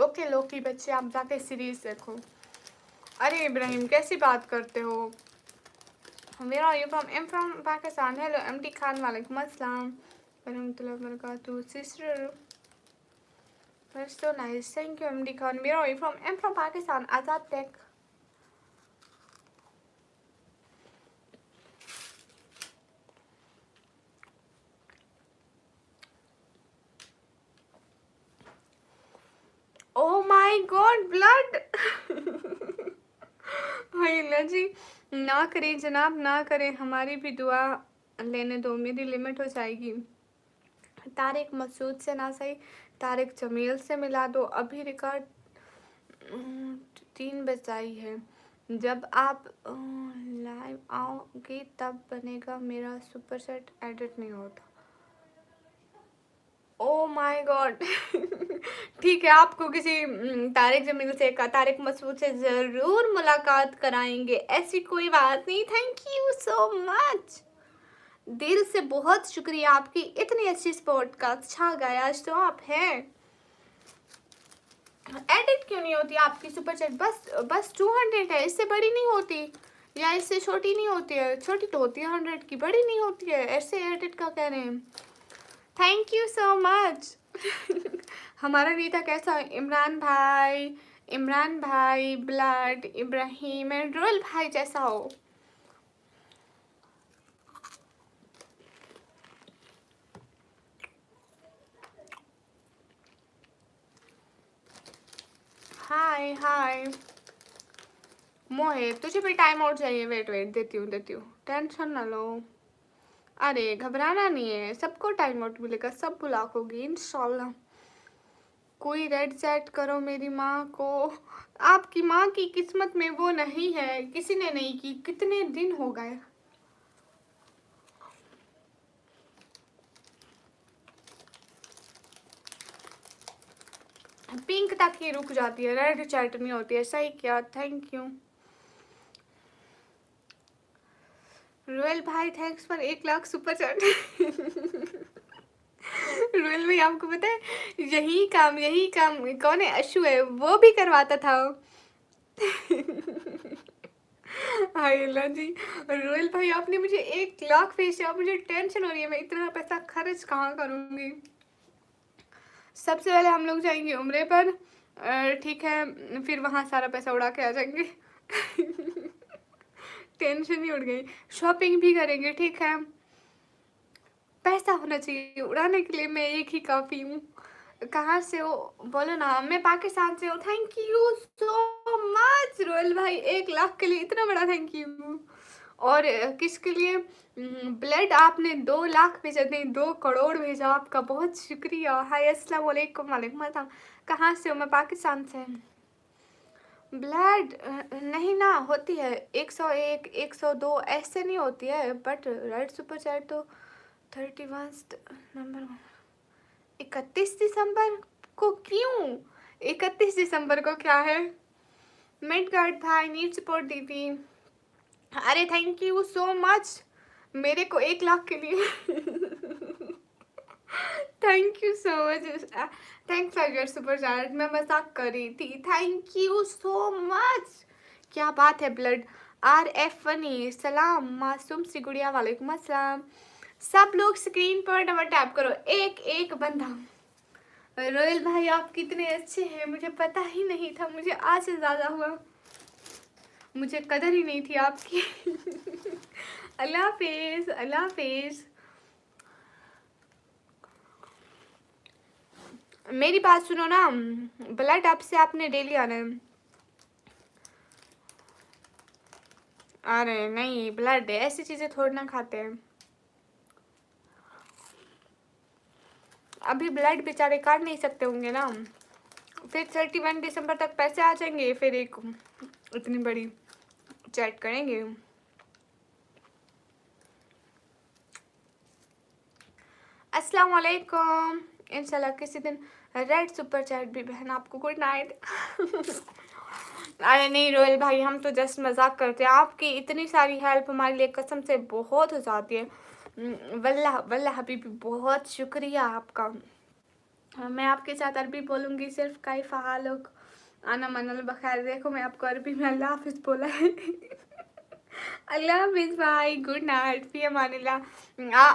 ओके लोकी बच्चे आप जाके सीरीज देखो। अरे इब्राहिम कैसी बात करते हो? Where are you from? I'm from Pakistan. Hello, MD Khan. Walaikum Assalam. Warahmatullahi wabarakatuh. Sister, that's so nice. Thank you, MD Khan. Where are you from? I'm from Pakistan. Azad Tech. Oh my God, blood. भाई अल्लाह जी ना करें जनाब, ना करें। हमारी भी दुआ लेने दो, मेरी लिमिट हो जाएगी। तारिक मसूद से ना सही, तारिक जमील से मिला दो। अभी रिकॉर्ड 3 बजाई है। जब आप लाइव आओगे तब बनेगा। मेरा सुपर सेट एडिट नहीं होता। Oh my God. ठीक है, आपको किसी तारिक जमील से, तारिक मसूद से ज़रूर मुलाकात कराएंगे। ऐसी कोई बात नहीं। Thank you so much. दिल से बहुत शुक्रिया आपकी। इतनी अच्छी पॉडकास्ट छा गए आज तो आप हैं। एडिट क्यों नहीं होती आपकी सुपर चैट? बस 200 है, इससे बड़ी नहीं होती या इससे छोटी नहीं होती है? छोटी तो होती है 100 की, बड़ी नहीं होती है। ऐसे एडिट का कह रहे हैं। Thank you so much. हमारा रीता कैसा है? इमरान भाई ब्लड इब्राहिम एंड रोल भाई जैसा हो। हाय हाय मोहित, तुझे भी टाइम आउट चाहिए? वेट देती हूँ टेंशन ना लो। अरे घबराना नहीं है, सबको टाइम आउट मिलेगा, सब ब्लॉक होगी इंशाल्लाह। कोई रेड सेट करो मेरी माँ को। आपकी माँ की किस्मत में वो नहीं है, किसी ने नहीं की। कितने दिन हो गए। पिंक तक ही रुक जाती है, रेड चैट नहीं होती है। सही क्या? थैंक यू रोयल भाई। Thanks for 1 lakh super chat. Royal भाई आपको पता है यही काम कौन है? अशु है, वो भी करवाता था। हाय अल्लाह जी। रोयल भाई आपने मुझे 1 लाख भेजा, मुझे टेंशन हो रही है। मैं इतना पैसा खर्च कहाँ करूँगी? सबसे पहले हम लोग जाएंगे उम्रे पर, ठीक है, फिर वहाँ सारा पैसा उड़ा के आ जाएंगे। टेंशन ही उड़ गई। शॉपिंग भी करेंगे, ठीक है। पैसा होना चाहिए उड़ाने के लिए, मैं एक ही काफ़ी हूँ। कहाँ से हो बोलो ना? मैं पाकिस्तान से हूँ। Thank you so much Royal भाई, 1 लाख के लिए इतना बड़ा थैंक यू। और किसके लिए? ब्लड आपने 2 लाख भेजा, नहीं 2 करोड़ भेजा। आपका बहुत शुक्रिया। हाय अस्सलाम वालेकुम। वालेकुम अस्सलाम। कहाँ से हो? मैं पाकिस्तान से। ब्लड नहीं ना होती है 101 102 ऐसे नहीं होती है, बट रेड सुपर चैट तो 31 नंबर 31 दिसंबर को। क्यों 31 दिसंबर को क्या है? मिड गार्ड भाई नीड सपोर्ट दीदी। अरे थैंक यू सो मच मेरे को 1 लाख के लिए। Thank you so much. Thanks for your super chat. मैं मजाक कर रही थी। Thank you so much. क्या बात है ब्लड। RF फनी सलाम मासूम सी गुड़िया। वालेकुम अस्सलाम। सब लोग स्क्रीन पर डबल टैप करो, एक एक बंदा। रोयल भाई आप कितने अच्छे हैं, मुझे पता ही नहीं था। मुझे आज से ज़्यादा हुआ, मुझे कदर ही नहीं थी आपकी। अल्लाह हाफिज, अल्लाह हाफिज। मेरी बात सुनो ना, ब्लड आपसे आपने डेली आना है। अरे नहीं, ब्लड ऐसी चीजें थोड़ी ना खाते हैं। अभी ब्लड बेचारे काट नहीं सकते होंगे ना, फिर 31 दिसंबर तक पैसे आ जाएंगे, फिर एक इतनी बड़ी चैट करेंगे। अस्सलाम वालेकुम। इंशाल्लाह किसी दिन रेड सुपर चैट भी बहन आपको। Good night. अरे नहीं रोयल भाई, हम तो जस्ट मजाक करते हैं। आपकी इतनी सारी हेल्प हमारे लिए कसम से बहुत हो जाती है। वल्लाह वल्लाह हबीबी, बहुत शुक्रिया आपका। मैं आपके साथ अरबी बोलूँगी सिर्फ। कैफ हालुक आना मनल बखैर। देखो मैं आपको अरबी में अल्लाह हाफिज बोला है। अल्लाह हाफिज भाई, गुड नाइट, फी अमानिल्लाह।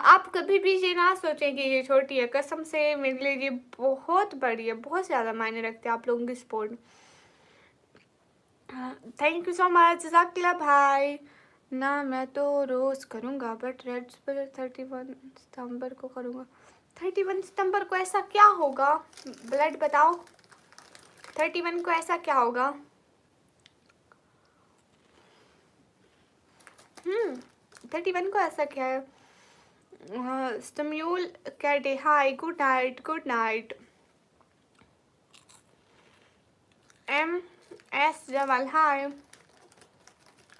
आप कभी भी ये ना सोचें कि ये छोटी है, कसम से मेरे लिए ये बहुत बड़ी है, बहुत ज़्यादा मायने रखते हैं आप लोगों की support. Thank you so much जज़ाकल्लाह भाई। ना मैं तो रोज़ करूँगा, बट रेड पर 31 सितंबर को करूँगा। 31 सितंबर को ऐसा क्या होगा? ब्लड बताओ, 31 को ऐसा क्या होगा? 31 को ऐसा क्या है? स्टम्यूल कैडे hi, good night, good night. M S जवाल हाय।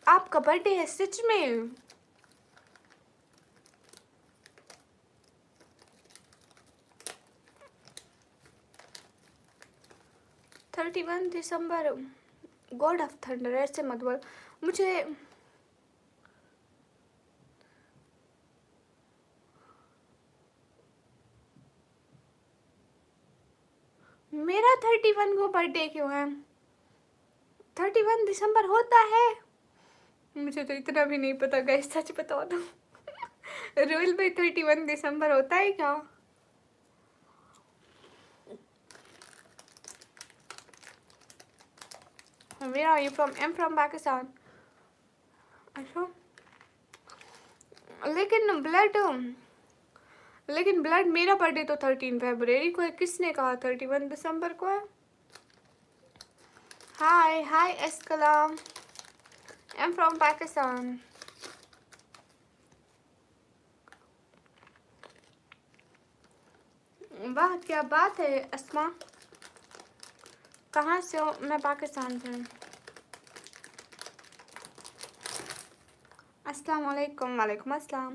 आपका बर्थडे है सच में? Thirty one December, god of thunder. ऐसे मत बोल मुझे। मेरा 31 को बर्थडे क्यों है? 31 दिसंबर होता है? मुझे तो इतना भी नहीं पता गाइस, सच बताओ तो। रोयल भाई 31 दिसंबर होता है क्या? Where are you from? I'm from Pakistan. अच्छा, लेकिन ब्लड मेरा बर्थडे तो 13 फरवरी को है। किसने कहा 31 दिसंबर को है? हाय हाय अस्सलाम, आई एम फ्रॉम पाकिस्तान। वाह क्या बात है अस्मा, कहाँ से हो? मैं पाकिस्तान से हूँ। अस्सलाम वालेकुम। वालेकुम अस्सलाम।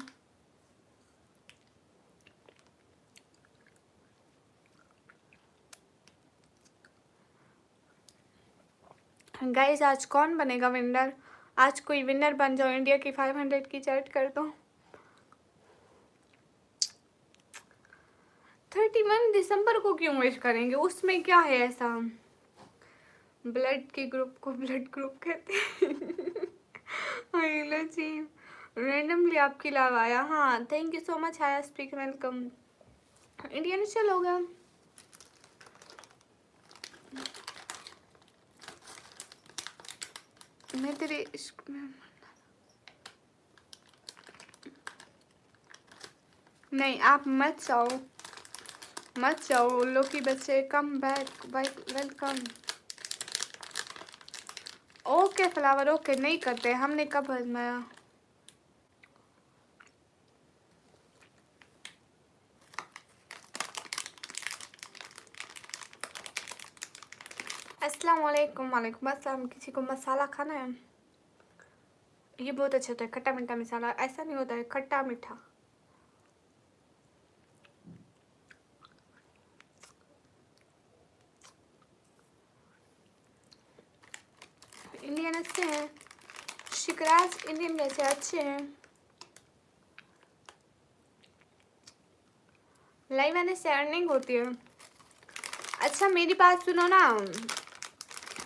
गाइस आज कौन बनेगा विनर? आज कोई विनर बन जाओ, इंडिया की 500 की चैट कर दो। 31 दिसंबर को क्यों विश करेंगे? उसमें क्या है ऐसा? ब्लड के ग्रुप को ब्लड ग्रुप कहते हैं। जी रैंडमली आपकी लाभ आया। हाँ thank you so much. Hi speak welcome. Indian चल होगा। मैं तेरे इश्क में नहीं, आप मत जाओ मत जाओ। लोकी बच्चे come back welcome. Okay flower okay, नहीं करते हमने कब आजमाया। अस्सलाम वालेकुम। वालेकुम अस्सलाम। किसी को मसाला खाना है? ये बहुत अच्छा होता है, खट्टा मीठा मसाला। ऐसा नहीं होता है खट्टा मीठा। इंडियन अच्छे हैं, शिकराज इंडियन कैसे अच्छे हैं। लाइव आने से अर्निंग होती है। अच्छा मेरी बात सुनो ना।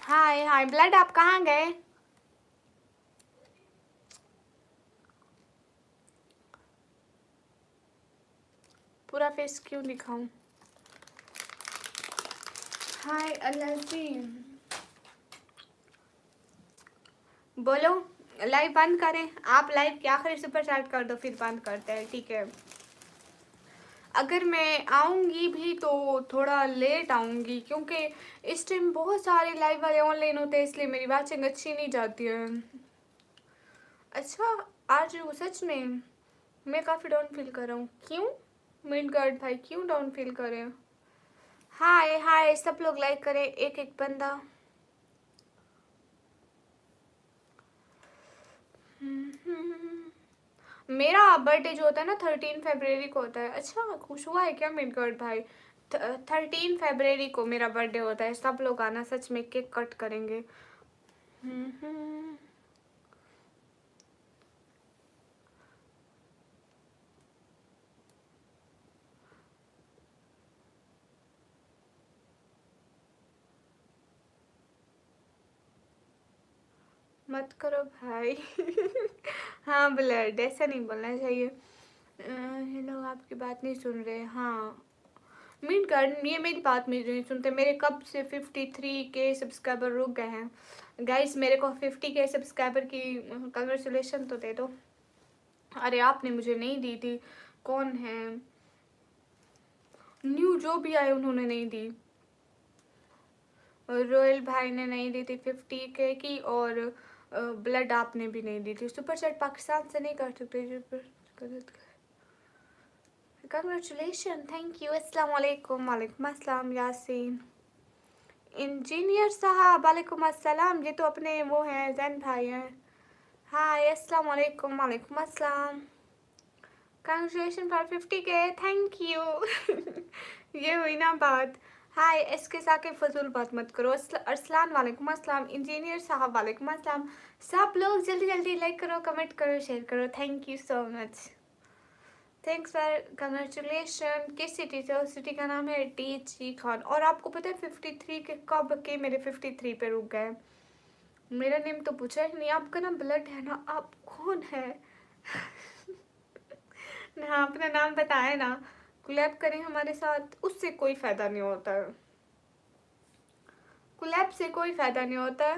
हाय हाय ब्लड, आप कहाँ गए? पूरा फेस क्यों दिखाऊं? हाय अल्लाह जी, बोलो लाइव बंद करें, आप लाइव के आखिरी सुपर चैट कर दो फिर बंद करते हैं, ठीक है। अगर मैं आऊँगी भी तो थोड़ा लेट आऊँगी, क्योंकि इस टाइम बहुत सारे लाइव वाले ऑनलाइन होते हैं, इसलिए मेरी वाचिंग अच्छी नहीं जाती है। अच्छा, आज वो सच में मैं काफ़ी डाउन फील कर रहा हूँ। क्यों मिड गार्ड भाई, क्यों डाउन फील कर रहे हो? हाय हाय, सब लोग लाइक करें, एक एक बंदा। मेरा बर्थडे जो होता है ना 13 फरवरी को होता है। अच्छा, खुश हुआ है क्या मिडगर्ड भाई? 13 फरवरी को मेरा बर्थडे होता है, सब लोग आना, सच में केक कट करेंगे। मत करो भाई। हाँ ब्लड, ऐसा नहीं बोलना चाहिए। ये लोग आपकी बात नहीं सुन रहे। हाँ मिड गार्डन, ये मेरी बात मेरी नहीं सुनते। मेरे कब से 53 के सब्सक्राइबर रुक गए हैं। गाइस मेरे को 50 के सब्सक्राइबर की कंग्रेचुलेशन तो दे दो। अरे आपने मुझे नहीं दी थी, कौन है न्यू जो भी आए उन्होंने नहीं दी। रॉयल भाई ने नहीं दी थी 50 के की, और ब्लड आपने भी नहीं दी थी। सुपर चैट पाकिस्तान से नहीं कर सकते। कंग्रेचुलेशन, थैंक यू, अस्सलाम वालेकुम। वालेकुम अस्सलाम यासीन। इंजीनियर साहब वालेकुम अस्सलाम। ये तो अपने वो हैं जैन भाई हैं। हाय अस्सलाम वालेकुम। वालेकुम अस्सलाम। कंग्रेचुलेशन फॉर 50 के, थैंक यू। ये हुई ना बात। हाय इसके साथ फजूल बात मत करो। अरसलान वालेकुम अस्सलाम। इंजीनियर साहब वालेकुम अस्सलाम। सब लोग जल्दी जल्दी लाइक करो, कमेंट करो, शेयर करो। Thank you so much, thanks for congratulation. किस सिटी से? उस सिटी का नाम है टी खान। और आपको पता है 53 के कब के मेरे 53 पे रुक गए? मेरा नेम तो पूछा ही नहीं। आपका नाम ब्लड है ना? आप कौन है? हाँ अपना नाम बताए ना। कोलैब करें हमारे साथ, उससे कोई फ़ायदा नहीं होता है। कोलैब से कोई फ़ायदा नहीं होता है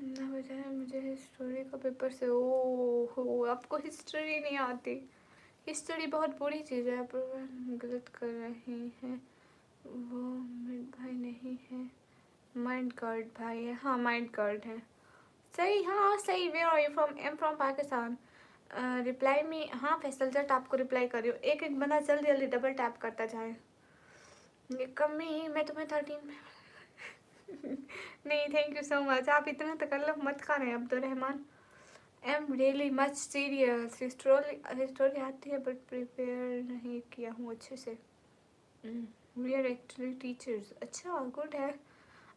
ना। बजाय मुझे हिस्ट्री का पेपर से। ओ हो, आपको हिस्ट्री नहीं आती? हिस्ट्री बहुत बुरी चीज़ है, पर गलत कर रहे हैं। वो मिड भाई नहीं है, माइंड गार्ड भाई है। हाँ माइंड गार्ड है, सही। हाँ सही। Where are you from? Am from Pakistan. Reply में। हाँ फैसल जट आपको रिप्लाई कर रही हूँ। एक एक बंदा जल्दी जल्दी डबल टैप करता जाए। ये कमी मैं तुम्हें 13 में। नहीं थैंक यू सो मच। आप इतना तकल्लुफ़ मत करें Abdulrahman. I am really much serious. History आती है बट प्रिपेयर नहीं किया हूँ अच्छे से। We are actually teachers. अच्छा गुड है।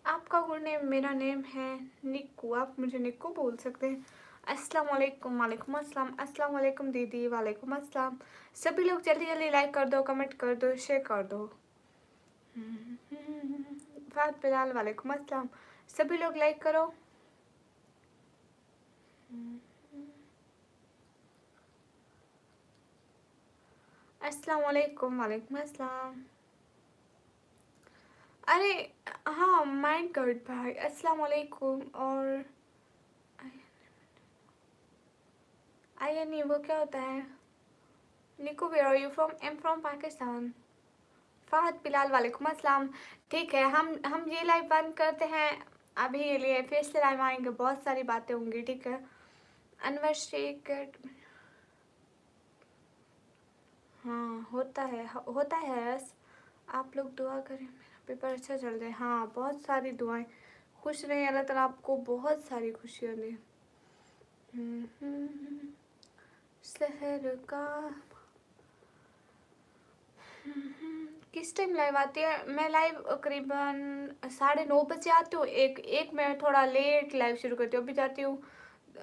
आपका गुड नेम? मेरा नेम है निक्कू, आप मुझे निक्कू बोल सकते हैं। अस्सलाम वालेकुम। वालेकुम अस्सलाम। अस्सलाम वालेकुम दीदी। वालेकुम अस्सलाम। सभी लोग जल्दी जल्दी लाइक कर दो, कमेंट कर दो, शेयर कर दो। फात बिलाल वालेकुम अस्सलाम। सभी लोग लाइक करो। अस्सलाम वालेकुम। वालेकुम अस्सलाम। अरे हाँ माइंड गार्ड भाई, अस्सलाम वालेकुम। और आई नहीं, वो क्या होता है? Nico where are you from? Am from Pakistan. Fahad Bilal वालेकुम अस्सलाम। ठीक है, हम ये लाइव बंद करते हैं अभी के लिए, फिर से लाइव आएंगे, बहुत सारी बातें होंगी, ठीक है। अनवर शेख। हाँ होता है बस। आप लोग दुआ करें मेरा पेपर अच्छा चल जाए। हाँ बहुत सारी दुआएं। खुश रहें, अल्लाह ताला आपको बहुत सारी खुशियाँ दे। शहर का किस टाइम लाइव आती है? मैं लाइव करीबन 9:30 आती हूँ। एक मैं थोड़ा लेट लाइव शुरू करती हूँ, अभी जाती हूँ,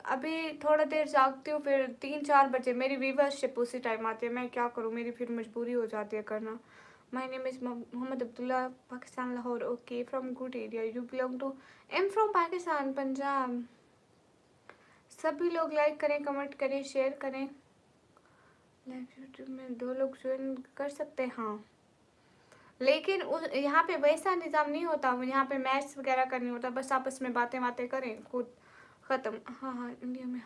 अभी थोड़ा देर जागती हूँ, फिर 3-4 बजे मेरी व्यूवरशिप उसी टाइम आती है। मैं क्या करूँ, मेरी फिर मजबूरी हो जाती है करना। My name is Mohammad Abdullah, Pakistan Lahore. Okay from good area. You belong to? Am from Pakistan, Punjab. सभी लोग लाइक करें, कमेंट करें, शेयर करें। लाइव यूट्यूब में 2 लोग ज्वाइन कर सकते हैं। हाँ लेकिन उस यहाँ पे वैसा निज़ाम नहीं होता, यहाँ पे मैथ्स वगैरह करनी होता, बस आपस में बातें बातें करें खुद ख़त्म। हाँ हाँ इंडिया में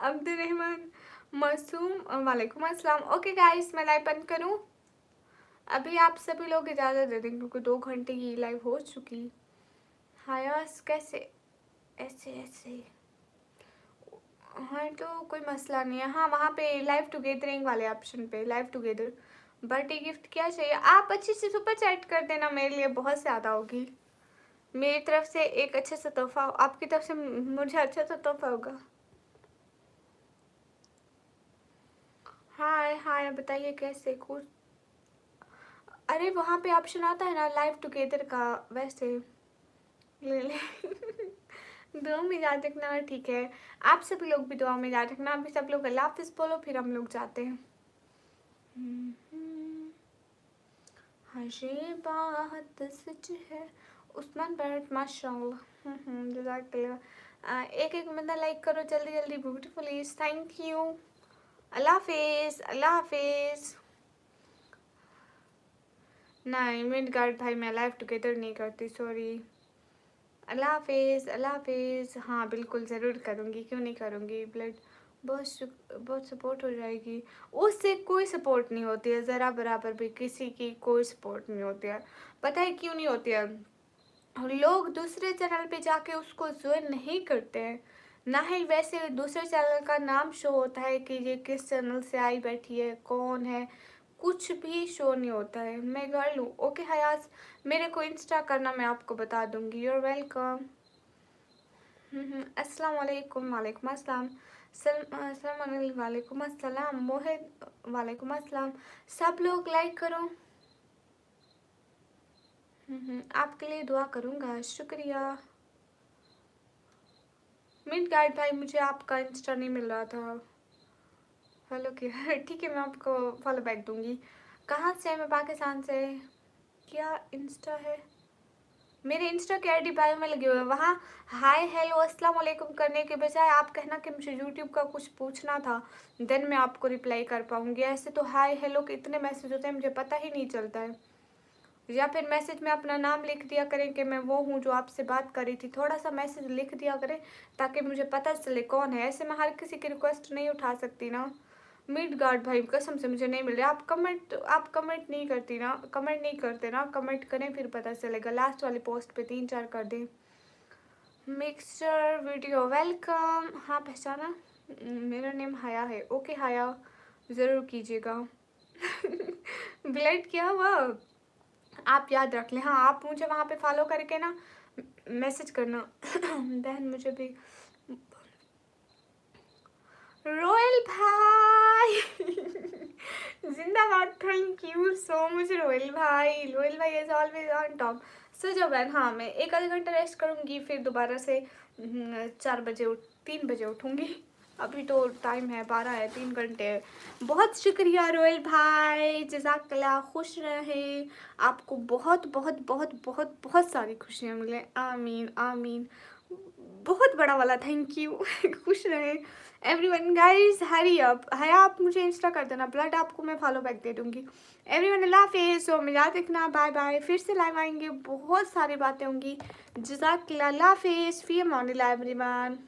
अब्दुलरहमान मासूम वालेकुम अस्सलाम। ओके गाइस मैं लाइव बंद करूँ? अभी आप सभी लोग इजाज़त दे दें क्योंकि 2 घंटे की लाइव हो चुकी। हायास कैसे ऐसे ऐसे? हाँ तो कोई मसला नहीं है। हाँ वहाँ पे लाइव टुगेदरिंग वाले ऑप्शन पे लाइव टुगेदर। बर्थडे गिफ्ट क्या चाहिए? आप अच्छी से सुपर चैट कर देना, मेरे लिए बहुत ज़्यादा होगी। मेरी तरफ से एक अच्छा सा तोहफा, आपकी तरफ से मुझे अच्छा सा तोहफा होगा। हाय हाय बताइए कैसे कुछ। अरे वहाँ पे ऑप्शन आता है ना लाइव टुगेदर का, वैसे ले ले दुआ में याद रखना। ठीक है आप सभी लोग भी दुआ में याद रखना। अभी सब लोग अल्लाह हाफिज़ बोलो फिर हम लोग जाते हैं। हाँ ये बात सच है। उस्मान बैठ माशाल्लाह। जज़ाकल्लाह। एक एक बंदा लाइक करो जल्दी जल्दी, ब्यूटीफुल इज, थैंक यू। अल्लाह हाफिज़ अल्लाह हाफिज़। नहीं मिड गार्ड भाई मैं लाइव टुगेदर नहीं करती, सॉरी। अल्लाह हाफिज़ अल्लाह हाफिज़। हाँ बिल्कुल ज़रूर करूँगी, क्यों नहीं करूँगी। ब्लड बहुत सपोर्ट हो जाएगी। उससे कोई सपोर्ट नहीं होती है, ज़रा बराबर भी किसी की कोई सपोर्ट नहीं होती है। पता है क्यों नहीं होती है? लोग दूसरे चैनल पे जाके उसको ज्वाइन नहीं करते हैं, ना ही वैसे दूसरे चैनल का नाम शो होता है कि ये किस चैनल से आई बैठी है, कौन है, कुछ भी शो नहीं होता है। मैं कर लूँ? ओके हयास मेरे को इंस्टा करना, मैं आपको बता दूंगी। You're welcome. अस्सलाम वालेकुम। वालेकुम अस्सलाम। वालेकुम अस्सलाम। मोहित वालेकुम अस्सलाम। सब लोग लाइक करो। आपके लिए दुआ करूँगा, शुक्रिया। मिड गाइड भाई मुझे आपका इंस्टा नहीं मिल रहा था, फॉलो किया ठीक है मैं आपको फॉलो बैक दूंगी। कहाँ से है? मैं पाकिस्तान से। क्या इंस्टा है? मेरे इंस्टा के आईडी बायो में लगे हुए हैं, वहाँ हाय हेलो अस्सलाम वालेकुम करने के बजाय आप कहना कि मुझे यूट्यूब का कुछ पूछना था, देन मैं आपको रिप्लाई कर पाऊँगी। ऐसे तो हाय हेलो के इतने मैसेज होते हैं मुझे पता ही नहीं चलता है। या फिर मैसेज में अपना नाम लिख दिया करें कि मैं वो हूँ जो आपसे बात कर रही थी, थोड़ा सा मैसेज लिख दिया करें ताकि मुझे पता चले कौन है। ऐसे मैं हर किसी की रिक्वेस्ट नहीं उठा सकती ना। मिड गार्ड भाई कसम से मुझे नहीं मिल रहा। आप कमेंट नहीं करती ना, कमेंट नहीं करते ना, कमेंट करें फिर पता चलेगा। लास्ट वाली पोस्ट पे 3-4 कर दें। Mixture video welcome. हाँ पहचाना, मेरा नेम हया है। ओके हया ज़रूर कीजिएगा ब्लड क्या हुआ आप याद रख लें। हाँ आप मुझे वहाँ पे फॉलो करके ना मैसेज करना बहन मुझे भी। रोयल भाई जिंदाबाद, thank you so much Royal भाई। रोयल भाई इज ऑलवेज ऑन टॉप। सो जो बहन हाँ मैं 1 आधा घंटा रेस्ट करूँगी फिर दोबारा से 3 बजे उठूँगी। अभी तो टाइम है 12 है, 3 घंटे है। बहुत शुक्रिया रोयल भाई, जज़ाकल्लाह, खुश रहे। आपको बहुत बहुत बहुत बहुत बहुत सारी खुशियाँ मिले, आमीन आमीन। बहुत बड़ा वाला थैंक यू खुश रहे एवरीवन। गाइस हरी अप, है आप मुझे इंस्टा कर देना, ब्लड आपको मैं फॉलो बैक दे दूँगी। एवरीवन अल्लाह हाफिज़। सो याद रखना, बाय बाय। फिर से लाइव आएंगे, बहुत सारी बातें होंगी। जज़ाकल्लाह, अल्लाह हाफिज़, फ़ी अमानिल्लाह एवरीवन।